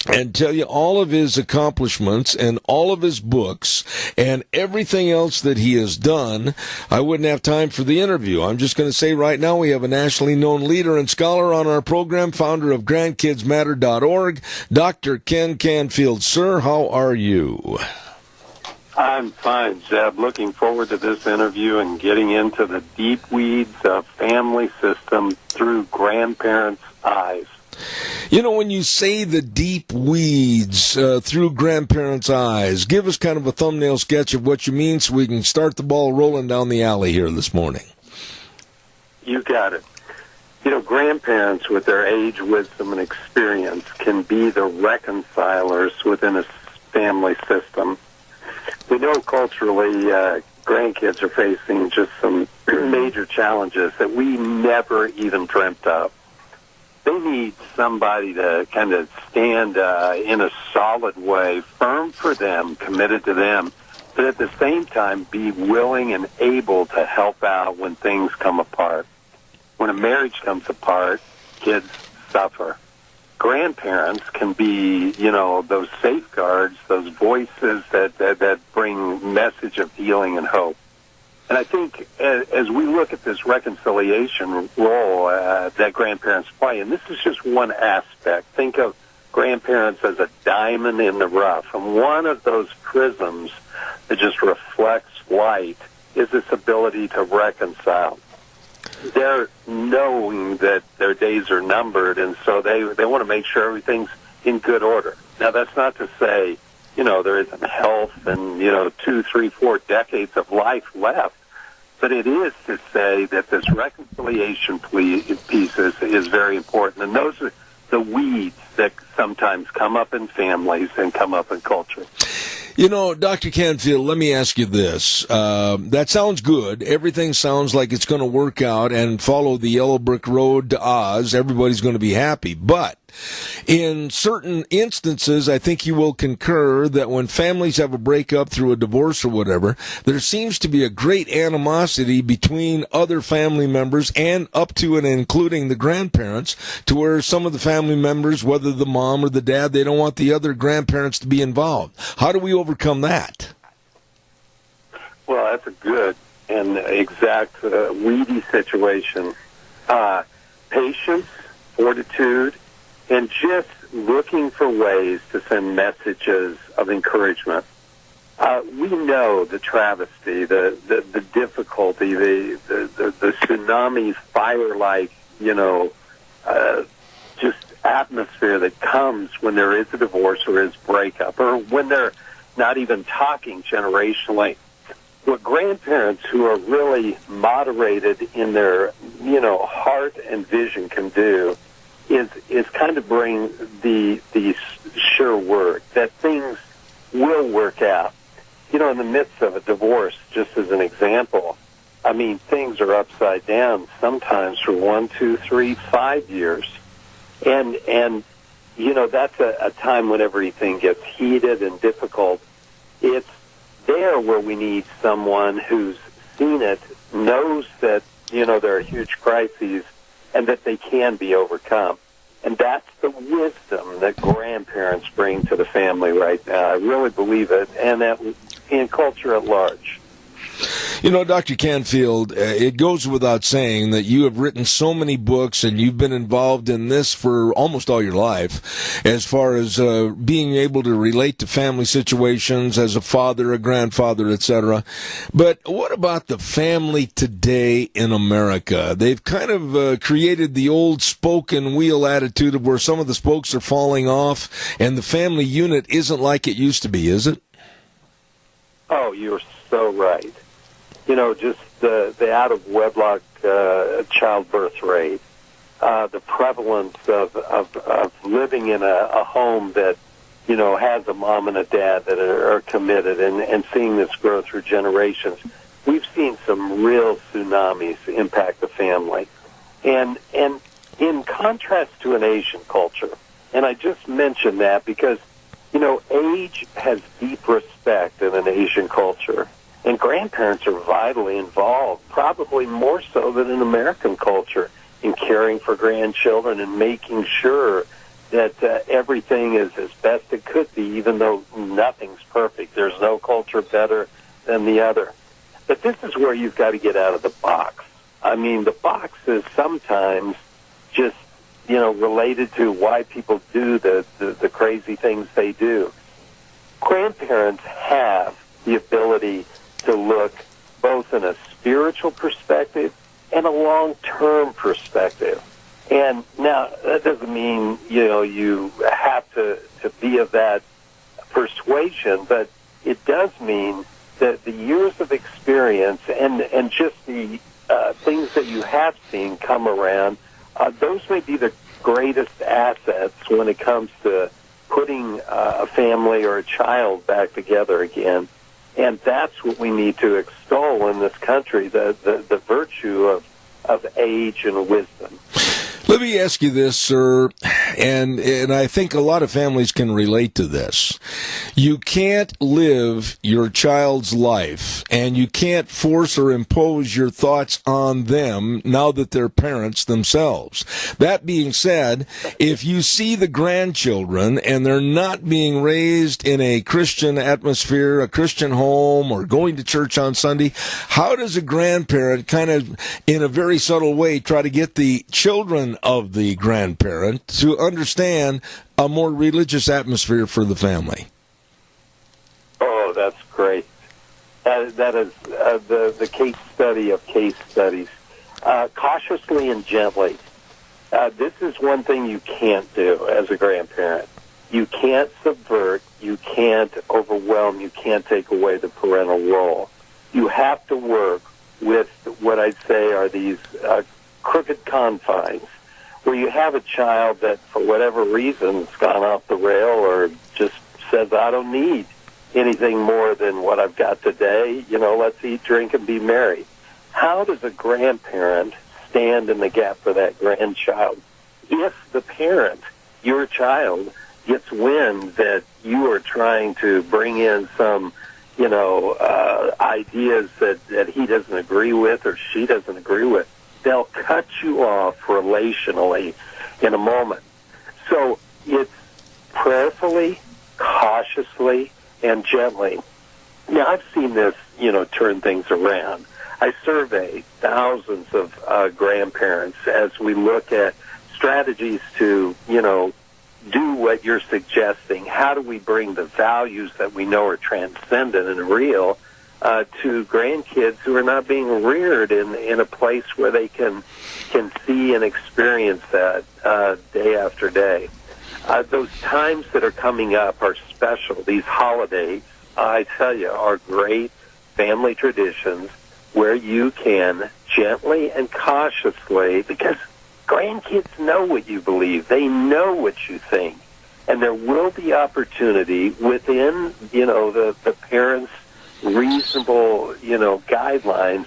and tell you all of his accomplishments and all of his books and everything else that he has done, I wouldn't have time for the interview. I'm just going to say right now we have a nationally known leader and scholar on our program, founder of GrandkidsMatter.org, Dr. Ken Canfield. Sir, how are you? I'm fine, Zeb. Looking forward to this interview and getting into the deep weeds of family system through grandparents' eyes. You know, when you say the deep weeds through grandparents' eyes, give us kind of a thumbnail sketch of what you mean so we can start the ball rolling down the alley here this morning. You got it. Grandparents with their age, wisdom, and experience can be the reconcilers within a family system. We know culturally grandkids are facing just some major challenges that we never even dreamt of. They need somebody to kind of stand in a solid way, firm for them, committed to them, but at the same time be willing and able to help out when things come apart. When a marriage comes apart, kids suffer. Grandparents can be, those safeguards, those voices that bring message of healing and hope. And I think as we look at this reconciliation role that grandparents play, and this is just one aspect, think of grandparents as a diamond in the rough. And one of those prisms that just reflects light is this ability to reconcile. They're knowing that their days are numbered, and so they want to make sure everything's in good order. Now, that's not to say, there isn't health and, 2, 3, 4 decades of life left. But it is to say that this reconciliation piece is very important. And those are the weeds that sometimes come up in families and come up in culture. Dr. Canfield, let me ask you this. That sounds good. Everything sounds like it's going to work out and follow the yellow brick road to Oz. Everybody's going to be happy. But in certain instances, I think you will concur that when families have a breakup through a divorce or whatever, there seems to be a great animosity between other family members and up to and including the grandparents, to where some of the family members, whether the mom or the dad, they don't want the other grandparents to be involved. How do we overcome that? Well, that's a good and exact weedy situation. Patience, fortitude, and just looking for ways to send messages of encouragement. We know the travesty, the difficulty, the tsunami fire-like, just atmosphere that comes when there is a divorce or is breakup, or when they're not even talking generationally. What grandparents who are really moderated in their, heart and vision can do is kind of bring the sure word that things will work out. In the midst of a divorce, just as an example, things are upside down sometimes for 1, 2, 3, 5 years. And that's a time when everything gets heated and difficult. It's there where we need someone who's seen it, knows that, there are huge crises, and that they can be overcome. And that's the wisdom that grandparents bring to the family right now. I really believe it, and that in culture at large. Dr. Canfield, it goes without saying that you have written so many books and you've been involved in this for almost all your life, as far as being able to relate to family situations as a father, a grandfather, etc. But what about the family today in America? They've kind of created the old spoken wheel attitude of where some of the spokes are falling off, and the family unit isn't like it used to be, is it? Oh, you're so right. Just the out-of-wedlock childbirth rate, the prevalence of living in a home that, has a mom and a dad that are committed, and seeing this grow through generations. We've seen some real tsunamis impact the family. And in contrast to an Asian culture, and I just mentioned that because, age has deep respect in an Asian culture. And grandparents are vitally involved, probably more so than in American culture, in caring for grandchildren and making sure that everything is as best it could be, even though nothing's perfect. There's no culture better than the other. But this is where you've got to get out of the box. The box is sometimes just, related to why people do the crazy things they do. Grandparents have the ability to look both in a spiritual perspective and a long-term perspective. And now, that doesn't mean, you have to be of that persuasion, but it does mean that the years of experience and just the things that you have seen come around, those may be the greatest assets when it comes to putting a family or a child back together again. And that's what we need to extol in this country, the virtue of age and wisdom. Let me ask you this, sir, and I think a lot of families can relate to this. You can't live your child's life, and you can't force or impose your thoughts on them now that they're parents themselves. That being said, if you see the grandchildren and they're not being raised in a Christian atmosphere, a Christian home, or going to church on Sunday, how does a grandparent kind of, in a very subtle way, try to get the children of the grandparent to understand a more religious atmosphere for the family? Oh, that's great. That is the case study of case studies. Cautiously and gently. This is one thing you can't do as a grandparent. You can't subvert, you can't overwhelm, you can't take away the parental role. You have to work with what I'd say are these crooked confines, where you have a child that, for whatever reason, has gone off the rail or just says, I don't need anything more than what I've got today. Let's eat, drink, and be merry. How does a grandparent stand in the gap for that grandchild? If the parent, your child, gets wind that you are trying to bring in some, ideas that he doesn't agree with or she doesn't agree with, they'll cut you off relationally in a moment. So it's prayerfully, cautiously, and gently. Now, I've seen this, turn things around. I survey thousands of grandparents as we look at strategies to, do what you're suggesting. How do we bring the values that we know are transcendent and real to grandkids who are not being reared in a place where they can see and experience that day after day. Those times that are coming up are special. These holidays, I tell you, are great family traditions where you can gently and cautiously, because grandkids know what you believe. They know what you think. And there will be opportunity within, the parents' reasonable, guidelines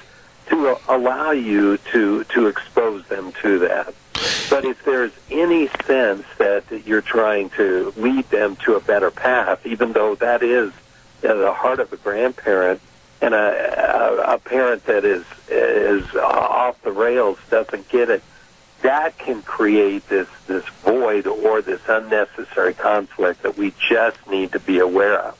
to allow you to expose them to that. But if there's any sense that you're trying to lead them to a better path, even though that is at the heart of a grandparent, and a parent that is off the rails doesn't get it, that can create this void or this unnecessary conflict that we just need to be aware of.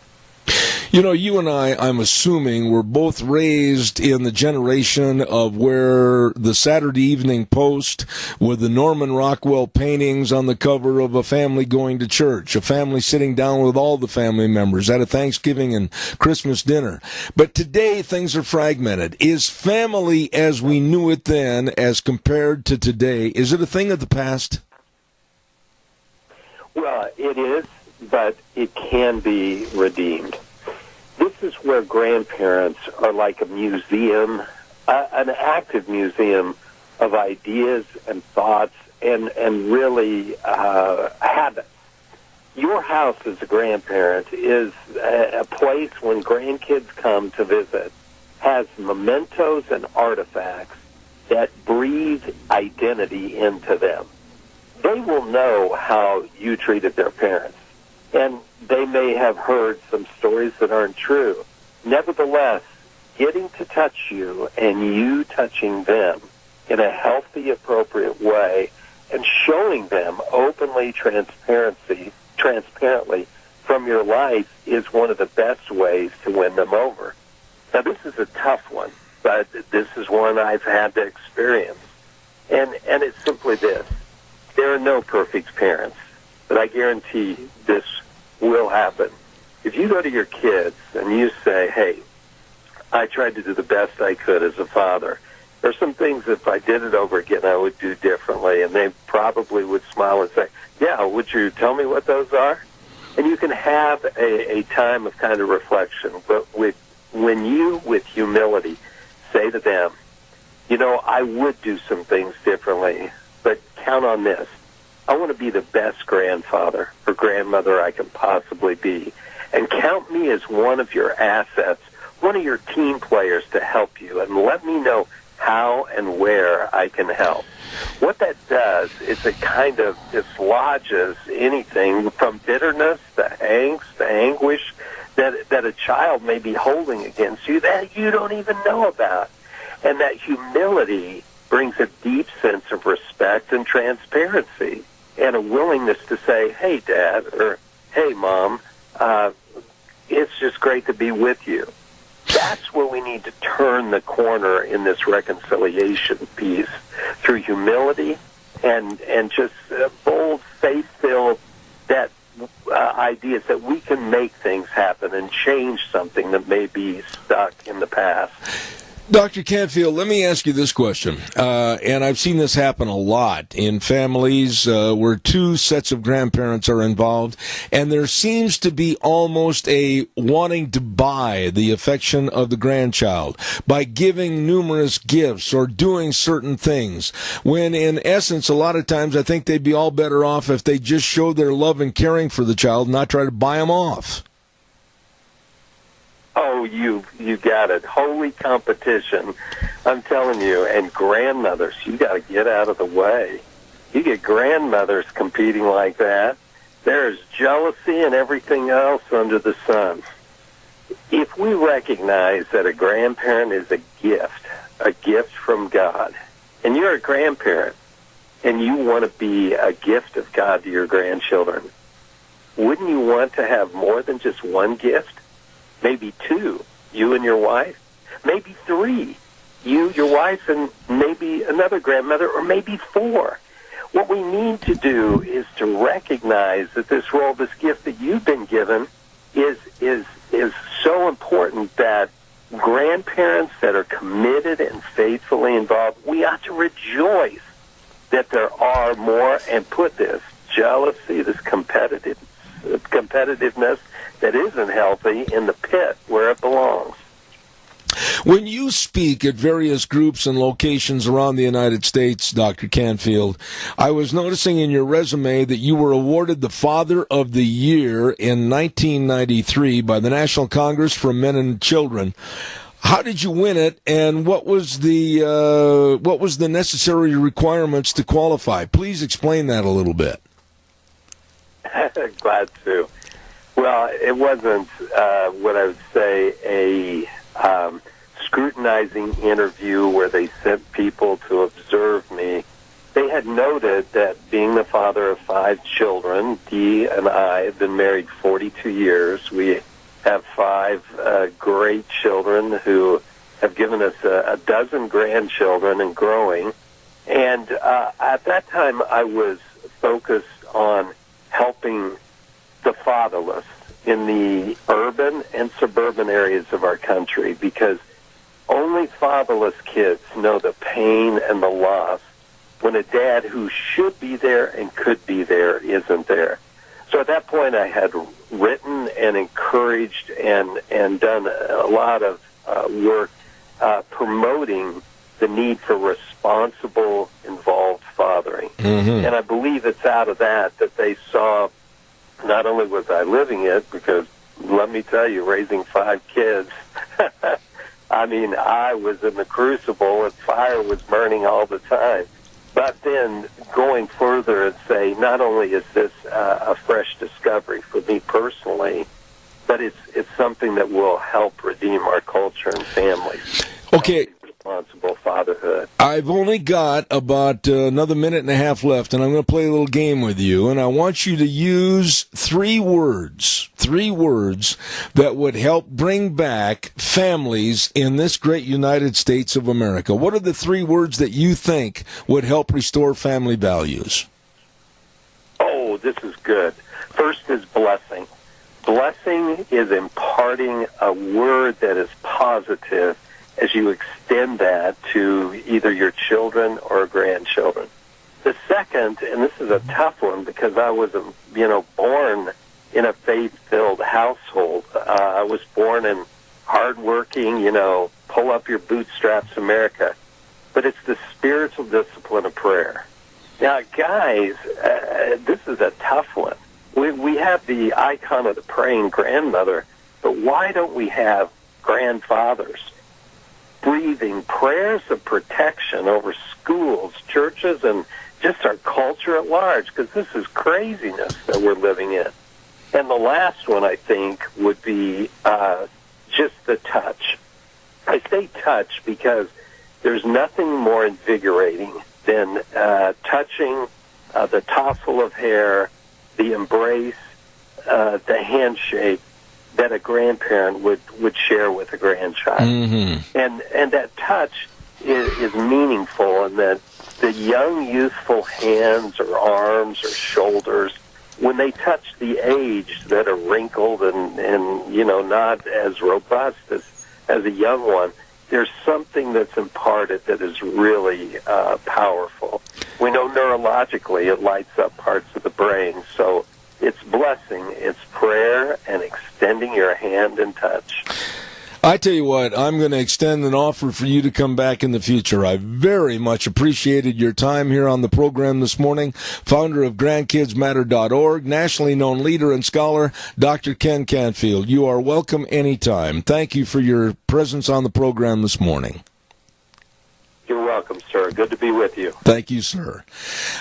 You and I'm assuming, were both raised in the generation of where the Saturday Evening Post with the Norman Rockwell paintings on the cover of a family going to church, a family sitting down with all the family members at a Thanksgiving and Christmas dinner. But today, things are fragmented. Is family as we knew it then as compared to today, is it a thing of the past? Well, it is, but it can be redeemed. This is where grandparents are like a museum, an active museum of ideas and thoughts and really habits. Your house as a grandparent is a place when grandkids come to visit, has mementos and artifacts that breathe identity into them. They will know how you treated their parents, and they may have heard some stories that aren't true. Nevertheless, getting to touch you and you touching them in a healthy, appropriate way and showing them openly, transparently from your life is one of the best ways to win them over. Now, this is a tough one, but this is one I've had to experience. And it's simply this. There are no perfect parents, but I guarantee this will happen. If you go to your kids and you say, hey, I tried to do the best I could as a father. There are some things, if I did it over again, I would do differently. And they probably would smile and say, yeah, would you tell me what those are? And you can have a time of kind of reflection. But when you, with humility, say to them, I would do some things differently, but count on this. I want to be the best grandfather or grandmother I can possibly be. And count me as one of your assets, one of your team players to help you, and let me know how and where I can help. What that does is it kind of dislodges anything from bitterness, the angst, the anguish that a child may be holding against you that you don't even know about. And that humility brings a deep sense of respect and transparency and a willingness to say, hey, Dad, or hey, Mom, it's just great to be with you. That's where we need to turn the corner in this reconciliation piece, through humility and just bold, faith-filled ideas that we can make things happen and change something that may be stuck in the past. Dr. Canfield, let me ask you this question, and I've seen this happen a lot in families where two sets of grandparents are involved, and there seems to be almost a wanting to buy the affection of the grandchild by giving numerous gifts or doing certain things, when in essence, a lot of times I think they'd be all better off if they just showed their love and caring for the child, not try to buy them off. Oh, you got it. Holy competition, I'm telling you. And grandmothers, you got to get out of the way. You get grandmothers competing like that, there's jealousy and everything else under the sun. If we recognize that a grandparent is a gift from God, and you're a grandparent, and you want to be a gift of God to your grandchildren, wouldn't you want to have more than just one gift? Maybe two, you and your wife. Maybe three, you, your wife, and maybe another grandmother, or maybe four. What we need to do is to recognize that this role, this gift that you've been given, is so important that grandparents that are committed and faithfully involved, we ought to rejoice that there are more, and put this jealousy, this competitiveness that isn't healthy in the pit where it belongs. When you speak at various groups and locations around the United States, Dr. Canfield, I was noticing in your resume that you were awarded the Father of the Year in 1993 by the National Congress for Men and Children. How did you win it, and what was the necessary requirements to qualify? Please explain that a little bit. Glad to. Well, it wasn't what I would say a scrutinizing interview where they sent people to observe me. They had noted that being the father of 5 children, Dee and I have been married 42 years. We have 5 great children who have given us a dozen grandchildren and growing. And at that time, I was focused on helping the fatherless in the urban and suburban areas of our country, because only fatherless kids know the pain and the loss when a dad who should be there and could be there isn't there. So at that point, I had written and encouraged and done a lot of work promoting the need for responsible, involved fathering. Mm-hmm. And I believe it's out of that they saw, not only was I living it, because let me tell you, raising 5 kids, I mean, I was in the crucible and fire was burning all the time. But then going further and say, not only is this a fresh discovery for me personally, but it's something that will help redeem our culture and families. Okay. Responsible fatherhood. I've only got about another minute and a half left, and I'm going to play a little game with you, and I want you to use 3 words that would help bring back families in this great United States of America. What are the 3 words that you think would help restore family values? Oh, this is good. First is blessing. Blessing is imparting a word that is positive as you extend that to either your children or grandchildren. The second, and this is a tough one because I was, born in a faith-filled household. I was born in hardworking, pull up your bootstraps America. But it's the spiritual discipline of prayer. Now, guys, this is a tough one. We have the icon of the praying grandmother, but why don't we have grandfathers breathing prayers of protection over schools, churches, and just our culture at large? Because this is craziness that we're living in. And the last one, I think, would be just the touch. I say touch because there's nothing more invigorating than touching the tousle of hair, the embrace, the handshake that a grandparent would share with a grandchild. Mm-hmm. And that touch is meaningful, and that the young, youthful hands or arms or shoulders, when they touch the aged that are wrinkled and not as robust as a young one, there's something that's imparted that is really powerful. We know neurologically it lights up parts of the brain, so it's blessing, it's prayer, and extending your hand in touch. I tell you what, I'm going to extend an offer for you to come back in the future. I very much appreciated your time here on the program this morning. Founder of GrandKidsMatter.org, nationally known leader and scholar, Dr. Ken Canfield. You are welcome anytime. Thank you for your presence on the program this morning. You're welcome, sir. Good to be with you. Thank you, sir.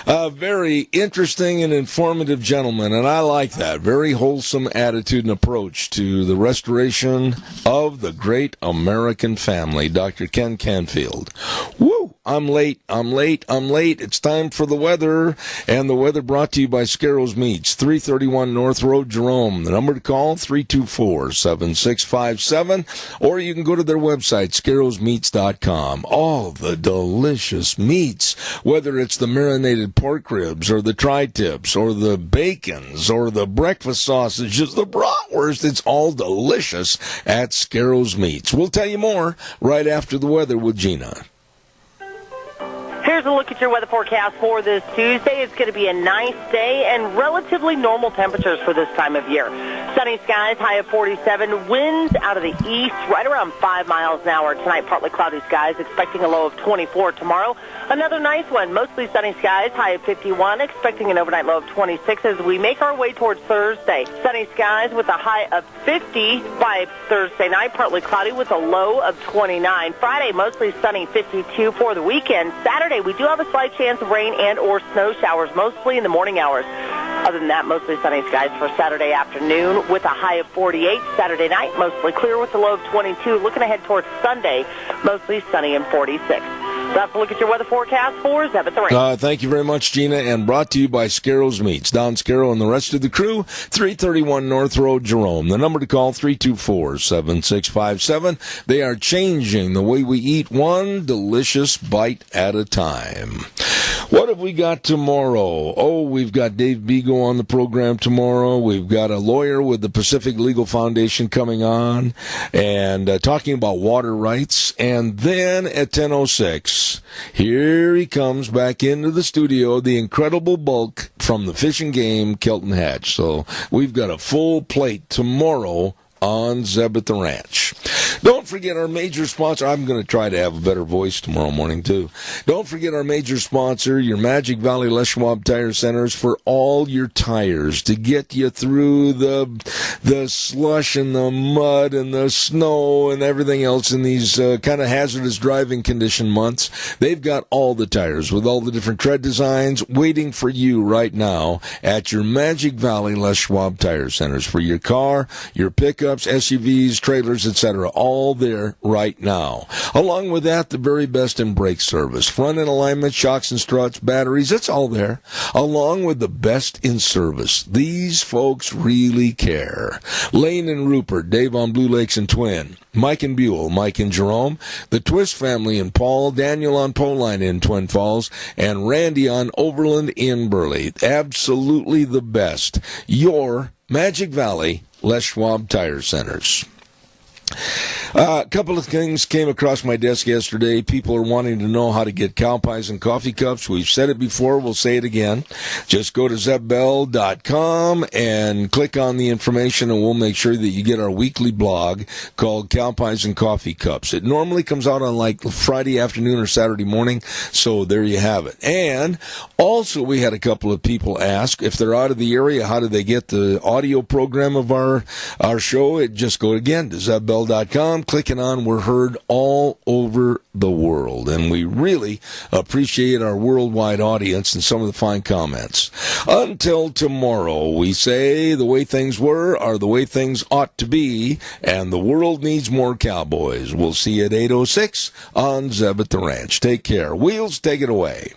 Very interesting and informative gentleman, and I like that. Very wholesome attitude and approach to the restoration of the great American family, Dr. Ken Canfield. Woo! I'm late. It's time for the weather, and the weather brought to you by Scarrows Meats, 331 North Road, Jerome. The number to call, 324-7657, or you can go to their website, scarrowsmeats.com. All the delicious meats, whether it's the marinated pork ribs or the tri-tips or the bacons or the breakfast sausages, the bratwurst, it's all delicious at Scarrows Meats. We'll tell you more right after the weather with Gina. Here's a look at your weather forecast for this Tuesday. It's going to be a nice day and relatively normal temperatures for this time of year. Sunny skies, high of 47. Winds out of the east, right around 5 miles an hour. Tonight, partly cloudy skies, expecting a low of 24 tomorrow. Another nice one, mostly sunny skies, high of 51, expecting an overnight low of 26 as we make our way towards Thursday. Sunny skies with a high of 50 by Thursday night, partly cloudy with a low of 29. Friday, mostly sunny, 52 for the weekend. Saturday, we do have a slight chance of rain and or snow showers, mostly in the morning hours. Other than that, mostly sunny skies for Saturday afternoon with a high of 48. Saturday night, mostly clear with a low of 22. Looking ahead towards Sunday, mostly sunny and 46. That's a look at your weather forecast for Zeb at the Range. Thank you very much, Gina, and brought to you by Scarrows Meats. Don Scarrow and the rest of the crew, 331 North Road, Jerome. The number to call, 324-7657. They are changing the way we eat, one delicious bite at a time. What have we got tomorrow? Oh, we've got Dave Bego on the program tomorrow. We've got a lawyer with the Pacific Legal Foundation coming on and talking about water rights. And then at 10:06, here he comes back into the studio, the incredible bulk from the Fish and Game, Kelton Hatch. So we've got a full plate tomorrow on Zeb at the Ranch. Don't forget our major sponsor. I'm going to try to have a better voice tomorrow morning, too. Don't forget our major sponsor, your Magic Valley Les Schwab Tire Centers, for all your tires to get you through the slush and the mud and the snow and everything else in these kind of hazardous driving condition months. They've got all the tires with all the different tread designs waiting for you right now at your Magic Valley Les Schwab Tire Centers for your car, your pickups, SUVs, trailers, etc. All there right now. Along with that, the very best in brake service. Front end alignment, shocks and struts, batteries, it's all there. Along with the best in service. These folks really care. Lane and Rupert, Dave on Blue Lakes and Twin. Mike and Buell, Mike and Jerome. The Twist family in Paul, Daniel on Poline in Twin Falls, and Randy on Overland in Burley. Absolutely the best. Your Magic Valley Les Schwab Tire Centers. A couple of things came across my desk yesterday. People are wanting to know how to get cow pies and coffee cups. We've said it before. We'll say it again. Just go to ZebBell.com and click on the information, and we'll make sure that you get our weekly blog called Cow Pies and Coffee Cups. It normally comes out on like Friday afternoon or Saturday morning, so there you have it. And also, we had a couple of people ask if they're out of the area, how do they get the audio program of our show? Just go again to ZebBell.com. Clicking on We're Heard all over the world. And we really appreciate our worldwide audience and some of the fine comments. Until tomorrow, we say the way things were are the way things ought to be, and the world needs more cowboys. We'll see you at 8:06 on Zeb at the Ranch. Take care. Wheels, take it away.